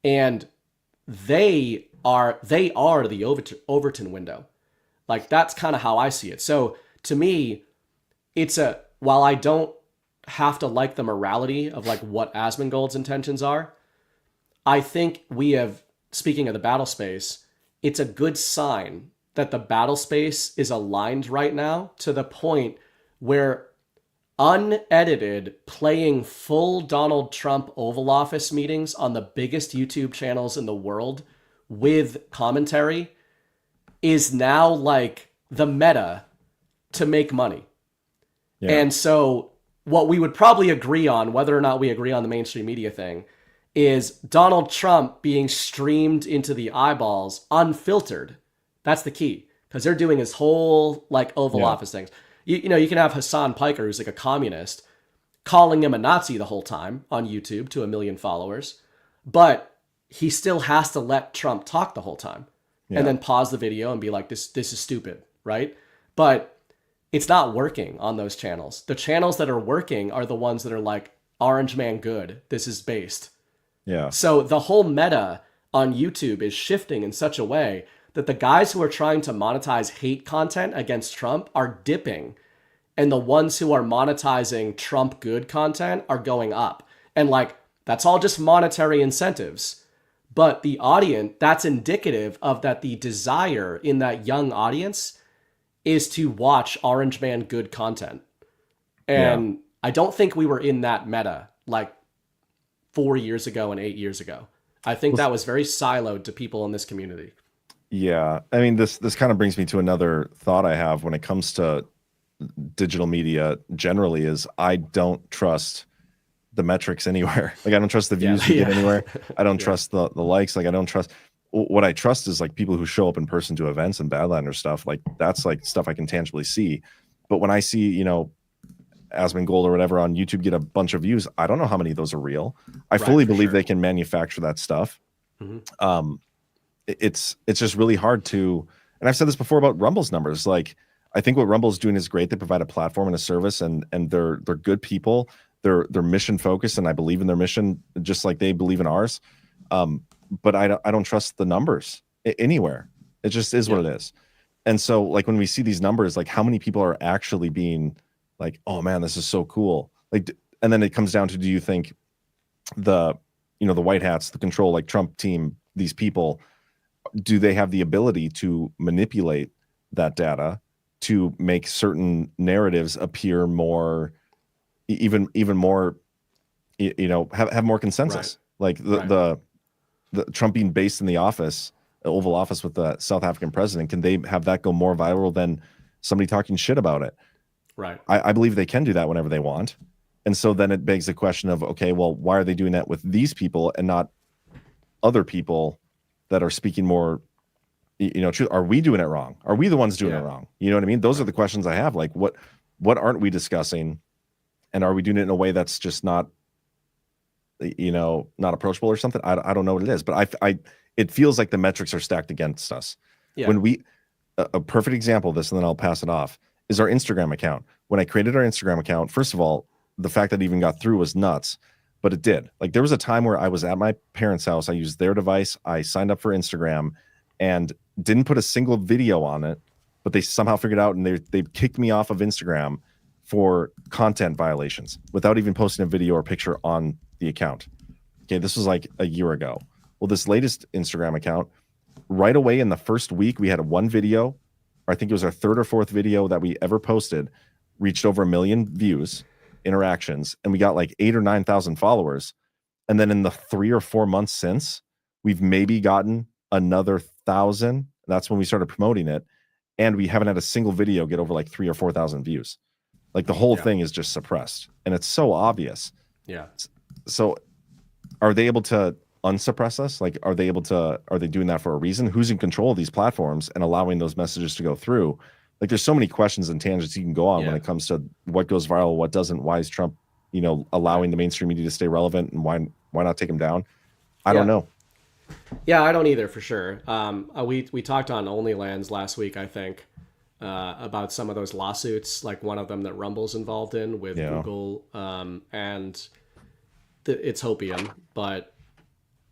And they are the Overton window. Like, that's kind of how I see it. So to me, while I don't have to like the morality of like what Asmongold's intentions are, I think speaking of the battle space, it's a good sign that the battle space is aligned right now to the point where unedited, playing full Donald Trump Oval Office meetings on the biggest YouTube channels in the world with commentary is now like the meta to make money. Yeah. And so what we would probably agree on, whether or not we agree on the mainstream media thing, is Donald Trump being streamed into the eyeballs unfiltered. That's the key, because they're doing his whole like Oval Office things. You know, you can have Hassan Piker, who's like a communist, calling him a Nazi the whole time on YouTube to 1 million followers, but he still has to let Trump talk the whole time and then pause the video and be like, this is stupid, right? But it's not working on those channels. The channels that are working are the ones that are like, Orange Man good, this is based. Yeah. So the whole meta on YouTube is shifting in such a way that the guys who are trying to monetize hate content against Trump are dipping, and the ones who are monetizing Trump good content are going up. And like, that's all just monetary incentives. But the audience, that's indicative of that the desire in that young audience is to watch Orange Man good content. And I don't think we were in that meta like 4 years ago and 8 years ago. I think that was very siloed to people in this community. Yeah. I mean, this kind of brings me to another thought I have when it comes to digital media generally is I don't trust the metrics anywhere. Like, I don't trust the views you get anywhere. I don't trust the likes. Like, I don't trust. What I trust is like people who show up in person to events and Badlander stuff. Like, that's like stuff I can tangibly see. But when I see, you know, Asmongold or whatever on YouTube get a bunch of views, I don't know how many of those are real. I fully believe they can manufacture that stuff. Mm-hmm. It's just really hard to, and I've said this before about Rumble's numbers. Like, I think what Rumble's doing is great. They provide a platform and a service, and they're good people. They're mission focused, and I believe in their mission just like they believe in ours. But I don't trust the numbers anywhere. It just is what it is. And so like when we see these numbers, like how many people are actually being like, oh man, this is so cool. Like, and then it comes down to, do you think the white hats, the control, like Trump team, these people, do they have the ability to manipulate that data to make certain narratives appear more, even more, have more consensus? Like the Trump being based in the Oval Office with the South African president, can they have that go more viral than somebody talking shit about it? Right. I believe they can do that whenever they want. And so then it begs the question of, okay, well, why are they doing that with these people and not other people that are speaking more, truth? Are we doing it wrong? Are we the ones doing it wrong? You know what I mean? Those are the questions I have. Like, what aren't we discussing? And are we doing it in a way that's just not, not approachable or something? I don't know what it is, but it feels like the metrics are stacked against us. Yeah. When a perfect example of this, and then I'll pass it off, is our Instagram account. When I created our Instagram account, first of all, the fact that it even got through was nuts, but it did. Like, there was a time where I was at my parents' house. I used their device. I signed up for Instagram and didn't put a single video on it, but they somehow figured out, and they kicked me off of Instagram for content violations without even posting a video or picture on the account. Okay, this was like a year ago. Well, this latest Instagram account, right away in the first week, we had one video I think it was our third or fourth video that we ever posted, reached over 1 million views, interactions, and we got like 8,000 or 9,000 followers. And then in the 3 or 4 months since, we've maybe gotten another 1,000. That's when we started promoting it. And we haven't had a single video get over like 3,000 or 4,000 views. Like the whole thing is just suppressed. And it's so obvious. Yeah. So are they able to unsuppress us? Like, are they doing that for a reason? Who's in control of these platforms and allowing those messages to go through? Like, there's so many questions and tangents you can go on when it comes to what goes viral, what doesn't. Why is Trump, allowing the mainstream media to stay relevant, and why not take him down? I don't know. Yeah, I don't either, for sure. We talked on OnlyLands last week, I think, about some of those lawsuits, like one of them that Rumble's involved in with Google, and it's hopium, but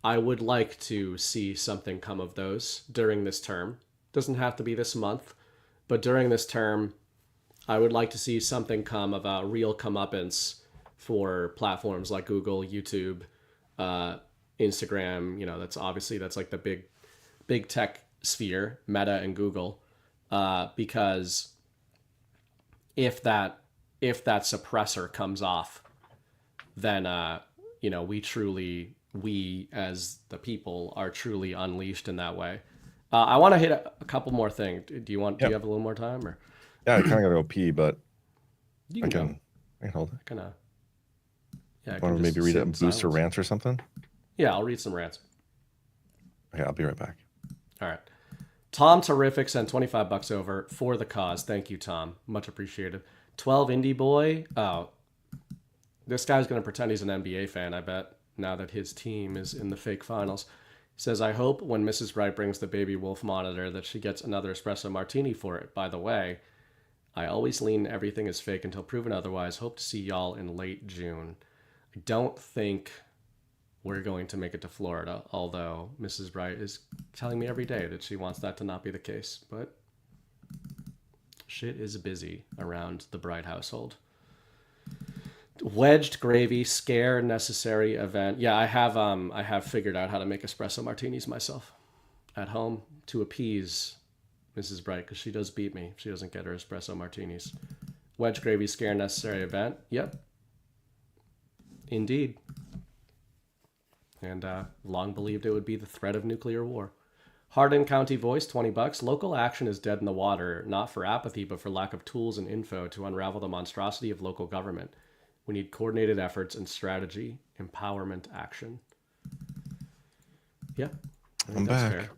I would like to see something come of those during this term. Doesn't have to be this month, but during this term, I would like to see something come of a real comeuppance for platforms like Google, YouTube, Instagram. That's like the big tech sphere, Meta and Google, because if that suppressor comes off, then we as the people are truly unleashed in that way. I want to hit a couple more things. Do you have a little more time, or? Yeah, I kind of got to go pee, but I can hold it. Yeah, Want to maybe read a booster rant or something? Yeah, I'll read some rants. Okay, I'll be right back. All right. Tom Terrific sent $25 over for the cause. Thank you, Tom. Much appreciated. 12 Indie Boy. Oh, this guy's going to pretend he's an NBA fan, I bet, now that his team is in the fake finals. He says, I hope when Mrs. Wright brings the baby wolf monitor that she gets another espresso martini for it. By the way, I always lean everything is fake until proven otherwise. Hope to see y'all in late June. I don't think we're going to make it to Florida, although Mrs. Bright is telling me every day that she wants that to not be the case. But shit is busy around the Bright household. Wedged gravy, scare necessary event. Yeah, I have figured out how to make espresso martinis myself at home to appease Mrs. Bright, because she does beat me if she doesn't get her espresso martinis. Wedge gravy, scare necessary event. Yep. Indeed. And long believed it would be the threat of nuclear war. Hardin County Voice, $20. Local action is dead in the water, not for apathy, but for lack of tools and info to unravel the monstrosity of local government. We need coordinated efforts and strategy, empowerment, action. Yeah, I'm back.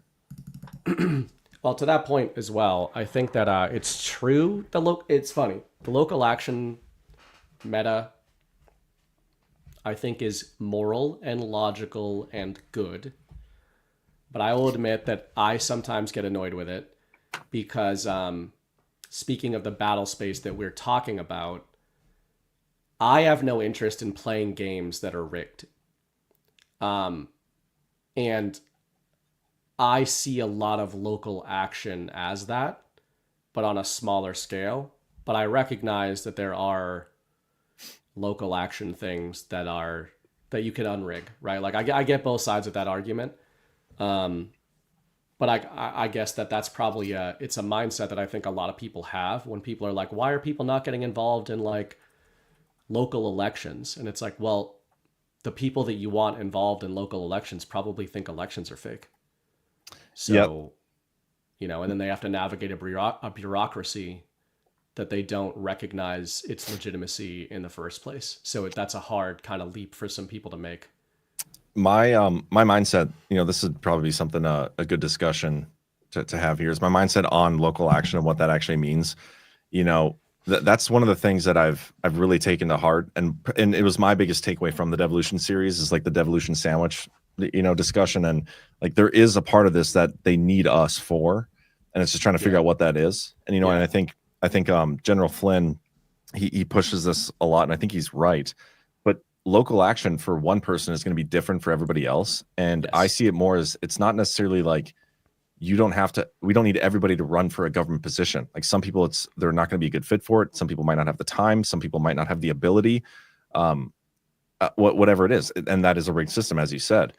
Fair. Well, to that point as well, I think that it's true. It's funny. The local action meta, I think, is moral and logical and good. But I will admit that I sometimes get annoyed with it because, speaking of the battle space that we're talking about, I have no interest in playing games that are rigged. And I see a lot of local action as that, but on a smaller scale. But I recognize that there are local action things that you can unrig, right? Like I get both sides of that argument. But I guess that's probably it's a mindset that I think a lot of people have when people are like, why are people not getting involved in like local elections? And it's like, well, the people that you want involved in local elections probably think elections are fake. So, and then they have to navigate a bureaucracy that they don't recognize its legitimacy in the first place. So that's a hard kind of leap for some people to make. My mindset, this would probably be something a good discussion to have here, is my mindset on local action and what that actually means. That's one of the things that I've really taken to heart, and it was my biggest takeaway from the Devolution series, is like the Devolution sandwich, discussion, and like there is a part of this that they need us for, and it's just trying to figure out what that is. And and I think General Flynn, he pushes this a lot, and I think he's right. But local action for one person is going to be different for everybody else, and I see it more as, it's not necessarily like we don't need everybody to run for a government position. Like some people, they're not going to be a good fit for it. Some people might not have the time. Some people might not have the ability, whatever it is. And that is a rigged system, as you said.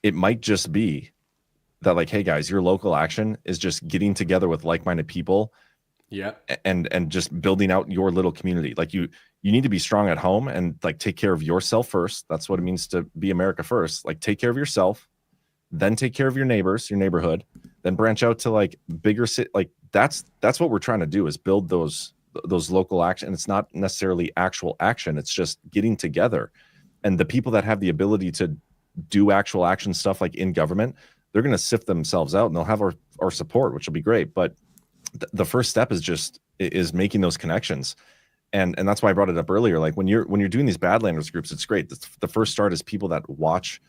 It might just be that like, hey guys, your local action is just getting together with like-minded people, and just building out your little community. Like you need to be strong at home and like take care of yourself first. That's what it means to be America first. Like take care of yourself, then take care of your neighbors, your neighborhood, then branch out to like bigger city. Like that's what we're trying to do, is build those local action. It's not necessarily actual action. It's just getting together. And the people that have the ability to do actual action stuff like in government, they're going to sift themselves out and they'll have our support, which will be great. But the first step is making those connections. And that's why I brought it up earlier. Like when you're doing these Badlanders groups, it's great. The first start is people that watch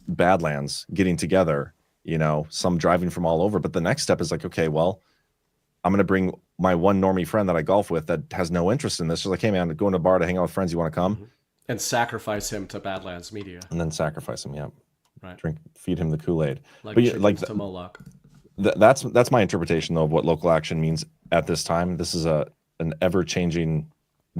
Badlands getting together, some driving from all over. But the next step is like, okay, well, I'm going to bring my one normie friend that I golf with that has no interest in this. Just like, hey man, going to a bar to hang out with friends. You want to come? And sacrifice him to Badlands media. And then sacrifice him. Yeah. Right. Feed him the Kool-Aid. Like to Moloch. That's my interpretation though of what local action means at this time. This is an ever-changing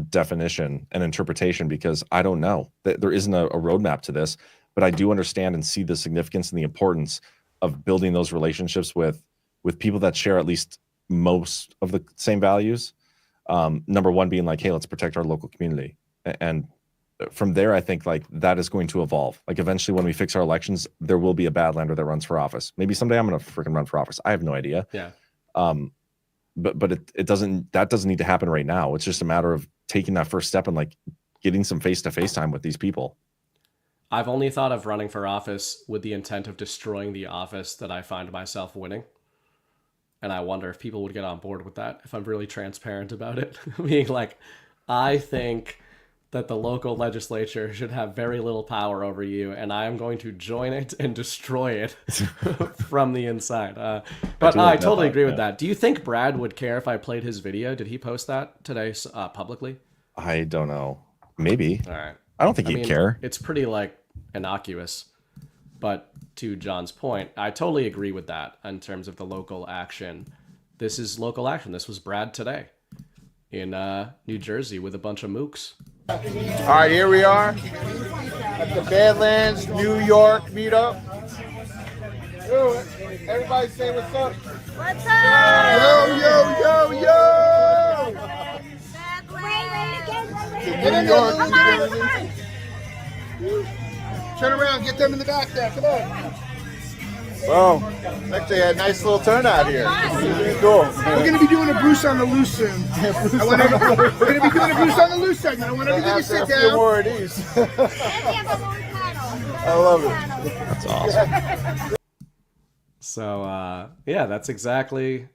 definition and interpretation, because I don't know. There isn't a roadmap to this, but I do understand and see the significance and the importance of building those relationships with people that share at least most of the same values. Number one being like, hey, let's protect our local community. And from there, I think like that is going to evolve. Like eventually when we fix our elections, there will be a Badlander that runs for office. Maybe someday I'm going to freaking run for office. I have no idea. Yeah. But that doesn't need to happen right now. It's just a matter of taking that first step and like getting some face-to-face time with these people. I've only thought of running for office with the intent of destroying the office that I find myself winning. And I wonder if people would get on board with that, if I'm really transparent about it. Being like, I think that the local legislature should have very little power over you, and I am going to join it and destroy it from the inside. But I totally agree with that. Do you think Brad would care if I played his video? Did he post that today publicly? I don't know. Maybe. All right. I don't think he'd care. It's pretty like innocuous. But to John's point, I totally agree with that in terms of the local action. This is local action. This was Brad today in New Jersey with a bunch of mooks. All right, here we are at the Badlands, New York meetup. Yo, everybody say what's up. What's up? Yo, yo, yo, yo. New York. Come on. Turn around, get them in the back there. Come on. Well, actually a nice little turnout here. Cool. We're going to be doing a Bruce on the Loose soon. We're going to be doing a Bruce on the Loose segment. I want everybody to sit down. A few more of these. I love it. That's awesome. So, yeah, that's exactly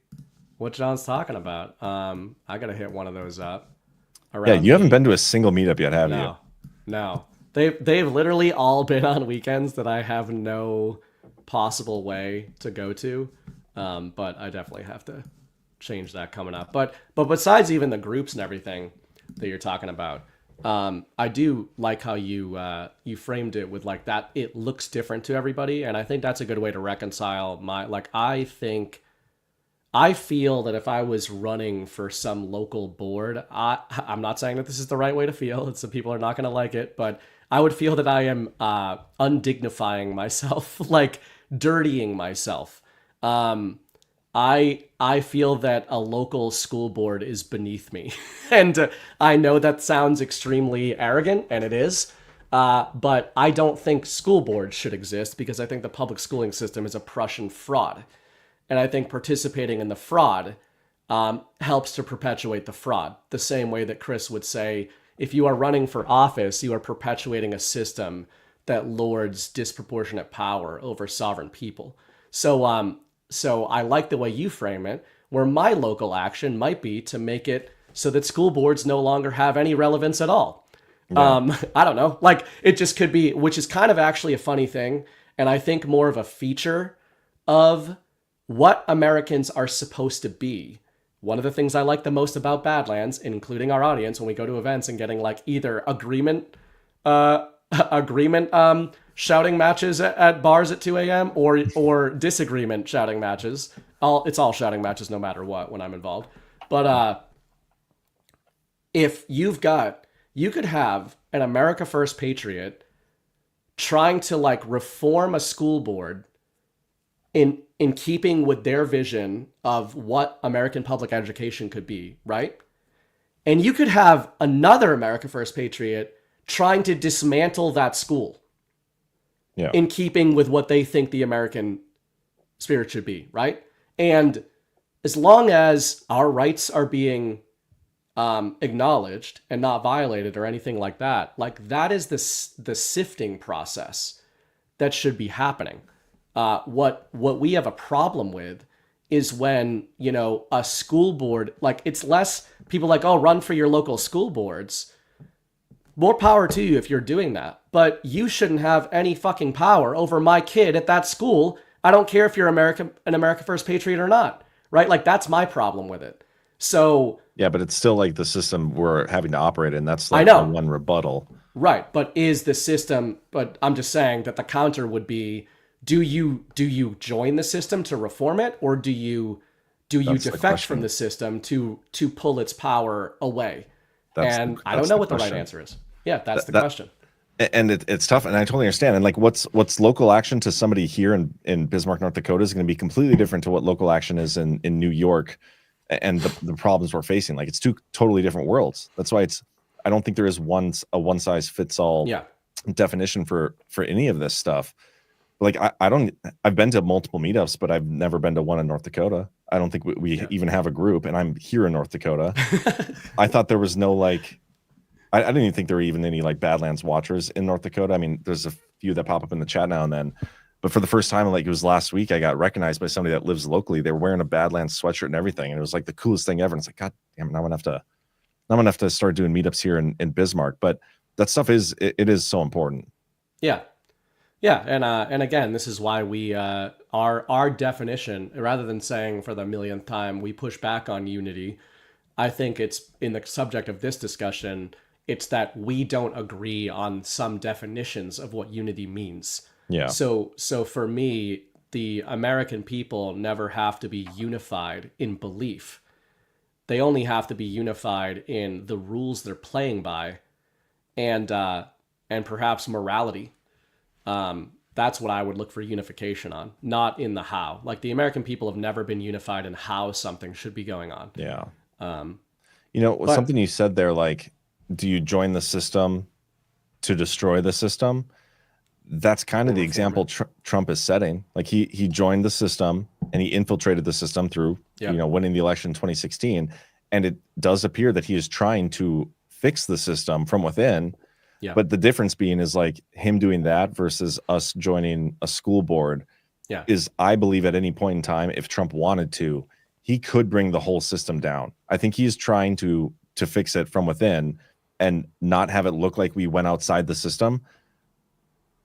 what John's talking about. I got to hit one of those up. Yeah, you haven't been to a single meetup yet, have you? No. They've literally all been on weekends that I have no possible way to go to, but I definitely have to change that coming up. But besides even the groups and everything that you're talking about, I do like how you framed it with like that it looks different to everybody, and I think that's a good way to reconcile I feel that if I was running for some local board, I'm not saying that this is the right way to feel. Some people are not going to like it, but I would feel that I am undignifying myself, like dirtying myself. I feel that a local school board is beneath me. And I know that sounds extremely arrogant, and it is. But I don't think school boards should exist because I think the public schooling system is a Prussian fraud. And I think participating in the fraud helps to perpetuate the fraud. The same way that Chris would say, if you are running for office, you are perpetuating a system that lords disproportionate power over sovereign people. So I like the way you frame it, where my local action might be to make it so that school boards no longer have any relevance at all. Yeah. I don't know. Like, it just could be, which is kind of actually a funny thing. And I think more of a feature of what Americans are supposed to be. One of the things I like the most about Badlands, including our audience, when we go to events and getting like either agreement shouting matches at bars at 2 a.m. or disagreement shouting matches. It's all shouting matches no matter what when I'm involved. But if you could have an America First Patriot trying to like reform a school board in keeping with their vision of what American public education could be, right? And you could have another America First Patriot trying to dismantle that school in keeping with what they think the American spirit should be, right? And as long as our rights are being acknowledged and not violated or anything like that, like that is the sifting process that should be happening. What we have a problem with is when, you know, a school board, like it's less people like, oh, run for your local school boards. More power to you if you're doing that. But you shouldn't have any fucking power over my kid at that school. I don't care if you're an America First Patriot or not, right? Like that's my problem with it. So yeah, but it's still like the system we're having to operate in. That's like I know. the one rebuttal. Right, but is the system, but I'm just saying that the counter would be, do you join the system to reform it, or do you defect from the system to pull its power away? And I don't know what the right answer is. Yeah, that's the question. And it's tough, and I totally understand. And like, what's local action to somebody here in Bismarck, North Dakota, is going to be completely different to what local action is in New York, and the problems we're facing. Like, it's two totally different worlds. That's why I don't think there is a one size fits all definition for any of this stuff. Like, I've been to multiple meetups, but I've never been to one in North Dakota. I don't think we even have a group, and I'm here in North Dakota. I thought there was no like. I didn't even think there were even any like Badlands watchers in North Dakota. I mean, there's a few that pop up in the chat now and then, but for the first time, like it was last week, I got recognized by somebody that lives locally. They were wearing a Badlands sweatshirt and everything, and it was like the coolest thing ever. And it's like, God damn it, I'm gonna have to start doing meetups here in Bismarck. But that stuff is so important. Yeah, and again, this is why we our definition, rather than saying for the millionth time we push back on unity. I think it's in the subject of this discussion. It's that we don't agree on some definitions of what unity means. Yeah. So for me, the American people never have to be unified in belief. They only have to be unified in the rules they're playing by, and perhaps morality. That's what I would look for unification on, not in the how. Like, the American people have never been unified in how something should be going on. Yeah. Something you said there, like, do you join the system to destroy the system? That's kind of the example Trump is setting. Like, he joined the system and he infiltrated the system through, winning the election in 2016. And it does appear that he is trying to fix the system from within. Yeah. But the difference being is like him doing that versus us joining a school board is, I believe, at any point in time, if Trump wanted to, he could bring the whole system down. I think he's trying to fix it from within and not have it look like we went outside the system.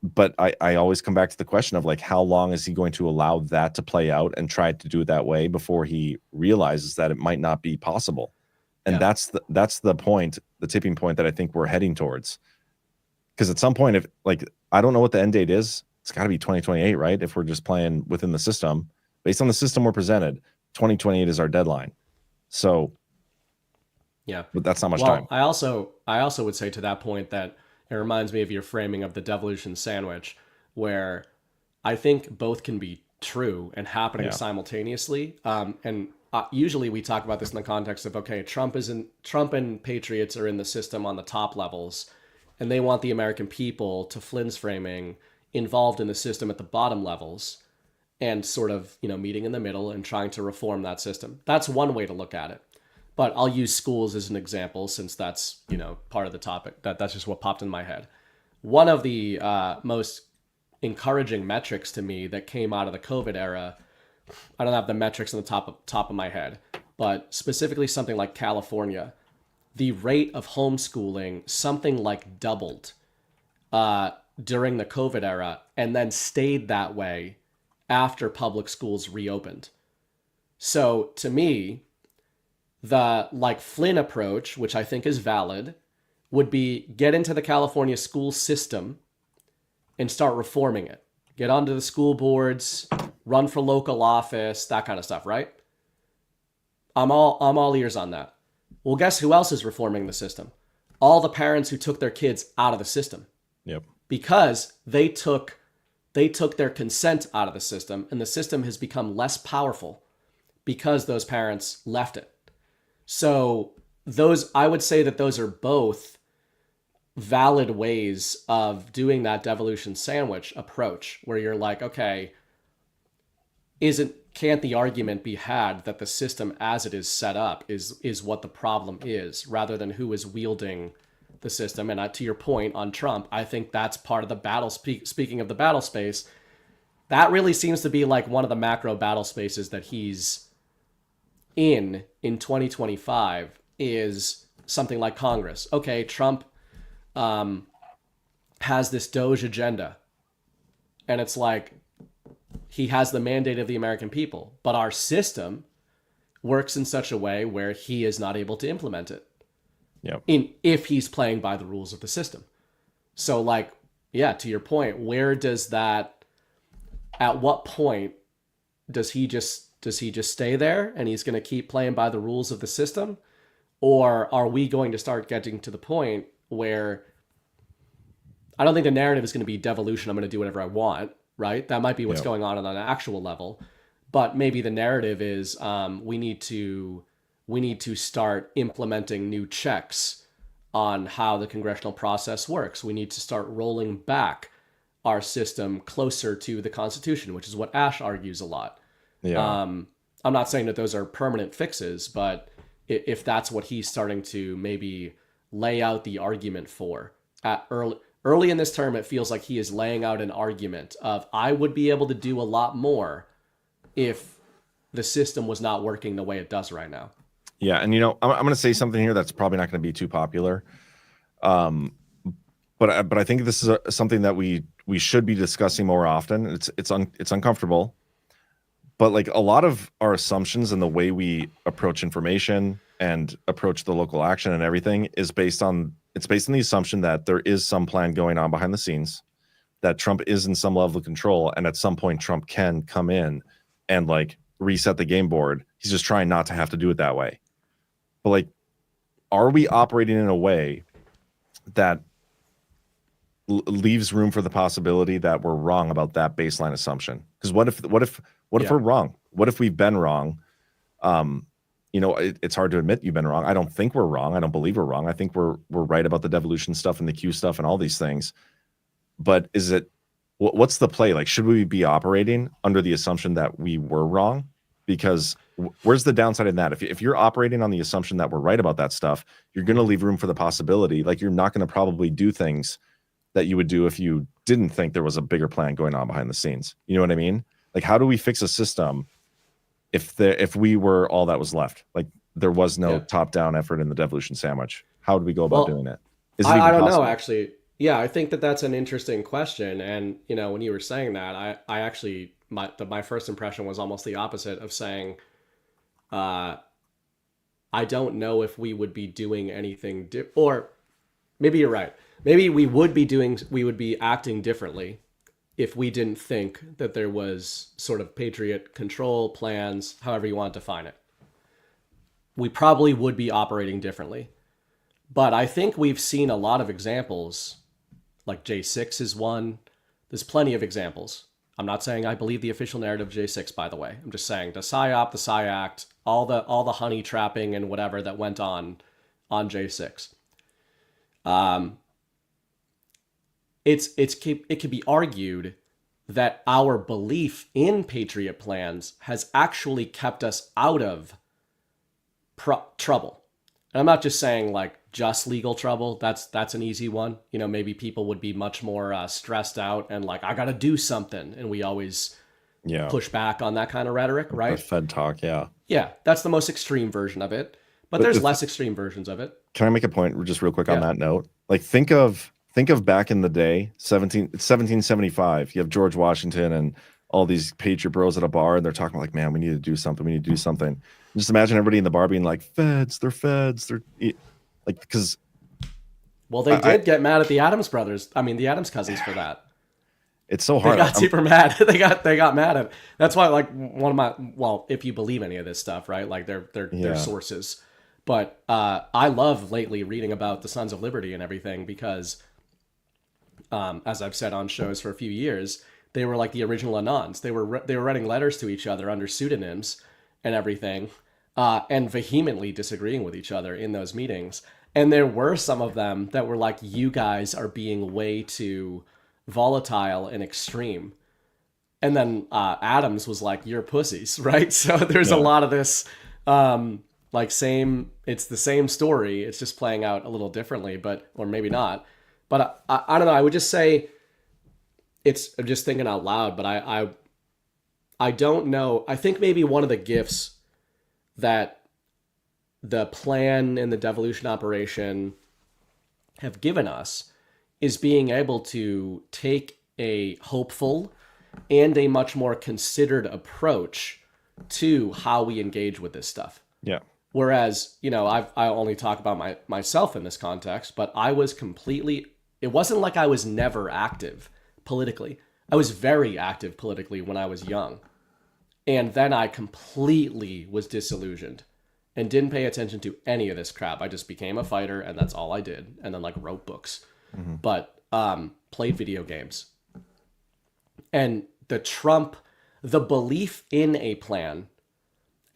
But I always come back to the question of like, how long is he going to allow that to play out and try to do it that way before he realizes that it might not be possible? And that's the point, the tipping point that I think we're heading towards. Because at some point, if like, I don't know what the end date is, it's got to be 2028, right? If we're just playing within the system, based on the system we're presented, 2028 is our deadline. So yeah, but that's not much time. I also would say to that point that it reminds me of your framing of the devolution sandwich, where I think both can be true and happening simultaneously. Usually we talk about this in the context of, okay, Trump and Patriots are in the system on the top levels, and they want the American people, to Flynn's framing, involved in the system at the bottom levels, and sort of, meeting in the middle and trying to reform that system. That's one way to look at it. But I'll use schools as an example, since that's, part of the topic. That's just what popped in my head. One of the most encouraging metrics to me that came out of the COVID era, I don't have the metrics on the top of my head, but specifically something like California, the rate of homeschooling something like doubled during the COVID era, and then stayed that way after public schools reopened. So to me, the like Flynn approach, which I think is valid, would be get into the California school system and start reforming it. Get onto the school boards, run for local office, that kind of stuff, right? I'm all ears on that. Well, guess who else is reforming the system? All the parents who took their kids out of the system. Yep. Because they took they took their consent out of the system, and the system has become less powerful because those parents left it. So I would say that those are both valid ways of doing that devolution sandwich approach, where you're like, okay, can't the argument be had that the system as it is set up is what the problem is, rather than who is wielding the system? And to your point on Trump, I think that's part of the battle. Speaking of the battle space, that really seems to be like one of the macro battle spaces that he's in 2025 is something like Congress. Okay, Trump has this Doge agenda, and it's like he has the mandate of the American people, but our system works in such a way where he is not able to implement it. Yep. If he's playing by the rules of the system. So like, yeah, to your point, at what point does he just stay there and he's going to keep playing by the rules of the system? Or are we going to start getting to the point where I don't think the narrative is going to be devolution, I'm going to do whatever I want, right? That might be what's going on an actual level. But maybe the narrative is we need to start implementing new checks on how the congressional process works. We need to start rolling back our system closer to the Constitution, which is what Ash argues a lot. Yeah. I'm not saying that those are permanent fixes, but if that's what he's starting to maybe lay out the argument for at early in this term, it feels like he is laying out an argument of, I would be able to do a lot more if the system was not working the way it does right now. Yeah, and I'm going to say something here that's probably not going to be too popular, but I think this is something that we should be discussing more often. It's uncomfortable, but like a lot of our assumptions and the way we approach information and approach the local action and everything is based on the assumption that there is some plan going on behind the scenes, that Trump is in some level of control, and at some point Trump can come in and like reset the game board. He's just trying not to have to do it that way. But like, are we operating in a way that leaves room for the possibility that we're wrong about that baseline assumption? Because what if we're wrong? What if we've been wrong? It's hard to admit you've been wrong. I don't think we're wrong. I don't believe we're wrong. I think we're right about the devolution stuff and the Q stuff and all these things. But what's the play? Like, should we be operating under the assumption that we were wrong? Because where's the downside in that? If you're operating on the assumption that we're right about that stuff, you're going to leave room for the possibility. Like, you're not going to probably do things that you would do if you didn't think there was a bigger plan going on behind the scenes. You know what I mean? Like, how do we fix a system if we were all that was left? Like, there was no top-down effort in the devolution sandwich. How do we go about doing it? Is it I don't possible? know, actually. Yeah, I think that's an interesting question. And, when you were saying that, I actually, my first impression was almost the opposite of saying, I don't know if we would be doing anything, or maybe you're right. Maybe we would be acting differently if we didn't think that there was sort of Patriot control plans, however you want to define it. We probably would be operating differently. But I think we've seen a lot of examples, like J6 is one. There's plenty of examples. I'm not saying I believe the official narrative of J6, by the way. I'm just saying the PSYOP, the PSYACT, all the honey trapping and whatever that went on J6. It could be argued that our belief in Patriot plans has actually kept us out of trouble. And I'm not just saying like just legal trouble. That's an easy one. Maybe people would be much more stressed out and like, I got to do something. And we always push back on that kind of rhetoric, right? The Fed talk, yeah. Yeah, that's the most extreme version of it. But there's less extreme versions of it. Can I make a point just real quick on that note? Like, think of back in the day, 1775. You have George Washington and all these Patriot bros at a bar, and they're talking about like, man, we need to do something. We need to do something. Just imagine everybody in the bar being like, feds, they're like, because. Well, they did get mad at the Adams brothers. I mean, the Adams cousins for that. It's so hard. They got super mad. They got mad at it. That's why, like, if you believe any of this stuff, right? Like, they're sources. But I love lately reading about the Sons of Liberty and everything because, as I've said on shows for a few years, They were like the original Anons. They were writing letters to each other under pseudonyms and everything, and vehemently disagreeing with each other in those meetings. And there were some of them that were like, you guys are being way too volatile and extreme. And then Adams was like, you're pussies, right? So there's a lot of this, it's the same story. It's just playing out a little differently, or maybe not. But I don't know. I would just say I'm just thinking out loud, but I don't know. I think maybe one of the gifts that the plan and the devolution operation have given us is being able to take a hopeful and a much more considered approach to how we engage with this stuff. Yeah. Whereas, I only talk about myself in this context, but it wasn't like I was never active politically. I was very active politically when I was young. And then I completely was disillusioned and didn't pay attention to any of this crap. I just became a fighter and that's all I did. And then wrote books, but played video games. And the belief in a plan,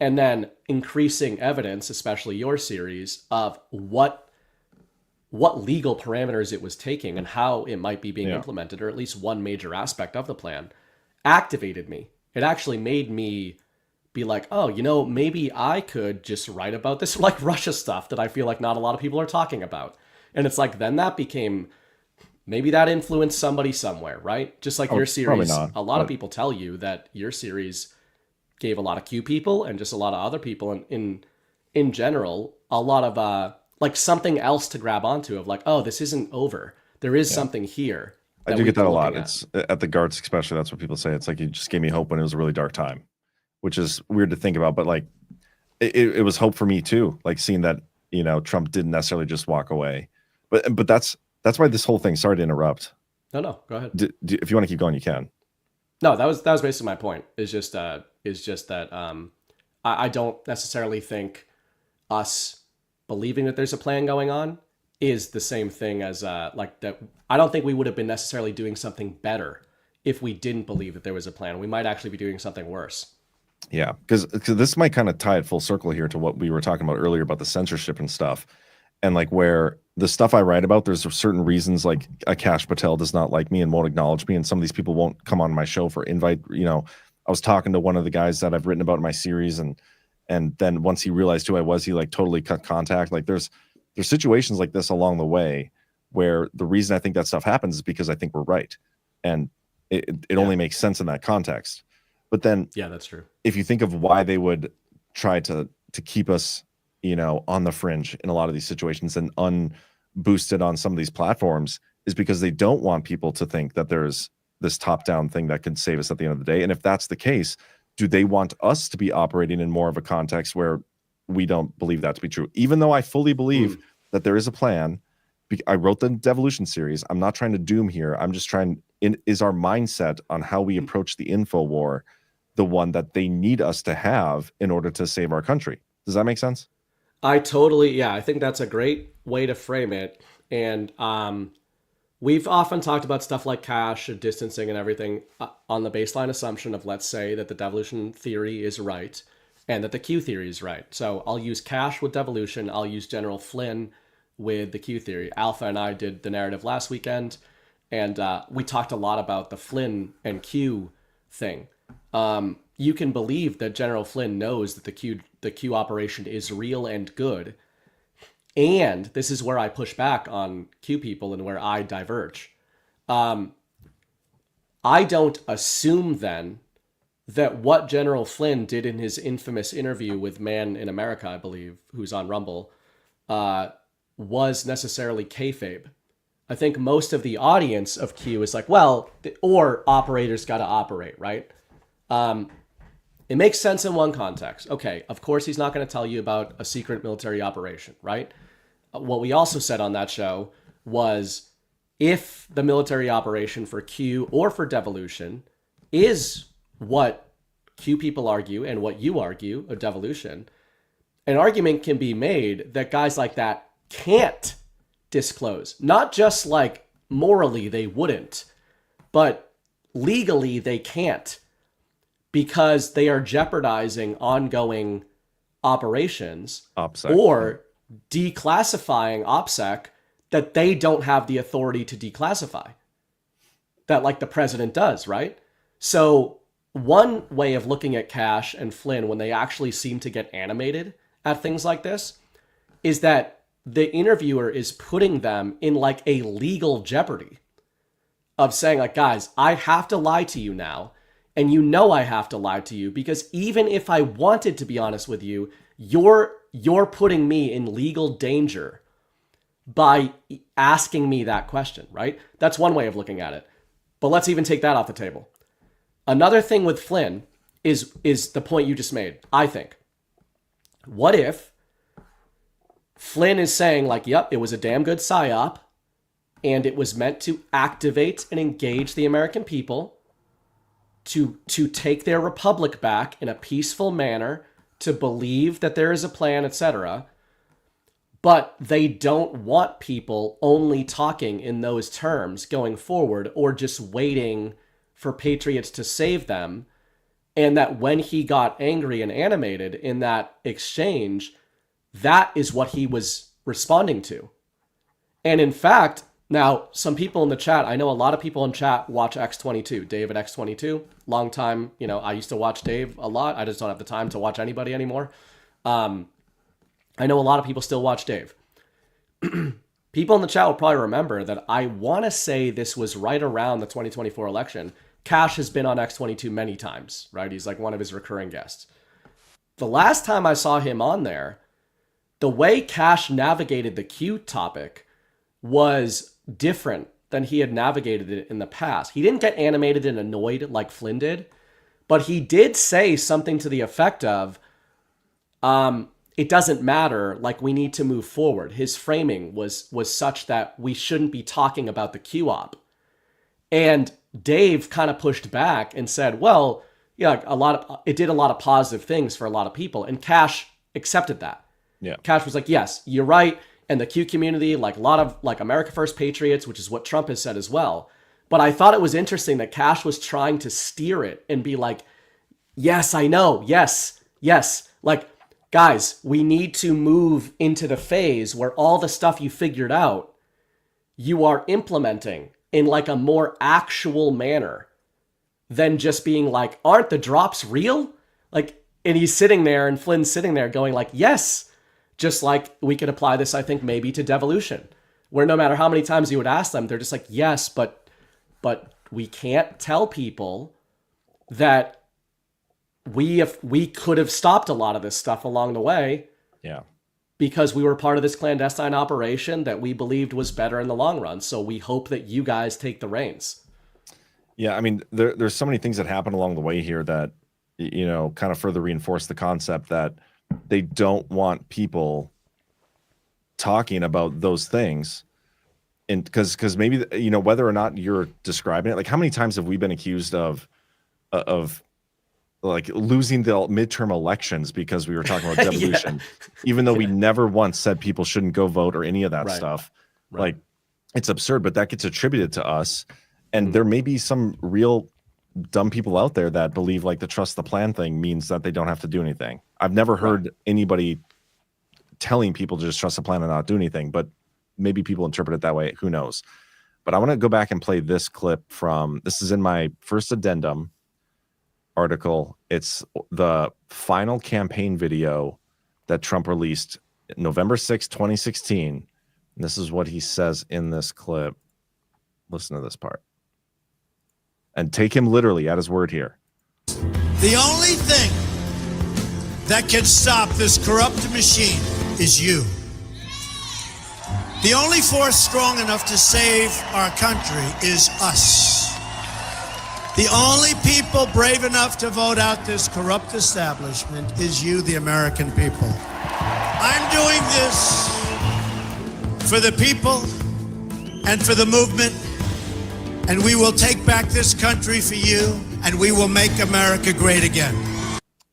and then increasing evidence, especially your series, of what legal parameters it was taking and how it might be being implemented, or at least one major aspect of the plan, activated me. It actually made me be like, oh, maybe I could just write about this Russia stuff that I feel like not a lot of people are talking about. And it's then that became, maybe that influenced somebody somewhere, right? Just like your series, a lot of people tell you that your series gave a lot of Q people and just a lot of other people in general, a lot of something else to grab onto of oh, this isn't over. There is something here. I do get that a lot. It's at the Guards, especially. That's what people say. It's you just gave me hope when it was a really dark time, which is weird to think about. But it was hope for me too. Seeing that Trump didn't necessarily just walk away. But that's why this whole thing. Sorry to interrupt. No, go ahead. If you want to keep going, you can. No, that was basically my point. Is just that I don't necessarily think us believing that there's a plan going on is the same thing as that. I don't think we would have been necessarily doing something better if we didn't believe that there was a plan. We might actually be doing something worse. Yeah, because this might kind of tie it full circle here to what we were talking about earlier about the censorship and stuff, and where the stuff I write about, there's certain reasons Akash Patel does not like me and won't acknowledge me, and some of these people won't come on my show for invite. I was talking to one of the guys that I've written about in my series, and then once he realized who I was, he totally cut contact. There's situations like this along the way where the reason I think that stuff happens is because I think we're right, and it only makes sense in that context. But then, yeah, that's true. If you think of why they would try to keep us, on the fringe in a lot of these situations and unboosted on some of these platforms, is because they don't want people to think that there's this top-down thing that can save us at the end of the day. And if that's the case, do they want us to be operating in more of a context where we don't believe that to be true? Even though I fully believe that there is a plan. I wrote the Devolution series. I'm not trying to doom here. I'm just is our mindset on how we approach the info war the one that they need us to have in order to save our country? Does that make sense? I think that's a great way to frame it. And we've often talked about stuff like cash and distancing and everything on the baseline assumption of, let's say that the devolution theory is right and that the Q theory is right. So I'll use cash with devolution. I'll use General Flynn with the Q theory. Alpha and I did the narrative last weekend, and we talked a lot about the Flynn and Q thing. You can believe that General Flynn knows that the Q operation is real and good. And this is where I push back on Q people and where I diverge. I don't assume then that what General Flynn did in his infamous interview with Man in America, I believe, who's on Rumble, was necessarily kayfabe. I think most of the audience of Q is or operators got to operate, right? It makes sense in one context. Okay, of course he's not going to tell you about a secret military operation, right? What we also said on that show was if the military operation for Q or for devolution is what Q people argue and what you argue of devolution, an argument can be made that guys like that can't disclose. Not just morally they wouldn't, but legally they can't, because they are jeopardizing ongoing operations OPSEC, or declassifying OPSEC that they don't have the authority to declassify, that like the president does, right? So one way of looking at Cash and Flynn when they actually seem to get animated at things like this is that the interviewer is putting them in like a legal jeopardy of saying like, guys, I have to lie to you now. And you know I have to lie to you because even if I wanted to be honest with you, you're putting me in legal danger by asking me that question, right? That's one way of looking at it. But let's even take that off the table. Another thing with Flynn is the point you just made, I think. What if Flynn is saying like, yep, it was a damn good psyop and it was meant to activate and engage the American people to take their republic back in a peaceful manner, to believe that there is a plan, etc. But they don't want people only talking in those terms going forward or just waiting for patriots to save them. And that when he got angry and animated in that exchange, that is what he was responding to. And in fact, now some people in the chat, I know a lot of people in chat watch X22, Dave at X22, long time, I used to watch Dave a lot. I just don't have the time to watch anybody anymore. I know a lot of people still watch Dave. People in the chat will probably remember that I want to say this was right around the 2024 election. Cash has been on X22 many times, right? He's like one of his recurring guests. The last time I saw him on there, the way Cash navigated the Q topic was different than he had navigated it in the past. He didn't get animated and annoyed like Flynn did, but he did say something to the effect of, it doesn't matter, like we need to move forward. His framing was such that we shouldn't be talking about the Q-op. And Dave kind of pushed back and said, well, yeah, it did a lot of positive things for a lot of people. And Cash accepted that. Yeah. Cash was like, yes, you're right. And the Q community, like a lot of like America First patriots, which is what Trump has said as well. But I thought it was interesting that Cash was trying to steer it and be like, yes, I know. Yes. Like, guys, we need to move into the phase where all the stuff you figured out, you are implementing in like a more actual manner than just being like, aren't the drops real? Like, and he's sitting there and Flynn's sitting there going like, yes. Just like we could apply this, I think, maybe to devolution, where no matter how many times you would ask them, they're just like, yes, but we can't tell people that we could have stopped a lot of this stuff along the way. Yeah. Because we were part of this clandestine operation that we believed was better in the long run. So we hope that you guys take the reins. Yeah. I mean, there's so many things that happen along the way here that, kind of further reinforce the concept that they don't want people talking about those things. And because maybe, whether or not you're describing it, like how many times have we been accused of like losing the midterm elections because we were talking about devolution, even though we never once said people shouldn't go vote or any of that stuff. Right. Like it's absurd, but that gets attributed to us. And there may be some real dumb people out there that believe like the trust the plan thing means that they don't have to do anything. I've never heard anybody telling people to just trust the plan and not do anything, but maybe people interpret it that way. Who knows? But I want to go back and play this clip this is in my first addendum article. It's the final campaign video that Trump released November 6, 2016. And this is what he says in this clip. Listen to this part. And take him literally at his word here. The only thing that can stop this corrupt machine is you. The only force strong enough to save our country is us. The only people brave enough to vote out this corrupt establishment is you, the American people. I'm doing this for the people and for the movement, and we will take back this country for you, and we will make America great again.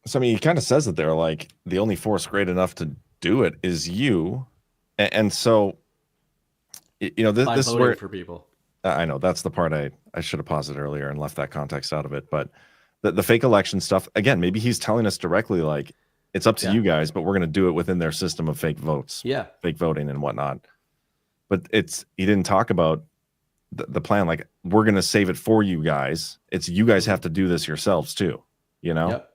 So, I mean, he kind of says that they're like, the only force great enough to do it is you. And so, this is where for people. I know that's the part I I should have paused it earlier and left that context out of it. But the fake election stuff, again, maybe he's telling us directly, like, it's up to you guys, but we're going to do it within their system of fake votes, fake voting and whatnot. But he didn't talk about the plan. Like, we're going to save it for you guys. It's you guys have to do this yourselves too, you know? Yep.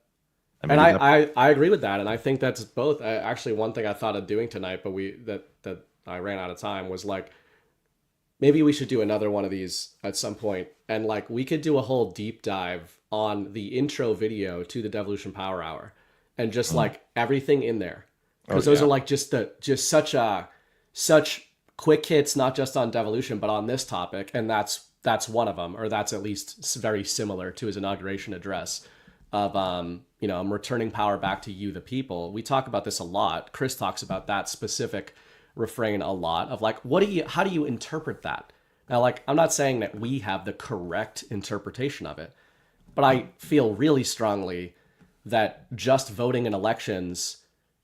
And I agree with that. And I think that's both. Actually, one thing I thought of doing tonight, but that I ran out of time, was like, maybe we should do another one of these at some point. And like, we could do a whole deep dive on the intro video to the Devolution Power Hour and just like everything in there. Because those are like just such quick hits, not just on devolution, but on this topic. And that's one of them, or that's at least very similar to his inauguration address of, you know, I'm returning power back to you, the people. We talk about this a lot. Chris talks about that specific refrain a lot of like, how do you interpret that? Now, like, I'm not saying that we have the correct interpretation of it, but I feel really strongly that just voting in elections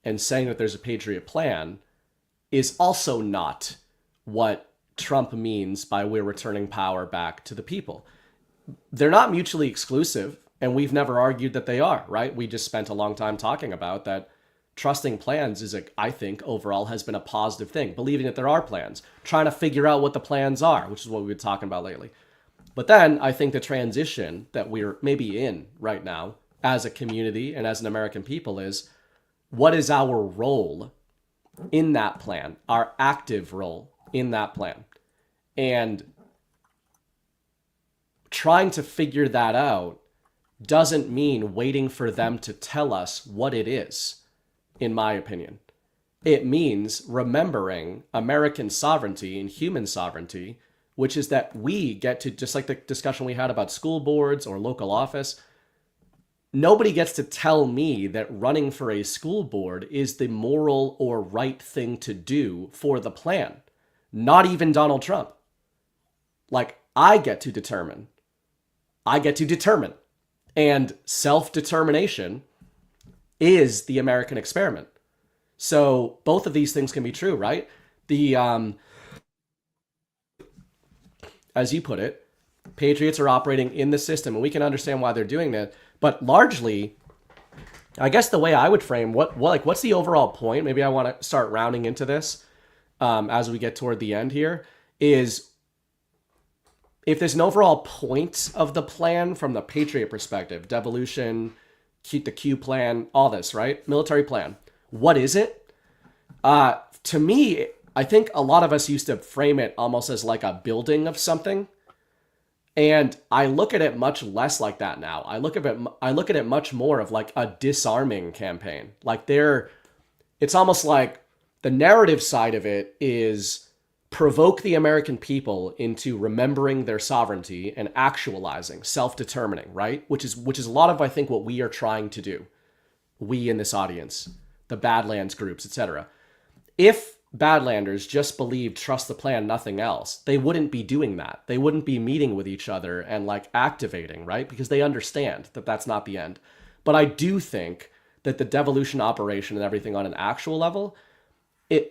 and saying that there's a Patriot plan is also not what Trump means by we're returning power back to the people. They're not mutually exclusive, and we've never argued that they are, right? We just spent a long time talking about that. Trusting plans I think overall has been a positive thing. Believing that there are plans, trying to figure out what the plans are, which is what we've been talking about lately. But then I think the transition that we're maybe in right now as a community and as an American people is, what is our role in that plan, our active role in that plan? And trying to figure that out doesn't mean waiting for them to tell us what it is, in my opinion. It means remembering American sovereignty and human sovereignty, which is that we get to, just like the discussion we had about school boards or local office, nobody gets to tell me that running for a school board is the moral or right thing to do for the plan. Not even Donald Trump. Like, I get to determine. And self-determination is the American experiment. So both of these things can be true, right? As you put it, patriots are operating in the system, and we can understand why they're doing that. But largely, I guess the way I would frame what's the overall point? Maybe I want to start rounding into this as we get toward the end here, is if there's an overall point of the plan from the Patriot perspective, devolution, the Q plan, all this, right? Military plan. What is it? To me, I think a lot of us used to frame it almost as like a building of something. And I look at it much less like that now. I look at it much more of like a disarming campaign. Like it's almost like the narrative side of it is provoke the American people into remembering their sovereignty and actualizing, self-determining, right? Which is a lot of, I think, what we are trying to do. We in this audience, the Badlands groups, etc. If Badlanders just believed trust the plan, nothing else, they wouldn't be doing that. They wouldn't be meeting with each other and like activating, right? Because they understand that that's not the end. But I do think that the devolution operation and everything on an actual level,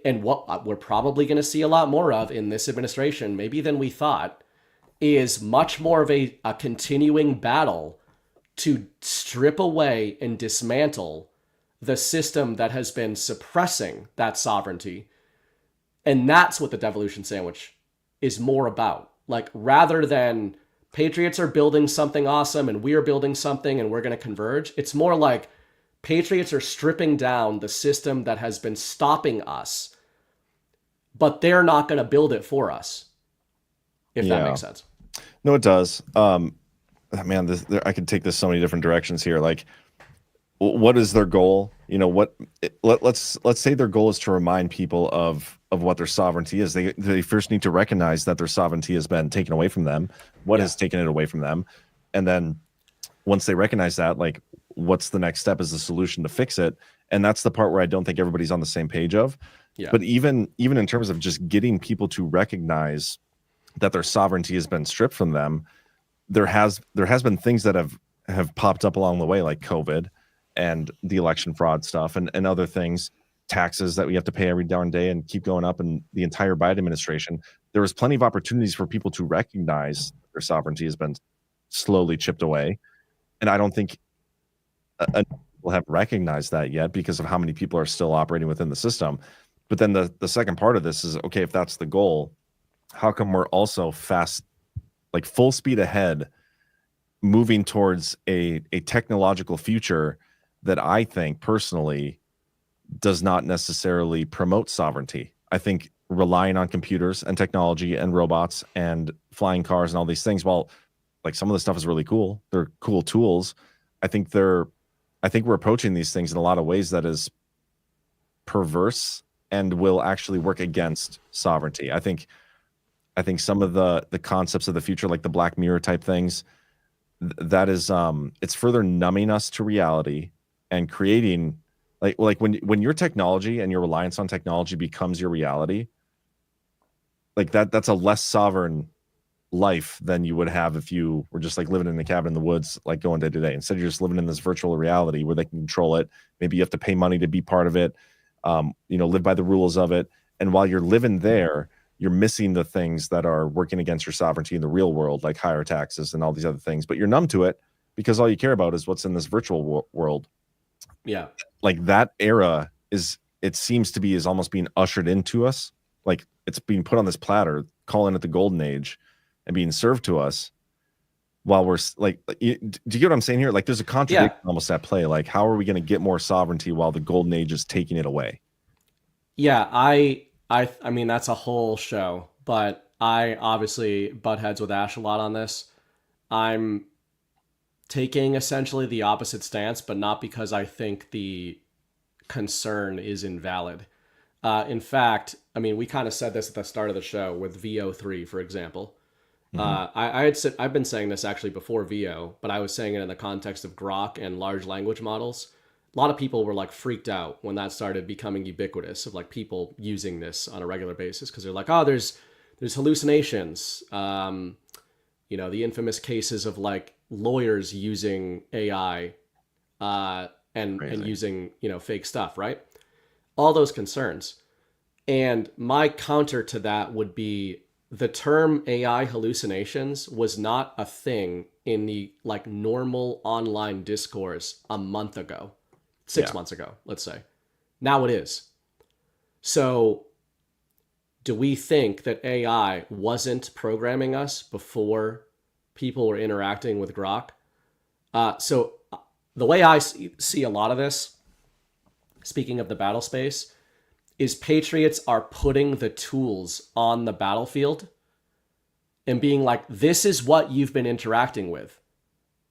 and what we're probably going to see a lot more of in this administration, maybe than we thought, is much more of a continuing battle to strip away and dismantle the system that has been suppressing that sovereignty. And that's what the devolution sandwich is more about. Like, rather than patriots are building something awesome and we're building something and we're going to converge, it's more like patriots are stripping down the system that has been stopping us, but they're not going to build it for us. If that makes sense. No, it does. Man, I could take this so many different directions here. Like, what is their goal? You know, let's say their goal is to remind people of what their sovereignty is. They first need to recognize that their sovereignty has been taken away from them. What has taken it away from them? And then once they recognize that, like, what's the next step as a solution to fix it? And that's the part where I don't think everybody's on the same page of. But even in terms of just getting people to recognize that their sovereignty has been stripped from them, there has been things that have popped up along the way, like COVID and the election fraud stuff and other things, taxes that we have to pay every darn day and keep going up, and the entire Biden administration. There was plenty of opportunities for people to recognize their sovereignty has been slowly chipped away. And I don't think people have recognized that yet because of how many people are still operating within the system. But then the second part of this is, okay, if that's the goal, how come we're also full speed ahead, moving towards a technological future that I think personally does not necessarily promote sovereignty? I think relying on computers and technology and robots and flying cars and all these things, while like some of the stuff is really cool, they're cool tools. I think we're approaching these things in a lot of ways that is perverse and will actually work against sovereignty. I think some of the concepts of the future, like the Black Mirror type things, that is it's further numbing us to reality and creating like when your technology and your reliance on technology becomes your reality, like that's a less sovereign life than you would have if you were just like living in a cabin in the woods, like going day to day. Instead, you're just living in this virtual reality where they can control it. Maybe you have to pay money to be part of it, live by the rules of it. And while you're living there, you're missing the things that are working against your sovereignty in the real world, like higher taxes and all these other things. But you're numb to it because all you care about is what's in this virtual world. Yeah. Like that era it seems to be almost being ushered into us. Like it's being put on this platter, calling it the golden age, and being served to us while we're like, do you get what I'm saying here? Like there's a contradiction almost at play. Like how are we going to get more sovereignty while the golden age is taking it away? Yeah, I mean, that's a whole show, but I obviously butt heads with Ash a lot on this. I'm taking essentially the opposite stance, but not because I think the concern is invalid. In fact, I mean, we kind of said this at the start of the show with VO3, for example. I've been saying this actually before VO, but I was saying it in the context of Grok and large language models. A lot of people were like freaked out when that started becoming ubiquitous, of like people using this on a regular basis because they're like, oh, there's hallucinations. The infamous cases of like lawyers using AI and using fake stuff, right? All those concerns. And my counter to that would be the term AI hallucinations was not a thing in the like normal online discourse a month ago. 6 months ago, let's say. Now it is. So do we think that AI wasn't programming us before people were interacting with Grok? So the way I see a lot of this, speaking of the battle space, is Patriots are putting the tools on the battlefield and being like, this is what you've been interacting with.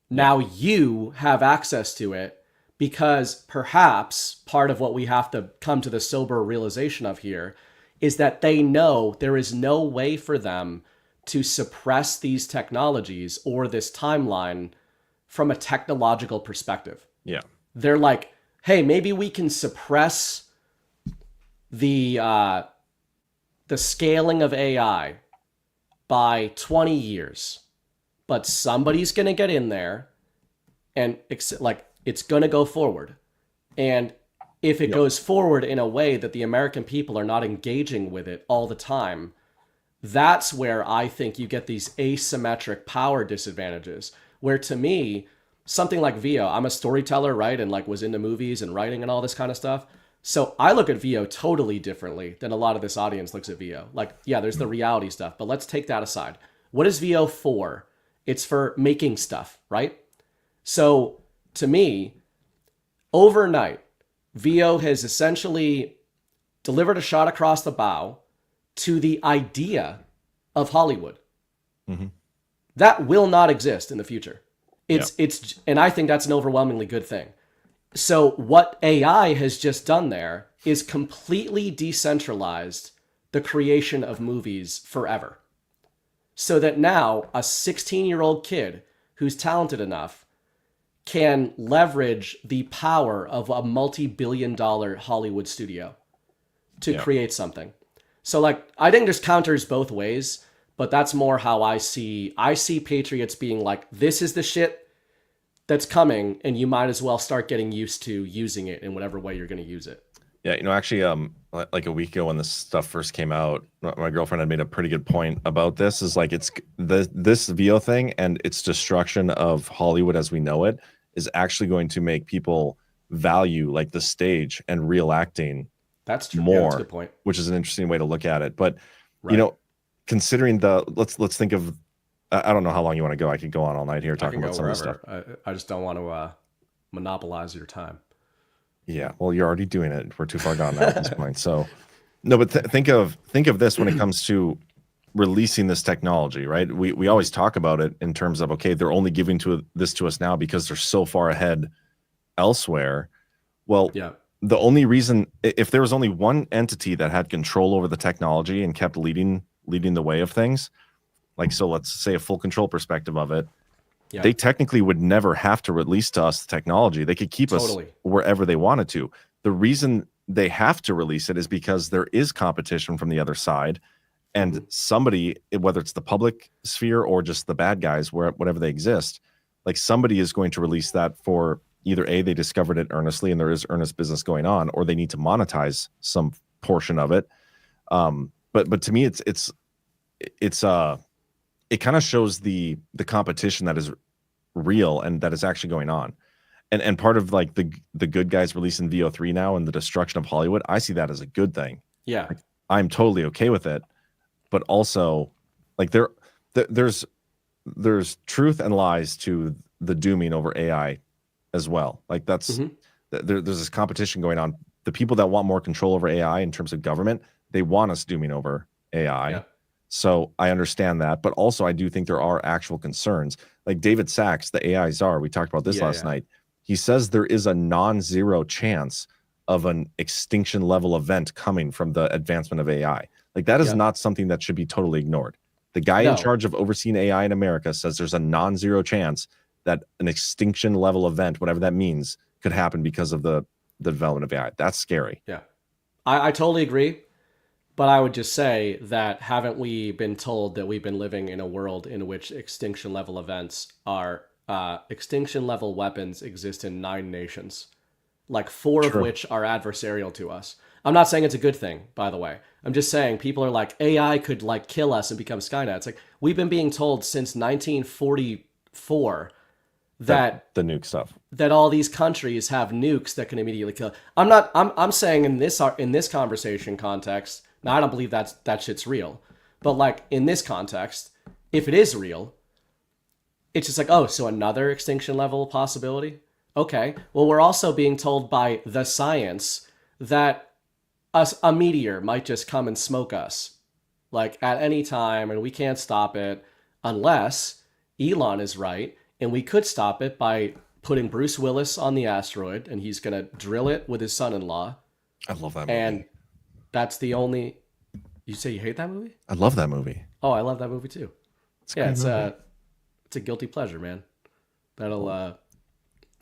Now you have access to it. Because perhaps part of what we have to come to the sober realization of here is that they know there is no way for them to suppress these technologies or this timeline from a technological perspective. Yeah. They're like, hey, maybe we can suppress the scaling of AI by 20 years, but somebody's going to get in there and it's going to go forward. And if it goes forward in a way that the American people are not engaging with it all the time, that's where I think you get these asymmetric power disadvantages. Where to me, something like VO, I'm a storyteller, right? And like was into movies and writing and all this kind of stuff. So I look at VO totally differently than a lot of this audience looks at VO. Like, yeah, there's the reality stuff, but let's take that aside. What is VO for? It's for making stuff, right? So to me, overnight, VO has essentially delivered a shot across the bow to the idea of Hollywood. Mm-hmm. That will not exist in the future. And I think that's an overwhelmingly good thing. So what AI has just done there is completely decentralized the creation of movies forever. So that now a 16-year-old kid who's talented enough can leverage the power of a multi-billion-dollar Hollywood studio to create something. So like, I think there's counters both ways, but that's more how I see Patriots being like, this is the shit that's coming, and you might as well start getting used to using it in whatever way you're going to use it. Yeah, actually, like a week ago when this stuff first came out, my girlfriend had made a pretty good point about this. Is like this VO thing and its destruction of Hollywood as we know it is actually going to make people value like the stage and real acting. That's true. More, yeah, that's a good point. Which is an interesting way to look at it. But right. Considering let's think of, I don't know how long you want to go. I could go on all night here talking about some wherever. of this stuff. I just don't want to monopolize your time. Yeah, well, you're already doing it. We're too far gone now at this point. So, no, but think of this when it comes to releasing this technology, right? We always talk about it in terms of, okay, they're only giving this to us now because they're so far ahead elsewhere. Well, yeah. The only reason, if there was only one entity that had control over the technology and kept leading the way of things, like, so let's say a full control perspective of it, yeah. They technically would never have to release to us the technology. They could keep us wherever they wanted to. The reason they have to release it is because there is competition from the other side, and somebody, whether it's the public sphere or just the bad guys, whatever they exist, like somebody is going to release that for either A, they discovered it earnestly and there is earnest business going on, or they need to monetize some portion of it. But to me, it kind of shows the competition that is real and that is actually going on. And part of like the good guys releasing VO3 now and the destruction of Hollywood, I see that as a good thing. Yeah. Like, I'm totally okay with it. But also like there's truth and lies to the dooming over AI as well. Like that's there's this competition going on. The people that want more control over AI in terms of government, they want us dooming over AI. Yeah. So I understand that, but also I do think there are actual concerns. Like David Sachs, the AI czar, we talked about this last night. He says there is a non-zero chance of an extinction level event coming from the advancement of AI. Like that is not something that should be totally ignored. The guy in charge of overseeing AI in America says there's a non-zero chance that an extinction level event, whatever that means, could happen because of the development of AI. That's scary. Yeah, I totally agree. But I would just say that haven't we been told that we've been living in a world in which extinction level events are extinction level weapons exist in 9 nations, like 4 of which are adversarial to us. I'm not saying it's a good thing, by the way. I'm just saying people are like, AI could like kill us and become Skynet. It's like we've been being told since 1944 that the nuke stuff, that all these countries have nukes that can immediately kill. I'm saying in this conversation context, now I don't believe that shit's real, but like in this context, if it is real, it's just like, oh, so another extinction level possibility? Okay, well, we're also being told by the science that a meteor might just come and smoke us, like at any time, and we can't stop it unless Elon is right, and we could stop it by putting Bruce Willis on the asteroid, and he's gonna drill it with his son-in-law. I love that movie. And that's the only. You say you hate that movie? I love that movie. Oh, I love that movie too. It's a guilty pleasure, man. That'll. I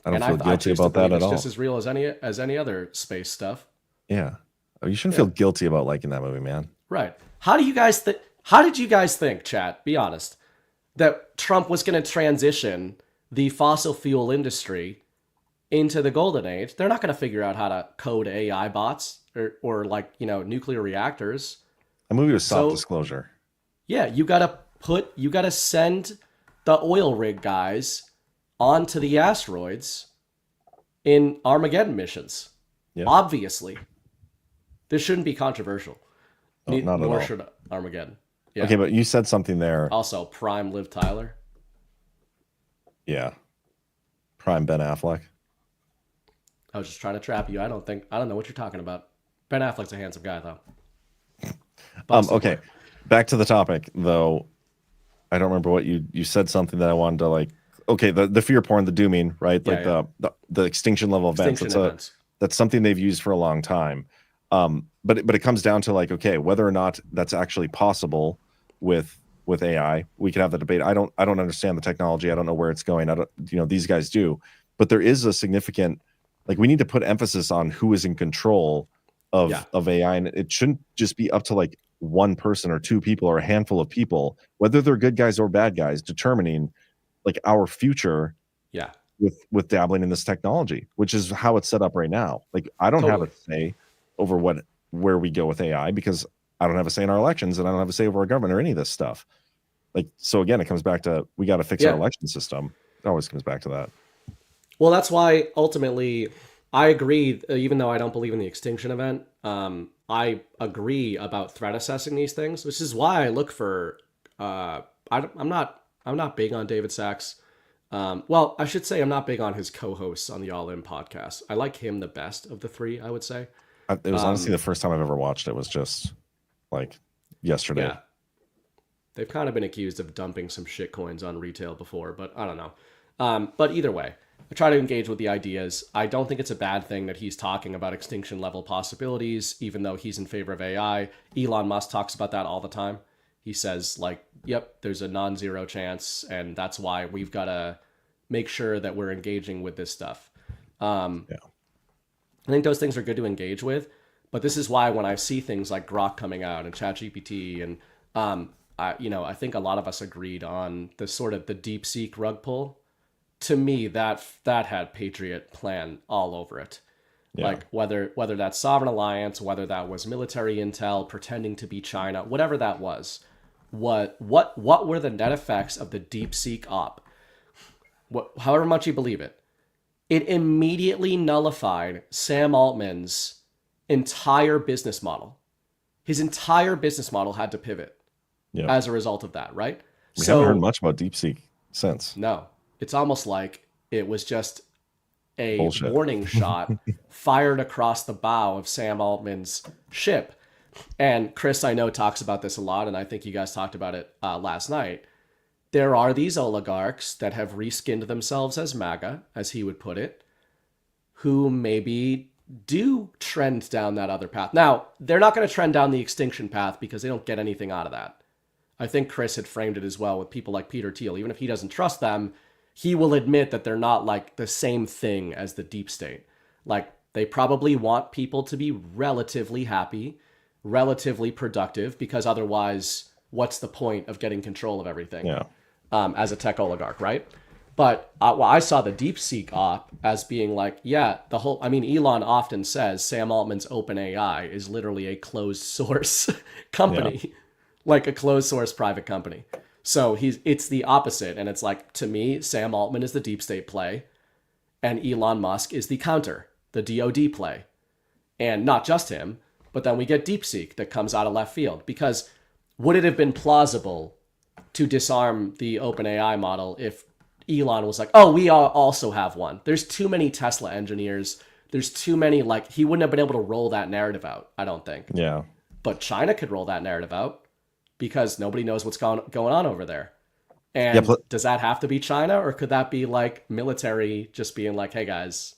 don't feel guilty about that at all. It's just as real as any other space stuff. Yeah, you shouldn't feel guilty about liking that movie, man. Right? How did you guys think, chat? Be honest, that Trump was going to transition the fossil fuel industry into the golden age? They're not going to figure out how to code AI bots or like nuclear reactors. The movie was soft disclosure. Yeah, you gotta send the oil rig guys onto the asteroids in Armageddon missions. Yeah. Obviously. This shouldn't be controversial. No, not nor at all. should Armageddon. Yeah. Okay, but you said something there. Also, prime Liv Tyler. Yeah. Prime Ben Affleck. I was just trying to trap you. I don't know what you're talking about. Ben Affleck's a handsome guy, though. Okay. Back to the topic, though. I don't remember what you said something that I wanted to like. Okay, the fear porn, the dooming, right? Like the extinction level events. That's something they've used for a long time. But it comes down to like, okay, whether or not that's actually possible with AI, we could have the debate. I don't understand the technology. I don't know where it's going. These guys do, but there is a significant, like, we need to put emphasis on who is in control of AI, and it shouldn't just be up to like one person or 2 people or a handful of people, whether they're good guys or bad guys, determining like our future. Yeah. With dabbling in this technology, which is how it's set up right now. Like, I don't have a say over where we go with AI, because I don't have a say in our elections and I don't have a say over our government or any of this stuff. Like, so again, it comes back to, we got to fix our election system. It always comes back to that. Well, that's why ultimately I agree, even though I don't believe in the extinction event, I agree about threat assessing these things, which is why I look for, I'm not big on David Sachs. Well, I should say I'm not big on his co-hosts on the All In podcast. I like him the best of the three, I would say. It was honestly the first time I've ever watched it. Was just like yesterday. Yeah. They've kind of been accused of dumping some shit coins on retail before, but I don't know. But either way, I try to engage with the ideas. I don't think it's a bad thing that he's talking about extinction level possibilities, even though he's in favor of AI. Elon Musk talks about that all the time. He says, like, yep, there's a non-zero chance, and that's why we've got to make sure that we're engaging with this stuff. I think those things are good to engage with, but this is why when I see things like Grok coming out and ChatGPT, and I think a lot of us agreed on the sort of the DeepSeek rug pull. To me, that had Patriot plan all over it. Yeah. Like whether that's Sovereign Alliance, whether that was military intel pretending to be China, whatever that was, what were the net effects of the DeepSeek op? However much you believe it, it immediately nullified Sam Altman's entire business model. His entire business model had to pivot as a result of that, right? We haven't heard much about DeepSeek since. No. It's almost like it was just a bullshit warning shot fired across the bow of Sam Altman's ship. And Chris, I know, talks about this a lot, and I think you guys talked about it last night. There are these oligarchs that have reskinned themselves as MAGA, as he would put it, who maybe do trend down that other path. Now, they're not going to trend down the extinction path because they don't get anything out of that. I think Chris had framed it as well with people like Peter Thiel. Even if he doesn't trust them, he will admit that they're not like the same thing as the deep state. Like, they probably want people to be relatively happy, relatively productive, because otherwise, what's the point of getting control of everything? Yeah. As a tech oligarch, right? But I saw the DeepSeek op as being like, Elon often says Sam Altman's OpenAI is literally a closed source company, like a closed source private company. So it's the opposite. And it's like, to me, Sam Altman is the deep state play and Elon Musk is the counter, the DOD play. And not just him, but then we get DeepSeek that comes out of left field. Because would it have been plausible to disarm the OpenAI model if Elon was like, oh, we also have one? There's too many Tesla engineers. There's too many, he wouldn't have been able to roll that narrative out, I don't think. Yeah. But China could roll that narrative out because nobody knows what's going on over there. And does that have to be China, or could that be like military just being like, hey guys?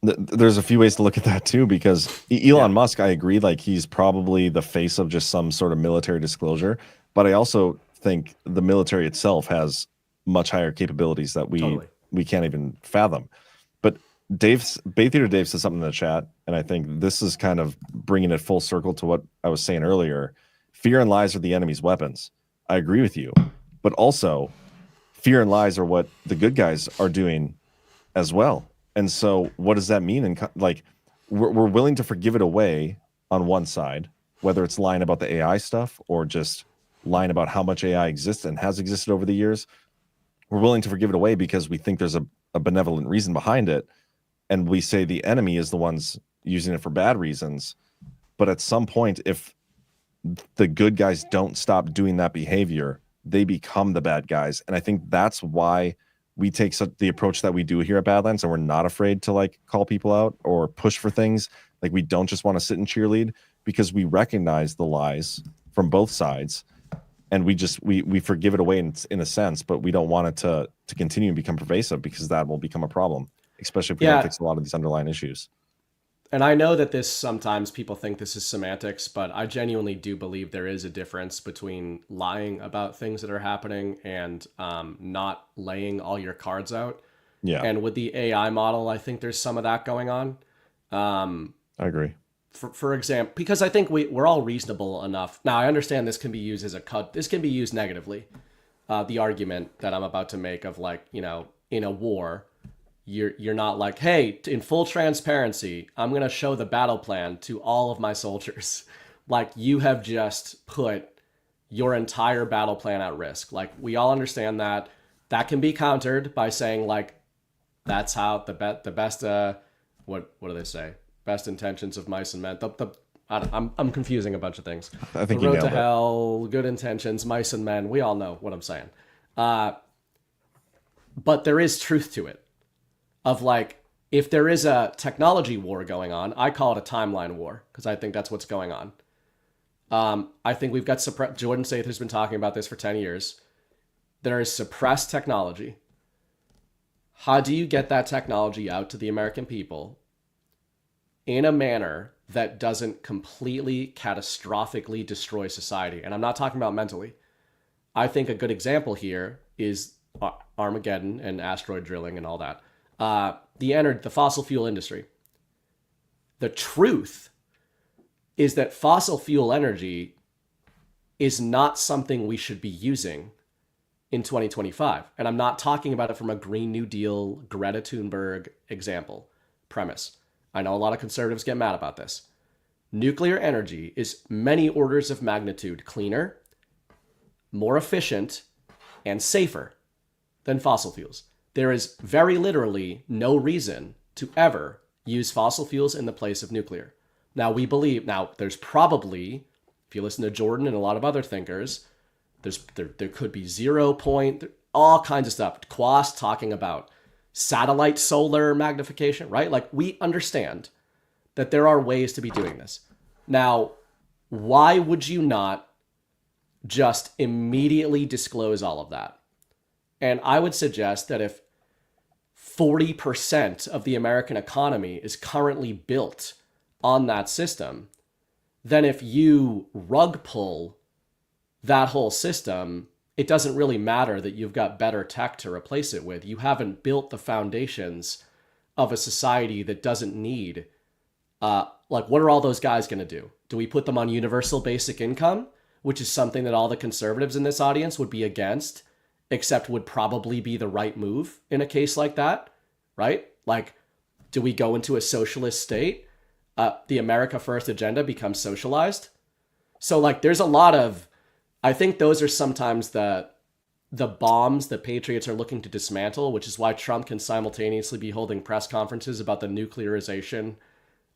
There's a few ways to look at that too, because Elon Musk, I agree, like he's probably the face of just some sort of military disclosure, but I also think the military itself has much higher capabilities that we can't even fathom. But Bay Theater Dave said something in the chat, and I think this is kind of bringing it full circle to what I was saying earlier. Fear and lies are the enemy's weapons. I agree with you, but also fear and lies are what the good guys are doing as well. And so what does that mean? And like, we're willing to forgive it away on one side, whether it's lying about the AI stuff or just lying about how much AI exists and has existed over the years. We're willing to forgive it away because we think there's a benevolent reason behind it. And we say the enemy is the ones using it for bad reasons. But at some point, if the good guys don't stop doing that behavior, they become the bad guys. And I think that's why we take the approach that we do here at Badlands, and we're not afraid to like call people out or push for things. Like, we don't just want to sit and cheerlead, because we recognize the lies from both sides, and we forgive it away in a sense, but we don't want it to continue and become pervasive, because that will become a problem, especially if we don't fix a lot of these underlying issues. And I know that sometimes people think this is semantics, but I genuinely do believe there is a difference between lying about things that are happening and not laying all your cards out. Yeah. And with the AI model, I think there's some of that going on. I agree. For example, because I think we're all reasonable enough. Now, I understand this can be used as this can be used negatively. The argument that I'm about to make of, like, in a war, you're not like, hey, in full transparency, I'm going to show the battle plan to all of my soldiers. Like, you have just put your entire battle plan at risk. Like, we all understand that can be countered by saying, like, that's how the best what do they say? Best intentions of mice and men. I'm confusing a bunch of things. I think the road you to nailed it. hell, good intentions, mice and men. We all know what I'm saying. But there is truth to it. Of like, if there is a technology war going on, I call it a timeline war because I think that's what's going on. I think we've got Jordan Sather's been talking about this for 10 years. There is suppressed technology. How do you get that technology out to the American people in a manner that doesn't completely catastrophically destroy society? And I'm not talking about mentally. I think a good example here is Armageddon and asteroid drilling and all that. The fossil fuel industry. The truth is that fossil fuel energy is not something we should be using in 2025. And I'm not talking about it from a Green New Deal, Greta Thunberg premise. I know a lot of conservatives get mad about this. Nuclear energy is many orders of magnitude cleaner, more efficient, and safer than fossil fuels. There is very literally no reason to ever use fossil fuels in the place of nuclear. Now, there's probably, if you listen to Jordan and a lot of other thinkers, there could be 0 point, all kinds of stuff. Quast talking about satellite solar magnification, right? Like, we understand that there are ways to be doing this. Now, why would you not just immediately disclose all of that? And I would suggest that if 40% of the American economy is currently built on that system, then if you rug pull that whole system, it doesn't really matter that you've got better tech to replace it with. You haven't built the foundations of a society that doesn't need, what are all those guys going to do? Do we put them on universal basic income, which is something that all the conservatives in this audience would be against, except would probably be the right move in a case like that, right? Like, do we go into a socialist state? The America First agenda becomes socialized. So, like, there's a lot of, I think those are sometimes the bombs that patriots are looking to dismantle, which is why Trump can simultaneously be holding press conferences about the nuclearization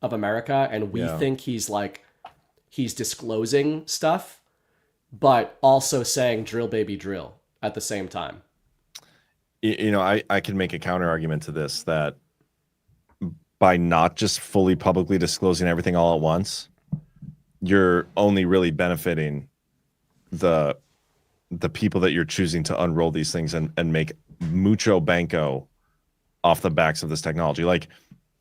of America. And we think he's disclosing stuff, but also saying drill, baby, drill at the same time. I can make a counter argument to this, that by not just fully publicly disclosing everything all at once, you're only really benefiting the people that you're choosing to unroll these things and make mucho banco off the backs of this technology. Like,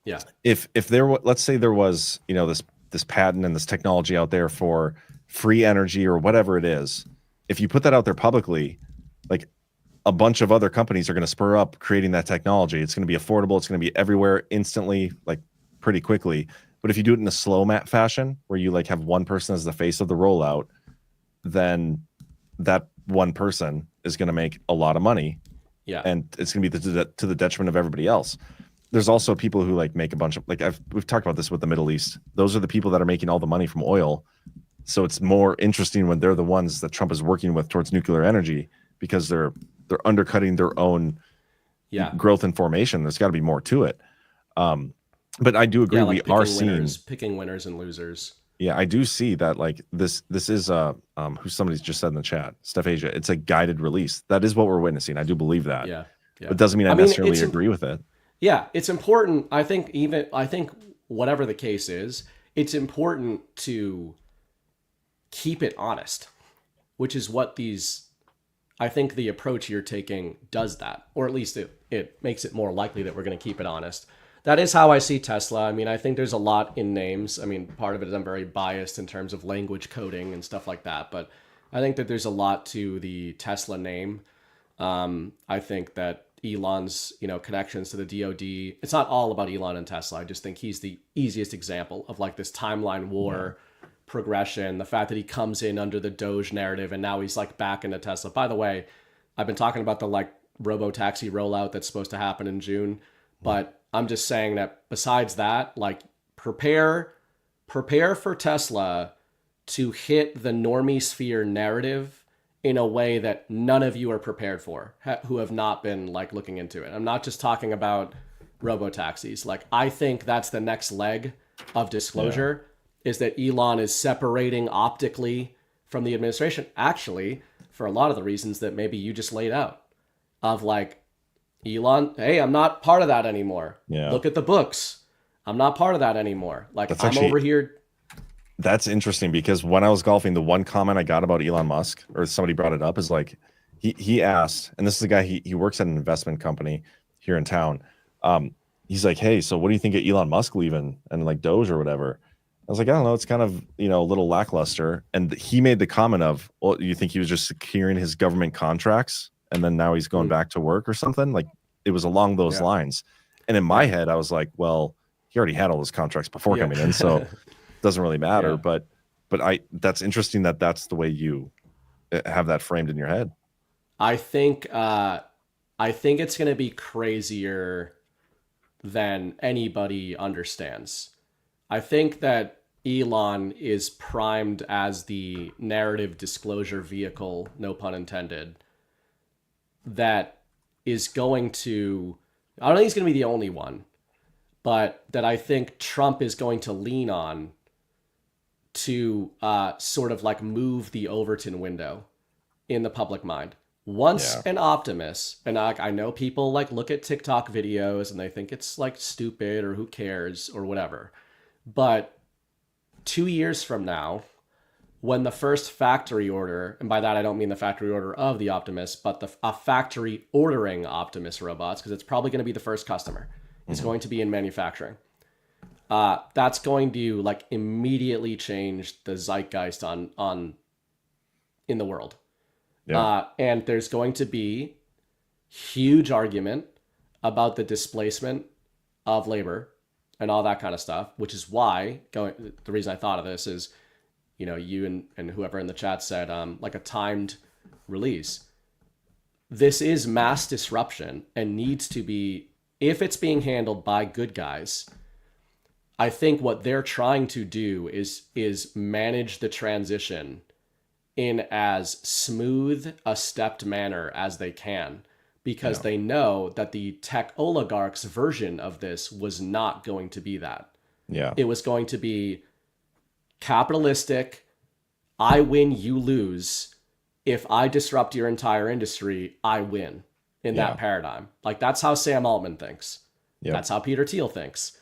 yeah, if there let's say there was, this patent and this technology out there for free energy or whatever it is, if you put that out there publicly, like, a bunch of other companies are going to spur up creating that technology. It's going to be affordable. It's going to be everywhere instantly, like, pretty quickly. But if you do it in a slow fashion, where you like have one person as the face of the rollout, then that one person is going to make a lot of money. Yeah. And it's going to be to the detriment of everybody else. There's also people who like make a bunch of, like, we've talked about this with the Middle East. Those are the people that are making all the money from oil. So it's more interesting when they're the ones that Trump is working with towards nuclear energy, because they're undercutting their own growth and formation. There's got to be more to it. But I do agree, we are picking winners and losers. Yeah, I do see that, like, this is who somebody's just said in the chat, Steph Asia, it's a guided release. That is what we're witnessing. I do believe that. Yeah. But it doesn't mean I necessarily agree with it. Yeah, it's important. I think whatever the case is, it's important to keep it honest, which is what I think the approach you're taking does that, or at least it makes it more likely that we're going to keep it honest. That is how I see Tesla. I mean, I think there's a lot in names. I mean, part of it is I'm very biased in terms of language coding and stuff like that, but I think that there's a lot to the Tesla name. I think that Elon's, connections to the DoD, it's not all about Elon and Tesla. I just think he's the easiest example of, like, this timeline war progression. The fact that he comes in under the Doge narrative and now he's, like, back into Tesla. By the way, I've been talking about the, like, robo-taxi rollout that's supposed to happen in June. But I'm just saying that besides that, like prepare for Tesla to hit the normie sphere narrative in a way that none of you are prepared for who have not been like looking into it. I'm not just talking about robo-taxis. Like I think that's the next leg of disclosure is that Elon is separating optically from the administration, actually, for a lot of the reasons that maybe you just laid out of like, Elon, hey, I'm not part of that anymore. Yeah. Look at the books. I'm not part of that anymore. Like That's I'm actually, over here. That's interesting because when I was golfing, the one comment I got about Elon Musk, or somebody brought it up, is like he asked, and this is a guy, he works at an investment company here in town. He's like, hey, so what do you think of Elon Musk leaving and like Doge or whatever? I was like, I don't know, it's kind of, you know, a little lackluster. And he made the comment of, well, you think he was just securing his government contracts and then now he's going back to work or something? Like it was along those lines. And in my head, I was like, well, he already had all those contracts before coming in, so it doesn't really matter. But that's interesting that that's the way you have that framed in your head. I think it's going to be crazier than anybody understands. I think that Elon is primed as the narrative disclosure vehicle, no pun intended, that is going to, I don't think he's going to be the only one, but that I think Trump is going to lean on to sort of like move the Overton window in the public mind. Once an optimist, and I know people like look at TikTok videos and they think it's like stupid or who cares or whatever. But 2 years from now, when the first factory order, and by that I don't mean the factory order of the Optimus, but a factory ordering Optimus robots, because it's probably going to be the first customer. It's going to be in manufacturing. That's going to like immediately change the zeitgeist in the world. And there's going to be huge argument about the displacement of labor and all that kind of stuff, which is why the reason I thought of this is, you know, you and whoever in the chat said like a timed release. This is mass disruption and needs to be, if it's being handled by good guys, I think what they're trying to do is manage the transition in as smooth a stepped manner as they can, because they know that the tech oligarchs version of this was not going to be that. It was going to be capitalistic. I win, you lose. If I disrupt your entire industry, I win in that paradigm. Like that's how Sam Altman thinks. That's how Peter Thiel thinks.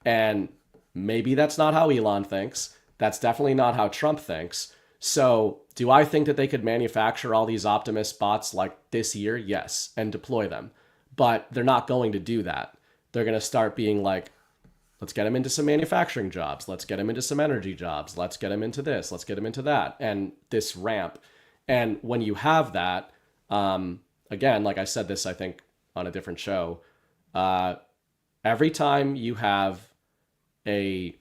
And maybe that's not how Elon thinks. That's definitely not how Trump thinks. So do I think that they could manufacture all these Optimus bots like this year? Yes, and deploy them. But they're not going to do that. They're going to start being like, let's get them into some manufacturing jobs. Let's get them into some energy jobs. Let's get them into this. Let's get them into that. And this ramp. And when you have that, again, like I said this, I think, on a different show, every time you have a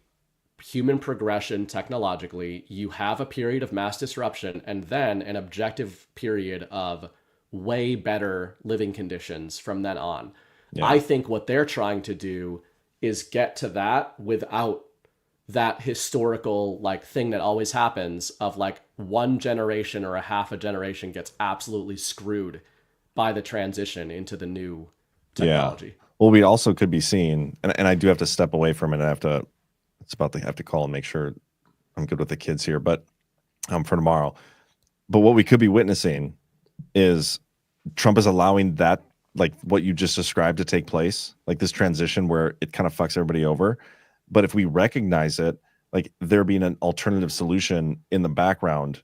human progression technologically, you have a period of mass disruption and then an objective period of way better living conditions from then on. I think what they're trying to do is get to that without that historical like thing that always happens of like one generation or a half a generation gets absolutely screwed by the transition into the new technology. Well, we also could be seeing, and I do have to step away from it. I have to call and make sure I'm good with the kids here, but for tomorrow. But what we could be witnessing is Trump is allowing that, like what you just described, to take place, like this transition where it kind of fucks everybody over. But if we recognize it, like there being an alternative solution in the background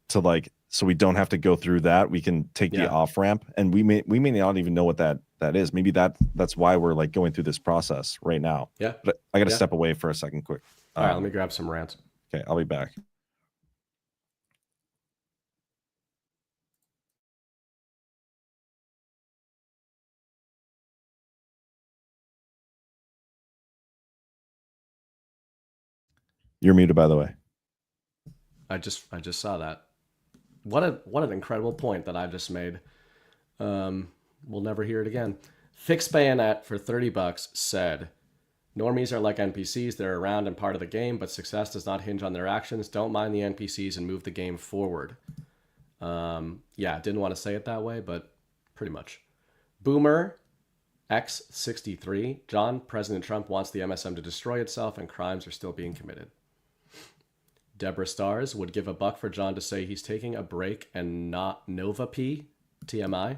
to like, so we don't have to go through that, we can take the off ramp, and we may not even know what that is. Maybe that's why we're like going through this process right now. But I got to step away for a second quick. All right, let me grab some rants. Okay, I'll be back. You're muted, by the way. I just saw that. What an incredible point that I just made. We'll never hear it again. Fixed Bayonet for $30 said, normies are like NPCs. They're around and part of the game, but success does not hinge on their actions. Don't mind the NPCs and move the game forward. Yeah, didn't want to say it that way, but pretty much. Boomer X63. John, President Trump wants the MSM to destroy itself and crimes are still being committed. Deborah Stars would give $1 for John to say he's taking a break and not Nova P. TMI.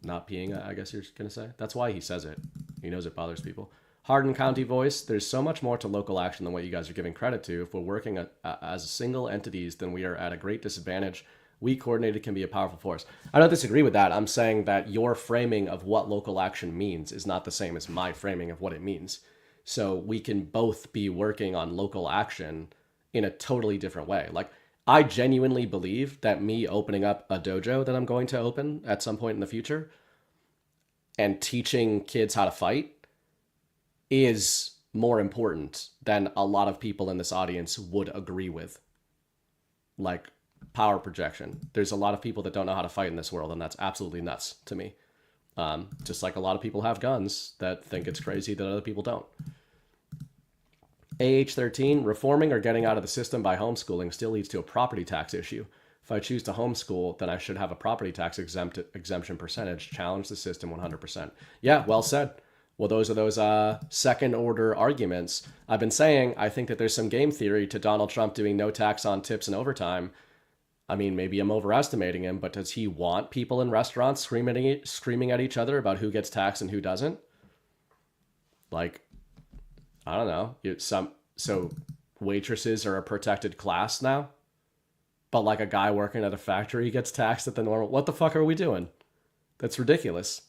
Not peeing, I guess you're going to say. That's why he says it. He knows it bothers people. Hardin County Voice, there's so much more to local action than what you guys are giving credit to. If we're working as single entities, then we are at a great disadvantage. We coordinated can be a powerful force. I don't disagree with that. I'm saying that your framing of what local action means is not the same as my framing of what it means. So we can both be working on local action in a totally different way. Like, I genuinely believe that me opening up a dojo that I'm going to open at some point in the future and teaching kids how to fight is more important than a lot of people in this audience would agree with. Like, power projection. There's a lot of people that don't know how to fight in this world, and that's absolutely nuts to me. Just like a lot of people have guns that think it's crazy that other people don't. AH13, reforming or getting out of the system by homeschooling still leads to a property tax issue. If I choose to homeschool, then I should have a property tax exemption percentage. Challenge the system 100%. Yeah, well said. Well, those are those second order arguments. I've been saying I think that there's some game theory to Donald Trump doing no tax on tips and overtime. I mean, maybe I'm overestimating him, but does he want people in restaurants screaming at each other about who gets taxed and who doesn't? Like, I don't know. So waitresses are a protected class now, but like a guy working at a factory gets taxed at the normal. What the fuck are we doing? That's ridiculous.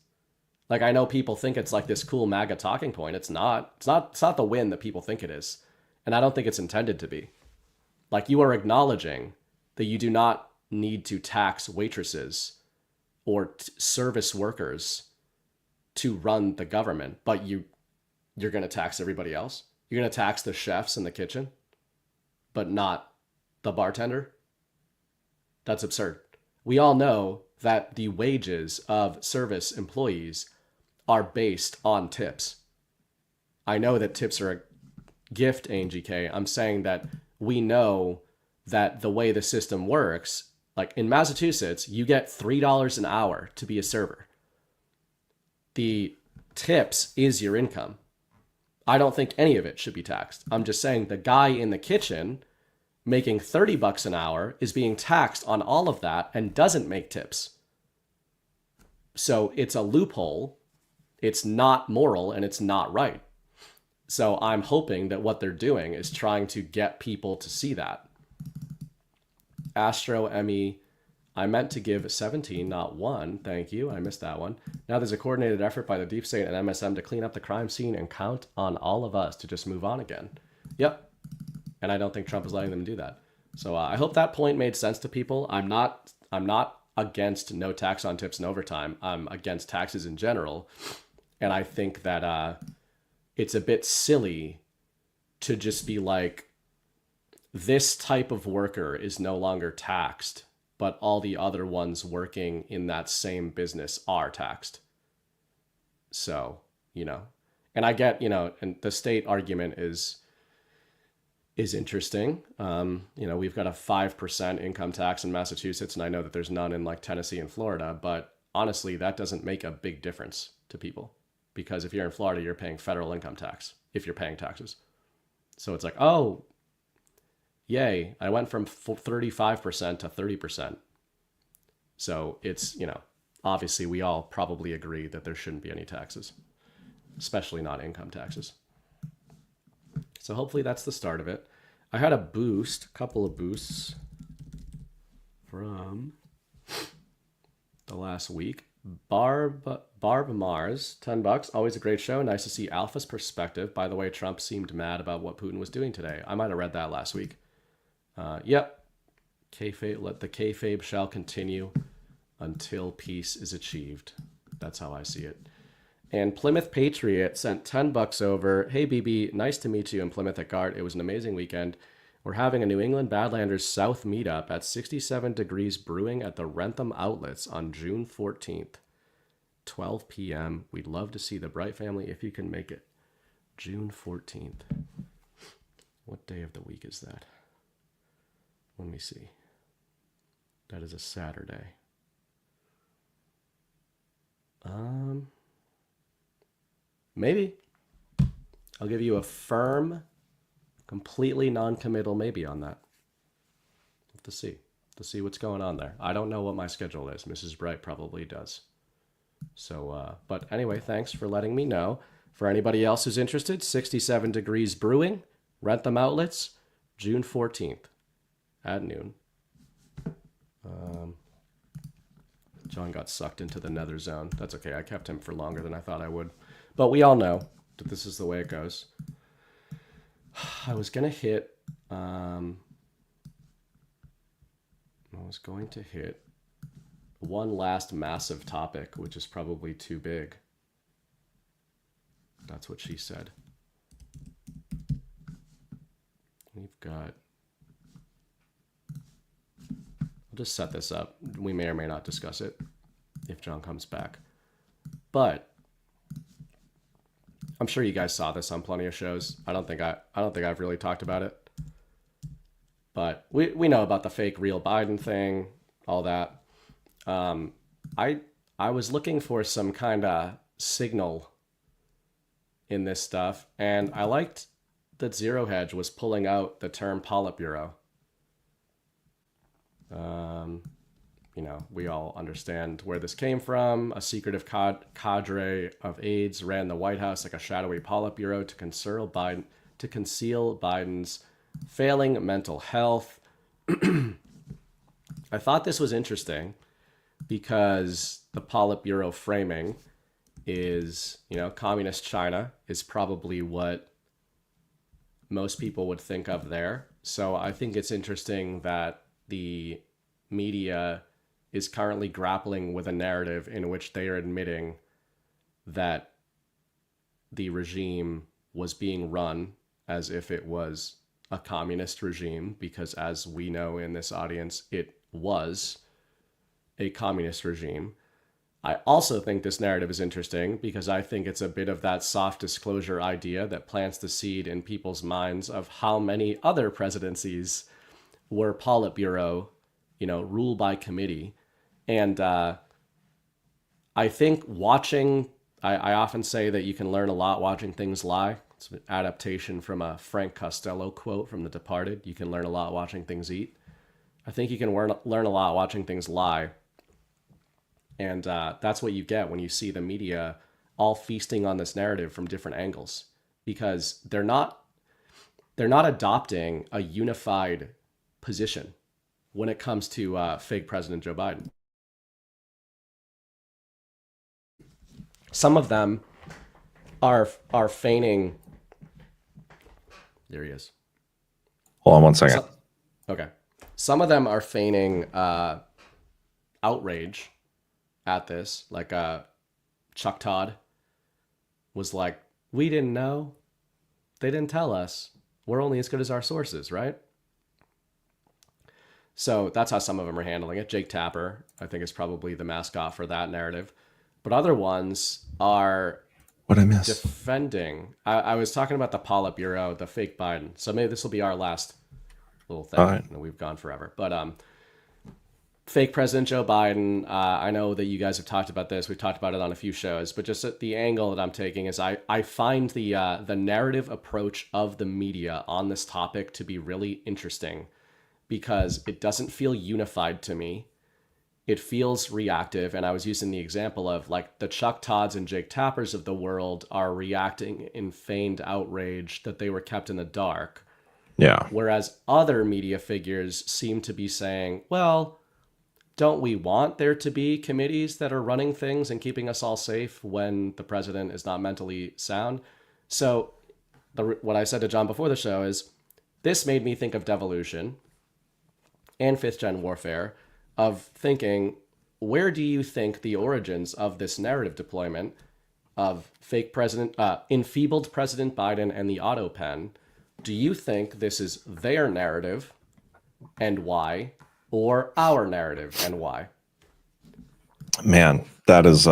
Like, I know people think it's like this cool MAGA talking point. It's not. It's not the win that people think it is, and I don't think it's intended to be. Like, you are acknowledging that you do not need to tax waitresses or service workers to run the government, but you're going to tax everybody else. You're going to tax the chefs in the kitchen, but not the bartender. That's absurd. We all know that the wages of service employees are based on tips. I know that tips are a gift, ANGK. I'm saying that we know that the way the system works, like in Massachusetts, you get $3 an hour to be a server. The tips is your income. I don't think any of it should be taxed. I'm just saying the guy in the kitchen making $30 an hour is being taxed on all of that and doesn't make tips. So it's a loophole. It's not moral and it's not right. So I'm hoping that what they're doing is trying to get people to see that. Astro Emmy, I meant to give 17, not 1. Thank you. I missed that one. Now there's a coordinated effort by the deep state and MSM to clean up the crime scene and count on all of us to just move on again. Yep. And I don't think Trump is letting them do that. So I hope that point made sense to people. I'm not against no tax on tips and overtime. I'm against taxes in general. And I think that it's a bit silly to just be like, this type of worker is no longer taxed, but all the other ones working in that same business are taxed. So, and I get, and the state argument is interesting. We've got a 5% income tax in Massachusetts, and I know that there's none in like Tennessee and Florida, but honestly, that doesn't make a big difference to people, because if you're in Florida, you're paying federal income tax if you're paying taxes. So it's like, oh, yay, I went from 35% to 30%. So it's, obviously we all probably agree that there shouldn't be any taxes, especially not income taxes. So hopefully that's the start of it. I had a couple of boosts from the last week. Barb Mars, $10. Always a great show. Nice to see Alpha's perspective. By the way, Trump seemed mad about what Putin was doing today. I might have read that last week. Yep. Let the kayfabe shall continue until peace is achieved. That's how I see it. And Plymouth Patriot sent $10 over. Hey, BB, nice to meet you in Plymouth at Gart. It was an amazing weekend. We're having a New England Badlanders South meetup at 67 Degrees Brewing at the Rentham Outlets on June 14th. 12 p.m. We'd love to see the Bright family if you can make it. June 14th. What day of the week is that? Let me see. That is a Saturday. Maybe. I'll give you a firm, completely non-committal maybe on that. Have to see what's going on there. I don't know what my schedule is. Mrs. Bright probably does. So, but anyway, thanks for letting me know. For anybody else who's interested, 67 Degrees Brewing, Rentham Outlets, June 14th at noon. John got sucked into the nether zone. That's okay. I kept him for longer than I thought I would. But we all know that this is the way it goes. I was going to hit... one last massive topic, which is probably too big. That's what she said. We've got... I'll just set this up. We may or may not discuss it if John comes back. But I'm sure you guys saw this on plenty of shows. I don't think I've really talked about it. But we know about the fake real Biden thing, all that. I was looking for some kind of signal in this stuff, and I liked that Zero Hedge was pulling out the term Politburo. You know, we all understand where this came from. A secretive cadre of aides ran the White House like a shadowy Politburo to conceal Biden's failing mental health. I thought this was interesting because the Politburo framing is, you know, communist China is probably what most people would think of there. So I think it's interesting that the media is currently grappling with a narrative in which they are admitting that the regime was being run as if it was a communist regime, because as we know in this audience, it was a communist regime. I also think this narrative is interesting because I think it's a bit of that soft disclosure idea that plants the seed in people's minds of how many other presidencies were Politburo, you know, rule by committee. And I think I often say that you can learn a lot watching things lie. It's an adaptation from a Frank Costello quote from The Departed. You can learn a lot watching things eat. I think you can learn a lot watching things lie. And that's what you get when you see the media all feasting on this narrative from different angles, because they're not adopting a unified position when it comes to fake President Joe Biden. Some of them are feigning. There he is. Hold on one second. Okay. Some of them are feigning outrage at this. Like Chuck Todd was like, we didn't know. They didn't tell us. We're only as good as our sources, right? So that's how some of them are handling it. Jake Tapper, I think, is probably the mascot for that narrative. But other ones are defending. I was talking about the Politburo, the fake Biden. So maybe this will be our last little thing. Right. We've gone forever. But fake President Joe Biden, I know that you guys have talked about this. We've talked about it on a few shows. But just the angle that I'm taking is I find the narrative approach of the media on this topic to be really interesting, because it doesn't feel unified to me. It feels reactive. And I was using the example of like the Chuck Todds and Jake Tappers of the world are reacting in feigned outrage that they were kept in the dark. Yeah. Whereas other media figures seem to be saying, well, don't we want there to be committees that are running things and keeping us all safe when the president is not mentally sound? So what I said to John before the show is this made me think of Devolution and 5th Gen Warfare, of thinking, where do you think the origins of this narrative deployment of fake president, enfeebled President Biden and the auto pen, do you think this is their narrative and why, or our narrative and why? Man, that is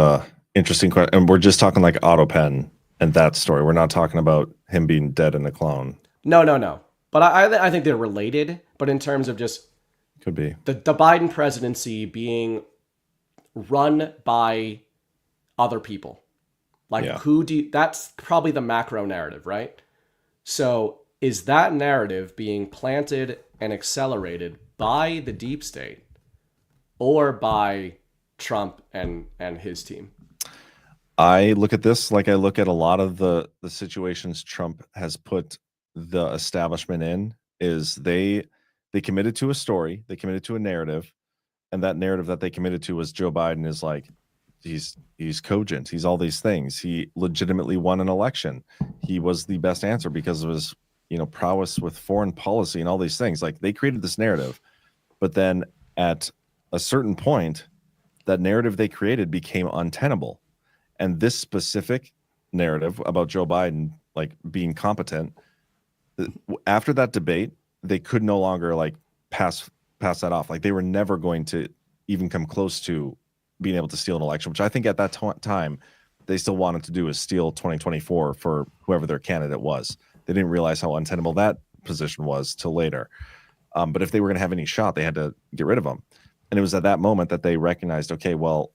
Interesting question. And we're just talking like AutoPen and that story. We're not talking about him being dead in a clone. No. But I think they're related. But in terms of just could be the Biden presidency being run by other people, like that's probably the macro narrative, right? So is that narrative being planted and accelerated by the deep state or by Trump and his team? I look at this like I look at a lot of the situations Trump has put the establishment in. Is they committed to a story, they committed to a narrative, and that narrative that they committed to was Joe Biden is like he's cogent, he's all these things. He legitimately won an election. He was the best answer because of his prowess with foreign policy and all these things. Like they created this narrative, but then at a certain point, that narrative they created became untenable. And this specific narrative about Joe Biden like being competent, after that debate, they could no longer like pass that off. Like they were never going to even come close to being able to steal an election, which I think at that time they still wanted to do is steal 2024 for whoever their candidate was. They didn't realize how untenable that position was till later. But if they were going to have any shot, they had to get rid of him. And it was at that moment that they recognized, okay, well,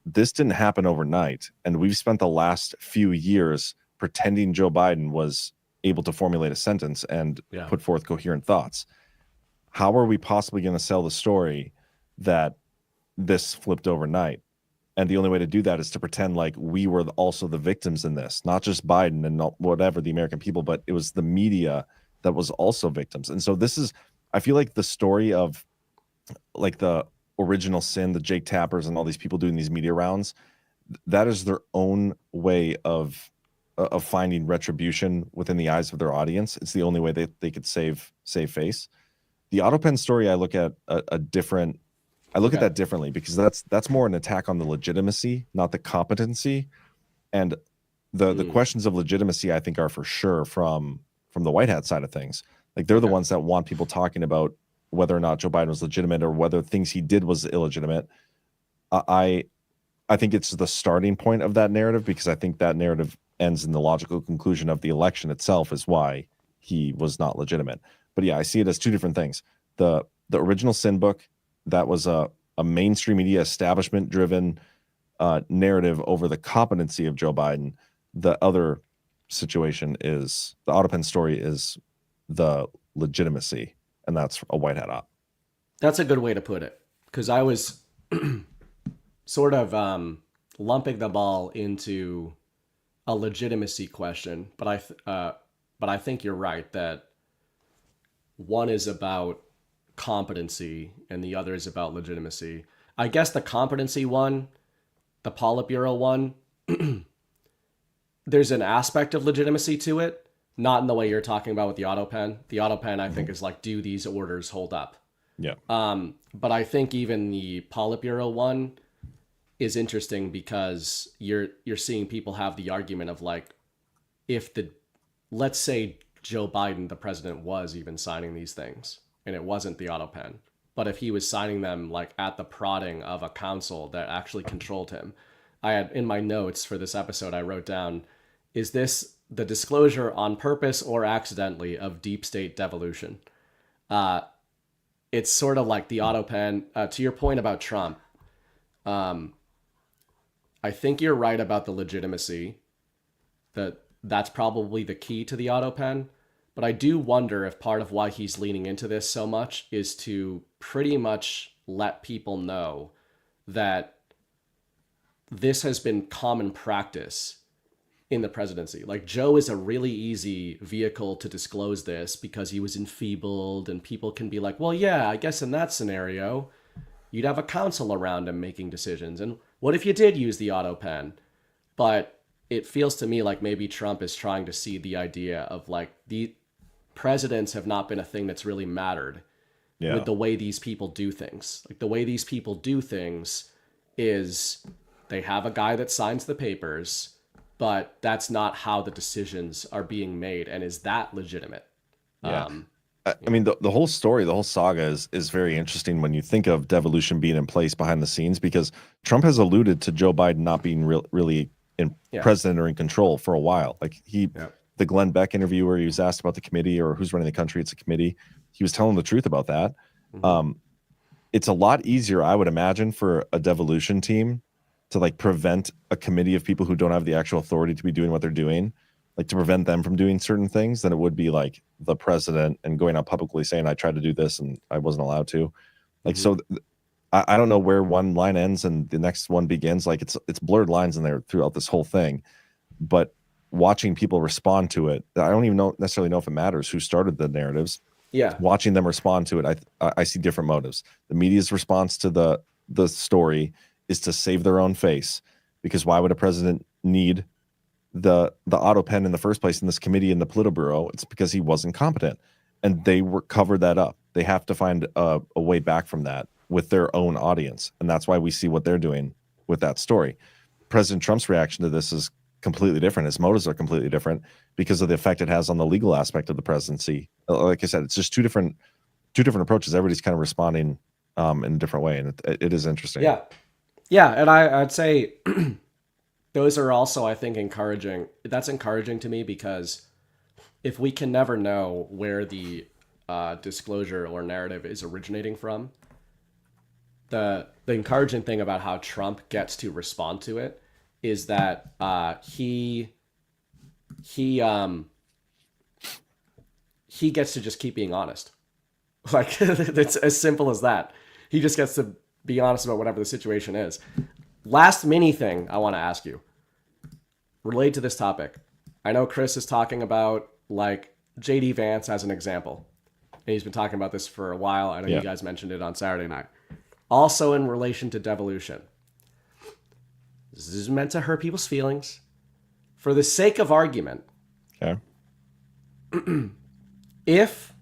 this didn't happen overnight. And we've spent the last few years pretending Joe Biden was able to formulate a sentence and put forth coherent thoughts. How are we possibly going to sell the story that this flipped overnight? And the only way to do that is to pretend like we were also the victims in this, not just Biden and not whatever the American people, but it was the media that was also victims. And so this is, I feel like the story of like the original sin, the Jake Tappers and all these people doing these media rounds, that is their own way of finding retribution within the eyes of their audience. It's the only way they could save face. The AutoPen story, I look at at that differently because that's more an attack on the legitimacy, not the competency. And the questions of legitimacy, I think, are for sure from the White Hat side of things. Like they're the ones that want people talking about whether or not Joe Biden was legitimate or whether things he did was illegitimate. I think it's the starting point of that narrative because I think that narrative ends in the logical conclusion of the election itself is why he was not legitimate. But yeah, I see it as two different things. The original sin book, that was a mainstream media establishment driven narrative over the competency of Joe Biden. The other situation is the AutoPen story is the legitimacy, and that's a White Hat op. That's a good way to put it, because I was sort of lumping them all into a legitimacy question, but I think you're right that one is about competency and the other is about legitimacy. I guess the competency one, the Politburo one, there's an aspect of legitimacy to it, not in the way you're talking about with the AutoPen. The AutoPen, I think, is like, do these orders hold up? Yeah. But I think even the Politburo one is interesting because you're seeing people have the argument of like, if let's say Joe Biden, the president, was even signing these things and it wasn't the AutoPen, but if he was signing them like at the prodding of a council that actually controlled him. I had in my notes for this episode, I wrote down, is this the disclosure on purpose or accidentally of deep state devolution? It's sort of like the AutoPen. To your point about Trump, I think you're right about the legitimacy. That's probably the key to the AutoPen. But I do wonder if part of why he's leaning into this so much is to pretty much let people know that this has been common practice in the presidency. Like, Joe is a really easy vehicle to disclose this because he was enfeebled, and people can be like, well, yeah, I guess in that scenario, you'd have a council around him making decisions. And what if you did use the AutoPen? But it feels to me like maybe Trump is trying to see the idea of like, the presidents have not been a thing that's really mattered with the way these people do things. Like, the way these people do things is they have a guy that signs the papers, but that's not how the decisions are being made. And is that legitimate? Yeah. I mean, the whole story, the whole saga is very interesting when you think of devolution being in place behind the scenes, because Trump has alluded to Joe Biden not being really in president or in control for a while. Like the Glenn Beck interview where he was asked about the committee or who's running the country, it's a committee. He was telling the truth about that. It's a lot easier, I would imagine, for a devolution team to like prevent a committee of people who don't have the actual authority to be doing what they're doing, like to prevent them from doing certain things, than it would be like the president and going out publicly saying, I tried to do this and I wasn't allowed to. Like, so I don't know where one line ends and the next one begins. Like it's blurred lines in there throughout this whole thing. But watching people respond to it, I don't even necessarily know if it matters who started the narratives. Watching them respond to it, I see different motives. The media's response to the story is to save their own face, because why would a president need the auto pen in the first place in this committee in the Politburo? It's because he wasn't competent, and they covered that up. They have to find a way back from that with their own audience, and that's why we see what they're doing with that story. President Trump's reaction to this is completely different. His motives are completely different because of the effect it has on the legal aspect of the presidency. Like I said, it's just two different approaches. Everybody's kind of responding in a different way, and it is interesting. Yeah, and I'd say those are also, I think, encouraging. That's encouraging to me, because if we can never know where the disclosure or narrative is originating from, the encouraging thing about how Trump gets to respond to it is that he gets to just keep being honest. Like, it's as simple as that. He just gets to be honest about whatever the situation is. Last mini thing I want to ask you, related to this topic. I know Chris is talking about like JD Vance as an example, and he's been talking about this for a while. I know you guys mentioned it on Saturday night. Also in relation to devolution. This is meant to hurt people's feelings. For the sake of argument, if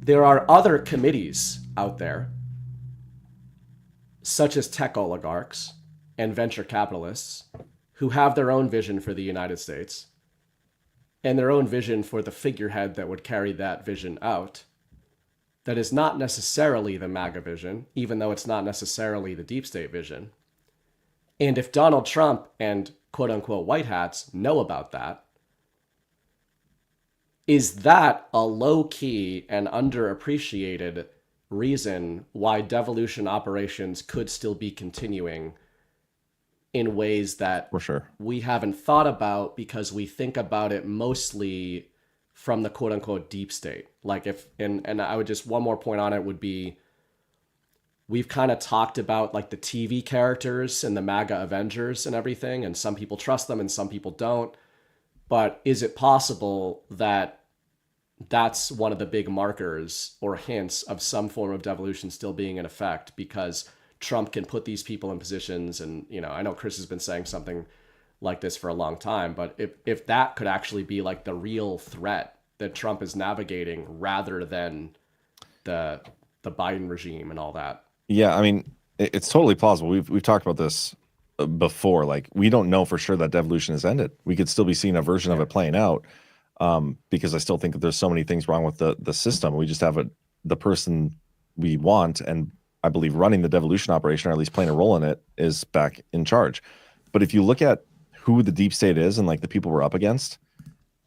there are other committees out there, such as tech oligarchs and venture capitalists, who have their own vision for the United States and their own vision for the figurehead that would carry that vision out, that is not necessarily the MAGA vision, even though it's not necessarily the deep state vision. And if Donald Trump and quote-unquote white hats know about that, is that a low-key and underappreciated reason why devolution operations could still be continuing in ways that we haven't thought about, because we think about it mostly from the quote-unquote deep state? Like, if and I would just, one more point on it would be, we've kind of talked about like the TV characters and the MAGA Avengers and everything, and some people trust them and some people don't. But is it possible that that's one of the big markers or hints of some form of devolution still being in effect, because Trump can put these people in positions? And, you know, I know Chris has been saying something like this for a long time, but if that could actually be like the real threat that Trump is navigating, rather than the Biden regime and all that. Yeah, I mean, it's totally plausible. We've talked about this before. Like, we don't know for sure that devolution has ended. We could still be seeing a version of it playing out, because I still think that there's so many things wrong with the system. We just have the person we want, and I believe running the devolution operation, or at least playing a role in it, is back in charge. But if you look at who the deep state is and like the people we're up against,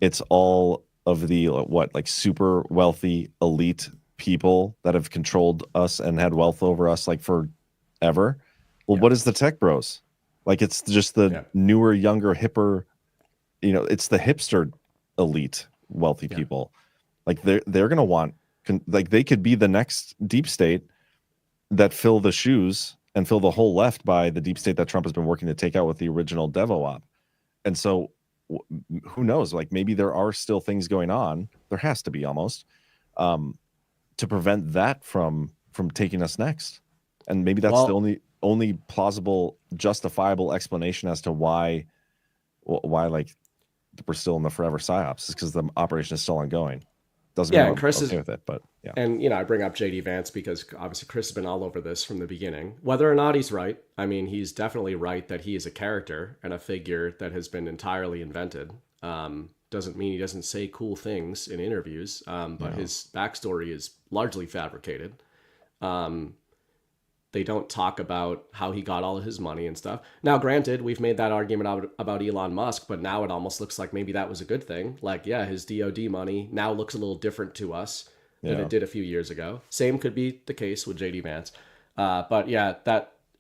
it's all of the like super wealthy elite people that have controlled us and had wealth over us like forever. Well, what is the tech bros? Like, it's just the newer, younger, hipper, you know, it's the hipster elite wealthy people. Like, they're gonna want, like, they could be the next deep state that fill the shoes and fill the hole left by the deep state that Trump has been working to take out with the original Devo op. And so who knows, like, maybe there are still things going on, there has to be almost, to prevent that from taking us next. And maybe that's the only plausible, justifiable explanation as to why like we're still in the forever psyops, is because the operation is still ongoing. Doesn't mean and Chris okay is with it, but yeah. And, you know, I bring up JD Vance because obviously Chris has been all over this from the beginning. Whether or not he's right, I mean, he's definitely right that he is a character and a figure that has been entirely invented. Doesn't mean he doesn't say cool things in interviews, but his backstory is largely fabricated. They don't talk about how he got all of his money and stuff. Now, granted, we've made that argument about Elon Musk, but now it almost looks like maybe that was a good thing. Like, yeah, his DOD money now looks a little different to us than it did a few years ago. Same could be the case with JD Vance. But yeah,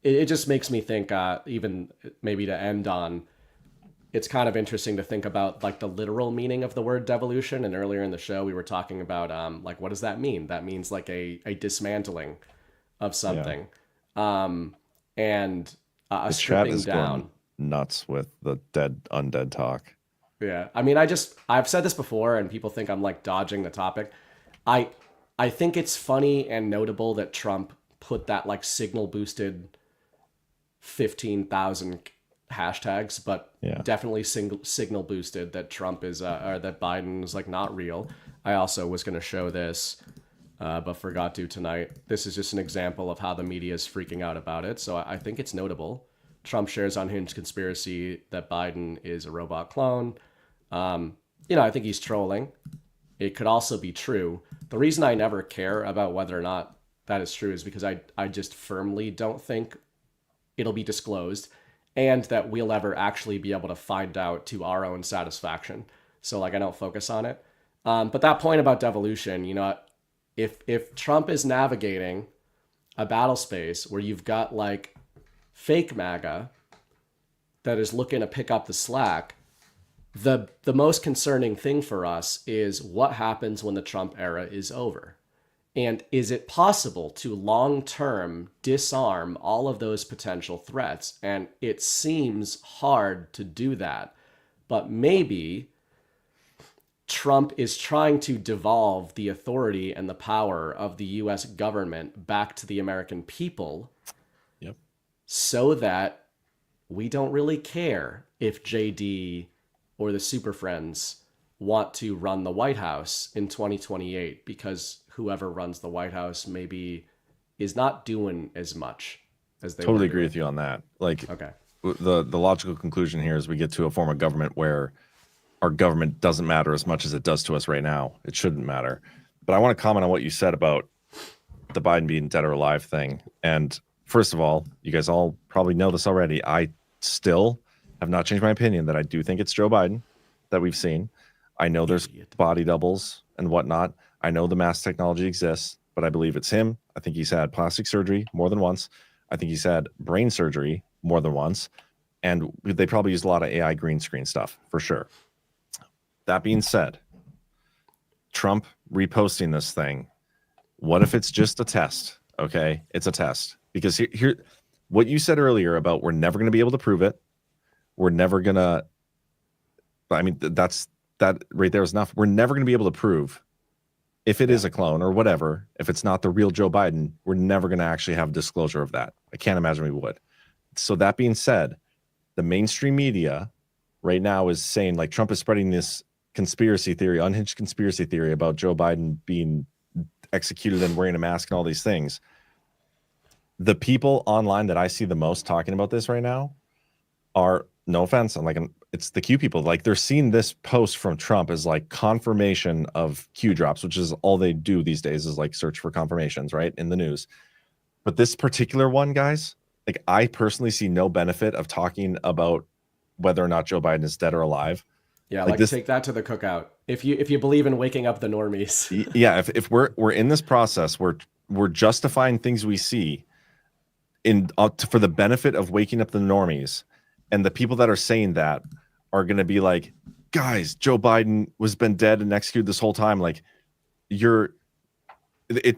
it just makes me think, even maybe to end on, it's kind of interesting to think about like the literal meaning of the word devolution. And earlier in the show, we were talking about like, what does that mean? That means like a dismantling of something. And a stripping down. Nuts with the undead talk. Yeah. I mean, I've said this before and people think I'm like dodging the topic. I think it's funny and notable that Trump put that like signal boosted 15,000 hashtags, but definitely signal boosted that Trump is, or that Biden is like not real. I also was going to show this, but forgot to tonight. This is just an example of how the media is freaking out about it. So I think it's notable. Trump shares unhinged conspiracy that Biden is a robot clone. I think he's trolling. It could also be true. The reason I never care about whether or not that is true is because I just firmly don't think it'll be disclosed and that we'll ever actually be able to find out to our own satisfaction. So like I don't focus on it. But that point about devolution, if Trump is navigating a battle space where you've got like fake MAGA that is looking to pick up the slack, the most concerning thing for us is what happens when the Trump era is over. And is it possible to long-term disarm all of those potential threats? And it seems hard to do that. But maybe Trump is trying to devolve the authority and the power of the U.S. government back to the American people so that we don't really care if JD or the Super Friends want to run the White House in 2028 because whoever runs the White House maybe is not doing as much as they totally agree with you on that. Like, okay, the logical conclusion here is we get to a form of government where our government doesn't matter as much as it does to us right now. It shouldn't matter. But I want to comment on what you said about the Biden being dead or alive thing. And first of all, you guys all probably know this already. I still have not changed my opinion that I do think it's Joe Biden that we've seen. I know there's body doubles and whatnot. I know the mass technology exists, but I believe it's him. I think he's had plastic surgery more than once. I think he's had brain surgery more than once. And they probably use a lot of AI green screen stuff for sure. That being said, Trump reposting this thing, what if it's just a test? Okay, it's a test. Because here what you said earlier about we're never going to be able to prove it. We're never going to, I mean, that right there is enough. We're never going to be able to prove if it is a clone or whatever, if it's not the real Joe Biden, we're never going to actually have disclosure of that. I can't imagine we would. So that being said, the mainstream media right now is saying like Trump is spreading this conspiracy theory, unhinged conspiracy theory about Joe Biden being executed and wearing a mask and all these things. The people online that I see the most talking about this right now are, no offense, I'm like, it's the Q people. Like they're seeing this post from Trump as like confirmation of Q drops, which is all they do these days is like search for confirmations, right, in the news. But this particular one, guys, like I personally see no benefit of talking about whether or not Joe Biden is dead or alive. Yeah, like this, take that to the cookout. If you believe in waking up the normies. Yeah, if we're in this process, we're justifying things we see in for the benefit of waking up the normies, and the people that are saying that are going to be like, guys, Joe Biden was been dead and executed this whole time. Like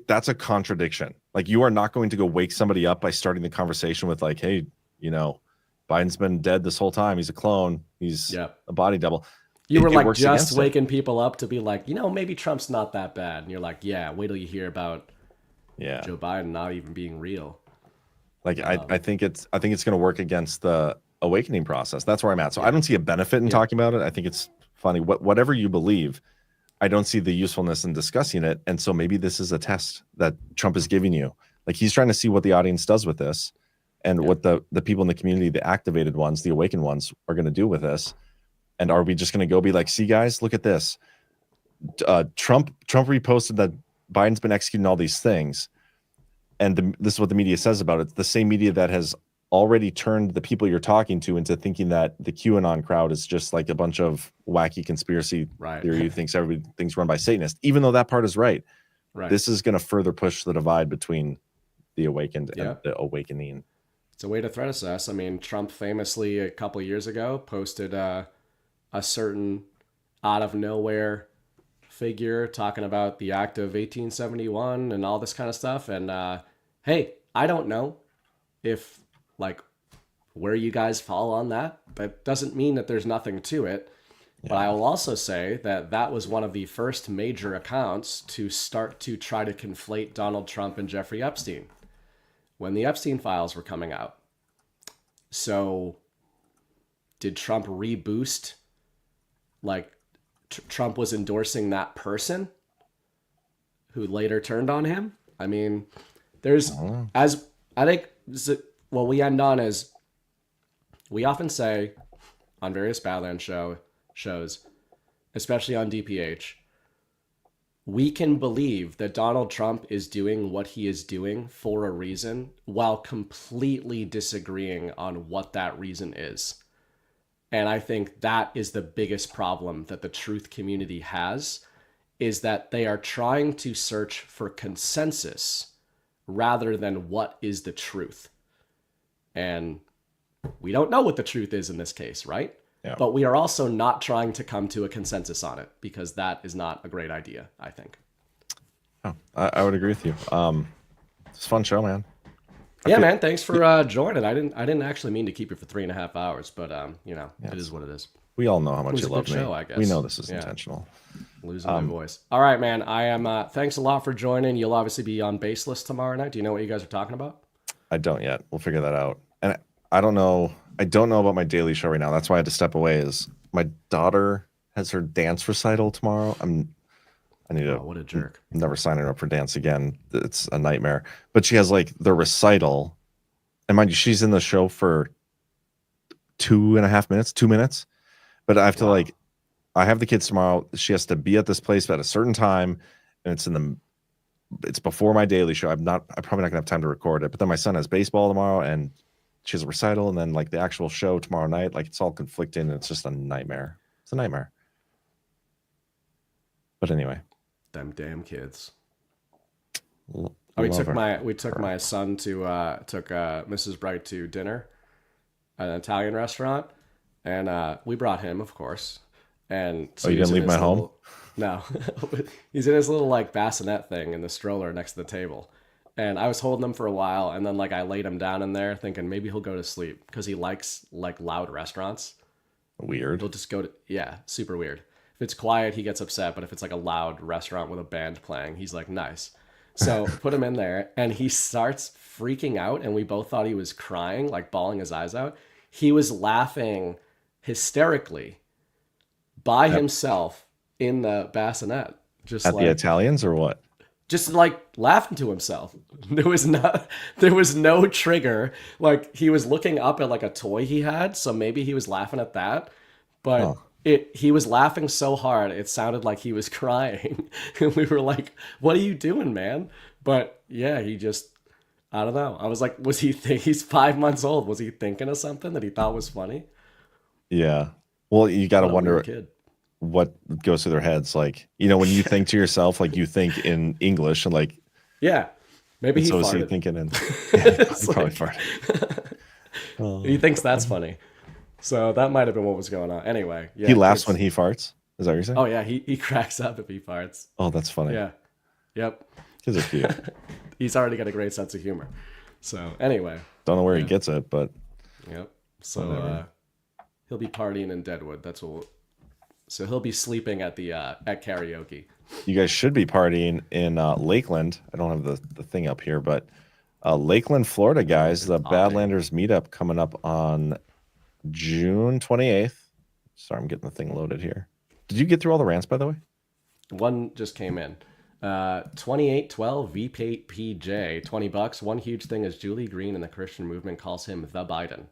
that's a contradiction. Like you are not going to go wake somebody up by starting the conversation with like, hey, Biden's been dead this whole time. He's a clone. He's a body double. You were like just waking people up to be like, maybe Trump's not that bad. And you're like, yeah, wait till you hear about Joe Biden not even being real. Like I think it's going to work against the awakening process. That's where I'm at. So I don't see a benefit in talking about it. I think it's funny. Whatever you believe, I don't see the usefulness in discussing it. And so maybe this is a test that Trump is giving you. Like he's trying to see what the audience does with this and what the people in the community, the activated ones, the awakened ones are going to do with this. And are we just going to go be like, see, guys, look at this. Trump reposted that Biden's been executing all these things. And this is what the media says about it. It's the same media that has already turned the people you're talking to into thinking that the QAnon crowd is just like a bunch of wacky conspiracy theory who thinks everything's run by Satanists, even though that part is right. This is going to further push the divide between the awakened and the awakening. It's a way to threat assess. I mean, Trump famously a couple of years ago posted a certain out of nowhere figure talking about the Act of 1871 and all this kind of stuff. And hey, I don't know if like where you guys fall on that. That doesn't mean that there's nothing to it. Yeah. But I will also say that that was one of the first major accounts to start to try to conflate Donald Trump and Jeffrey Epstein when the Epstein files were coming out. So did Trump reboost? Like Trump was endorsing that person who later turned on him? I mean, there's, as I think, what we end on is we often say on various Badlands shows, especially on DPH, we can believe that Donald Trump is doing what he is doing for a reason while completely disagreeing on what that reason is. And I think that is the biggest problem that the truth community has, is that they are trying to search for consensus rather than what is the truth. And we don't know what the truth is in this case, right? Yeah. But we are also not trying to come to a consensus on it, because that is not a great idea, I think. Oh, I would agree with you. It's a fun show, man. Yeah, man. Thanks for joining. I didn't actually mean to keep you for 3.5 hours, but you know, it is what it is. We all know how much you love me. Show, I guess. We know this is intentional. Losing my voice. All right, man. I am. Thanks a lot for joining. You'll obviously be on Baseless tomorrow night. Do you know what you guys are talking about? I don't yet. We'll figure that out. And I don't know. I don't know about my daily show right now. That's why I had to step away. Is my daughter has her dance recital tomorrow. I need to. Oh, what a jerk! I'm never signing her up for dance again. It's a nightmare. But she has like the recital, and mind you, she's in the show for 2.5 minutes, 2 minutes. But I have to I have the kids tomorrow. She has to be at this place at a certain time, and it's before my daily show. I'm probably not gonna have time to record it. But then my son has baseball tomorrow, and she has a recital, and then like the actual show tomorrow night. Like it's all conflicting, and it's just a nightmare. It's a nightmare. But anyway, them damn kids. We took my son to Mrs. Bright to dinner at an Italian restaurant, and we brought him, of course. And so you didn't leave my home? No, he's in his little like bassinet thing in the stroller next to the table. And I was holding him for a while, and then like I laid him down in there thinking maybe he'll go to sleep because he likes like loud restaurants. Weird. He'll just go to, super weird. If it's quiet, he gets upset, but if it's like a loud restaurant with a band playing, he's like, nice. So put him in there, and he starts freaking out, and we both thought he was crying, like bawling his eyes out. He was laughing hysterically by himself in the bassinet. Just at the Italians or what? Just like laughing to himself. There was no trigger. Like he was looking up at like a toy he had, so maybe he was laughing at that. But he was laughing so hard it sounded like he was crying. And we were like, "What are you doing, man?" But yeah, he just, I don't know. I was like, he's 5 months old. Was he thinking of something that he thought was funny? Yeah. Well, you got to wonder what goes through their heads. Like, you know, when you think to yourself, like you think in English and like, yeah, maybe he so farted. Is he thinking in, he probably farted. He thinks that's funny. So that might have been what was going on. Anyway, yeah. He laughs when he farts. Is that what you're saying? Oh yeah, he cracks up if he farts. Oh, that's funny. Yeah. Yep. Kids are cute. He's already got a great sense of humor. So anyway. Don't know where he gets it, but. Yep. So he'll be partying in Deadwood. So he'll be sleeping at the at karaoke. You guys should be partying in Lakeland. I don't have the thing up here, but Lakeland, Florida, guys. The Badlanders meetup coming up on June 28th. Sorry, I'm getting the thing loaded here. Did you get through all the rants, by the way? One just came in. 2812 VPJ, $20. One huge thing is Julie Green and the Christian movement calls him the Biden.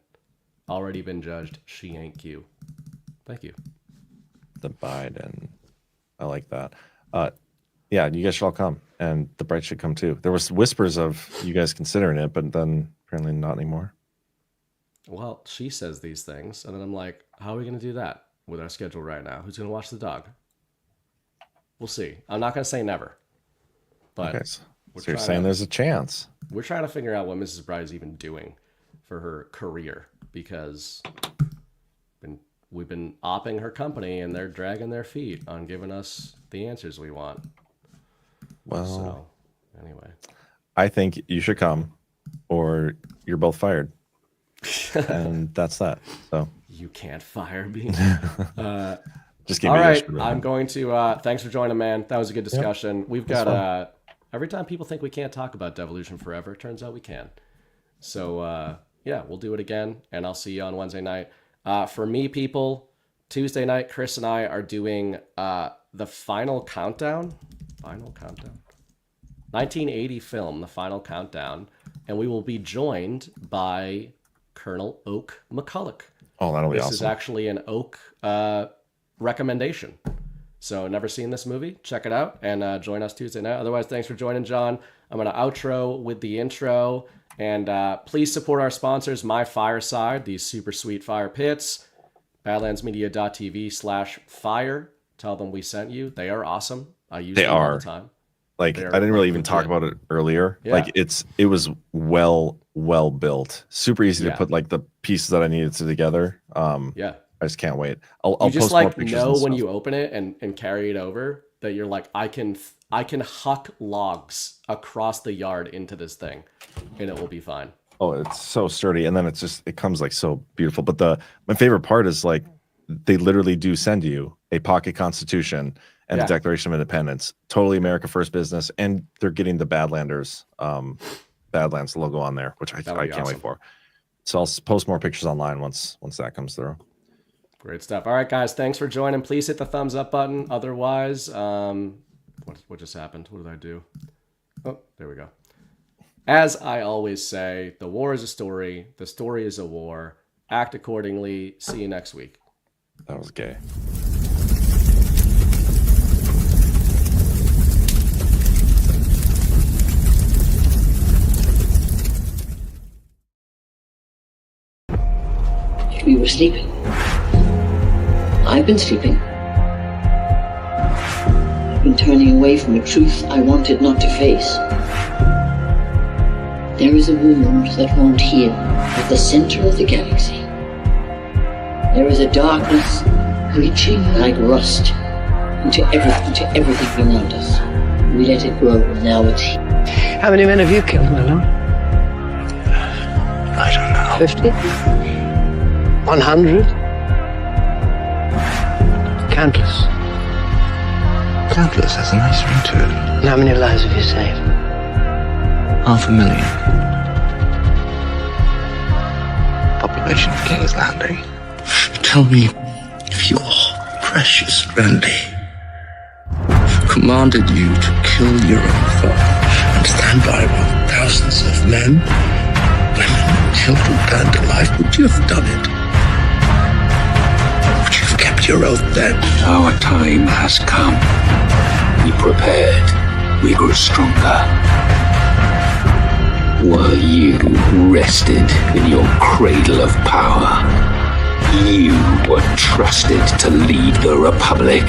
Already been judged. She ain't Q. Thank you. the Biden. I like that. Yeah, you guys should all come, and the Bright should come too. There was whispers of you guys considering it, but then apparently not anymore. Well, she says these things, and then I'm like, how are we going to do that with our schedule right now? Who's going to watch the dog? We'll see. I'm not going to say never. But okay, so you're saying there's a chance. We're trying to figure out what Mrs. Bride is even doing for her career, because we've been opping her company, and they're dragging their feet on giving us the answers we want. Well, so, anyway. I think you should come, or you're both fired. And that's that. So you can't fire me. Just give all me right. this. I'm going to thanks for joining, man. That was a good discussion. Yep. We've got every time people think we can't talk about Devolution forever, it turns out we can. So yeah, we'll do it again, and I'll see you on Wednesday night. For me, people, Tuesday night, Chris and I are doing the Final Countdown. 1980 film, The Final Countdown, and we will be joined by Colonel Oak McCulloch. Oh, that'll be awesome. This is actually an Oak recommendation. So never seen this movie? Check it out and join us Tuesday night. Otherwise, thanks for joining, John. I'm going to outro with the intro. And please support our sponsors, My Fireside, these super sweet fire pits, badlandsmedia.tv/fire. Tell them we sent you. They are awesome. I use them all the time. Like, I didn't really even talk about it earlier. Yeah. Like, it was well built. Super easy to put like the pieces that I needed together. Yeah. I just can't wait. I'll just post more like pictures know when you open it and carry it over that you're like, I can huck logs across the yard into this thing and it will be fine. Oh, it's so sturdy. And then it comes like so beautiful. But my favorite part is like, they literally do send you a pocket constitution and the Declaration of Independence, totally America First business, and they're getting the Badlands logo on there, which I can't wait for. So I'll post more pictures online once that comes through. Great stuff. All right, guys, thanks for joining. Please hit the thumbs up button. Otherwise, what just happened? What did I do? Oh, there we go. As I always say, the war is a story. The story is a war. Act accordingly. See you next week. That was gay. We were sleeping. I've been sleeping. I've been turning away from a truth I wanted not to face. There is a wound that won't heal at the center of the galaxy. There is a darkness reaching like rust into everything around us. We let it grow, and now it's here. How many men have you killed, my lord? I don't know. 50? 100? Countless. Countless has a nice ring to it. And how many lives have you saved? 500,000. Population of King's Landing. Tell me if your precious Randy commanded you to kill your own father and stand by while thousands of men, women, children burned alive, would you have done it? Would you have kept your oath then? Our time has come. We prepared. We grew stronger. Were you rested in your cradle of power? You were trusted to lead the Republic.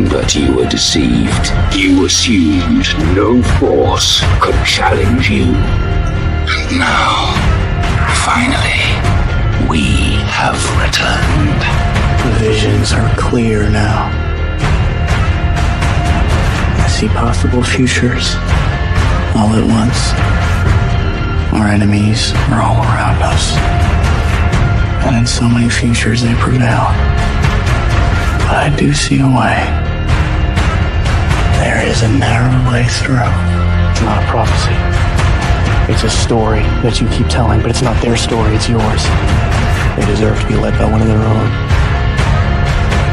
But you were deceived. You assumed no force could challenge you. And now, finally, we have returned. The visions are clear now. I see possible futures all at once. Our enemies are all around us. And in so many futures they prevail. But I do see a way. There is a narrow way through. It's not a prophecy. It's a story that you keep telling, but it's not their story, it's yours. They deserve to be led by one of their own.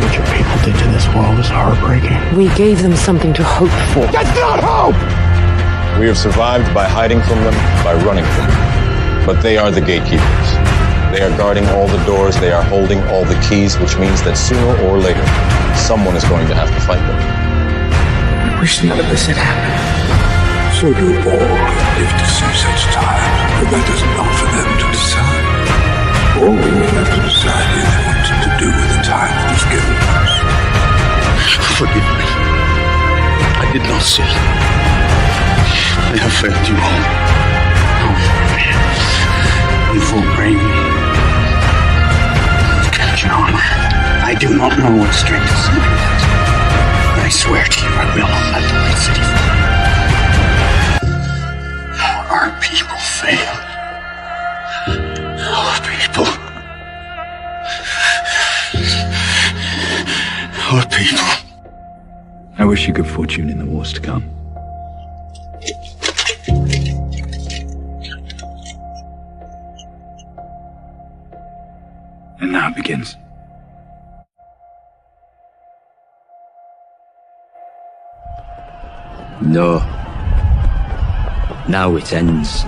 What your people did to this world is heartbreaking. We gave them something to hope for. That's not hope! We have survived by hiding from them, by running from them. But they are the gatekeepers. They are guarding all the doors, they are holding all the keys, which means that sooner or later, someone is going to have to fight them. I wish none of this had happened. So do all who live to see such time, but that is not for them to decide. All we will have to decide is what to do with the time that is given us. Forgive me. I did not see. I have failed you all. You fall brave me. You've kept your honor. I do not know what strength is like that. But I swear to you, I will not let the White City fall. Our people fail. Our people. Our people. I wish you good fortune in the wars to come. And now it begins. No. Now it ends.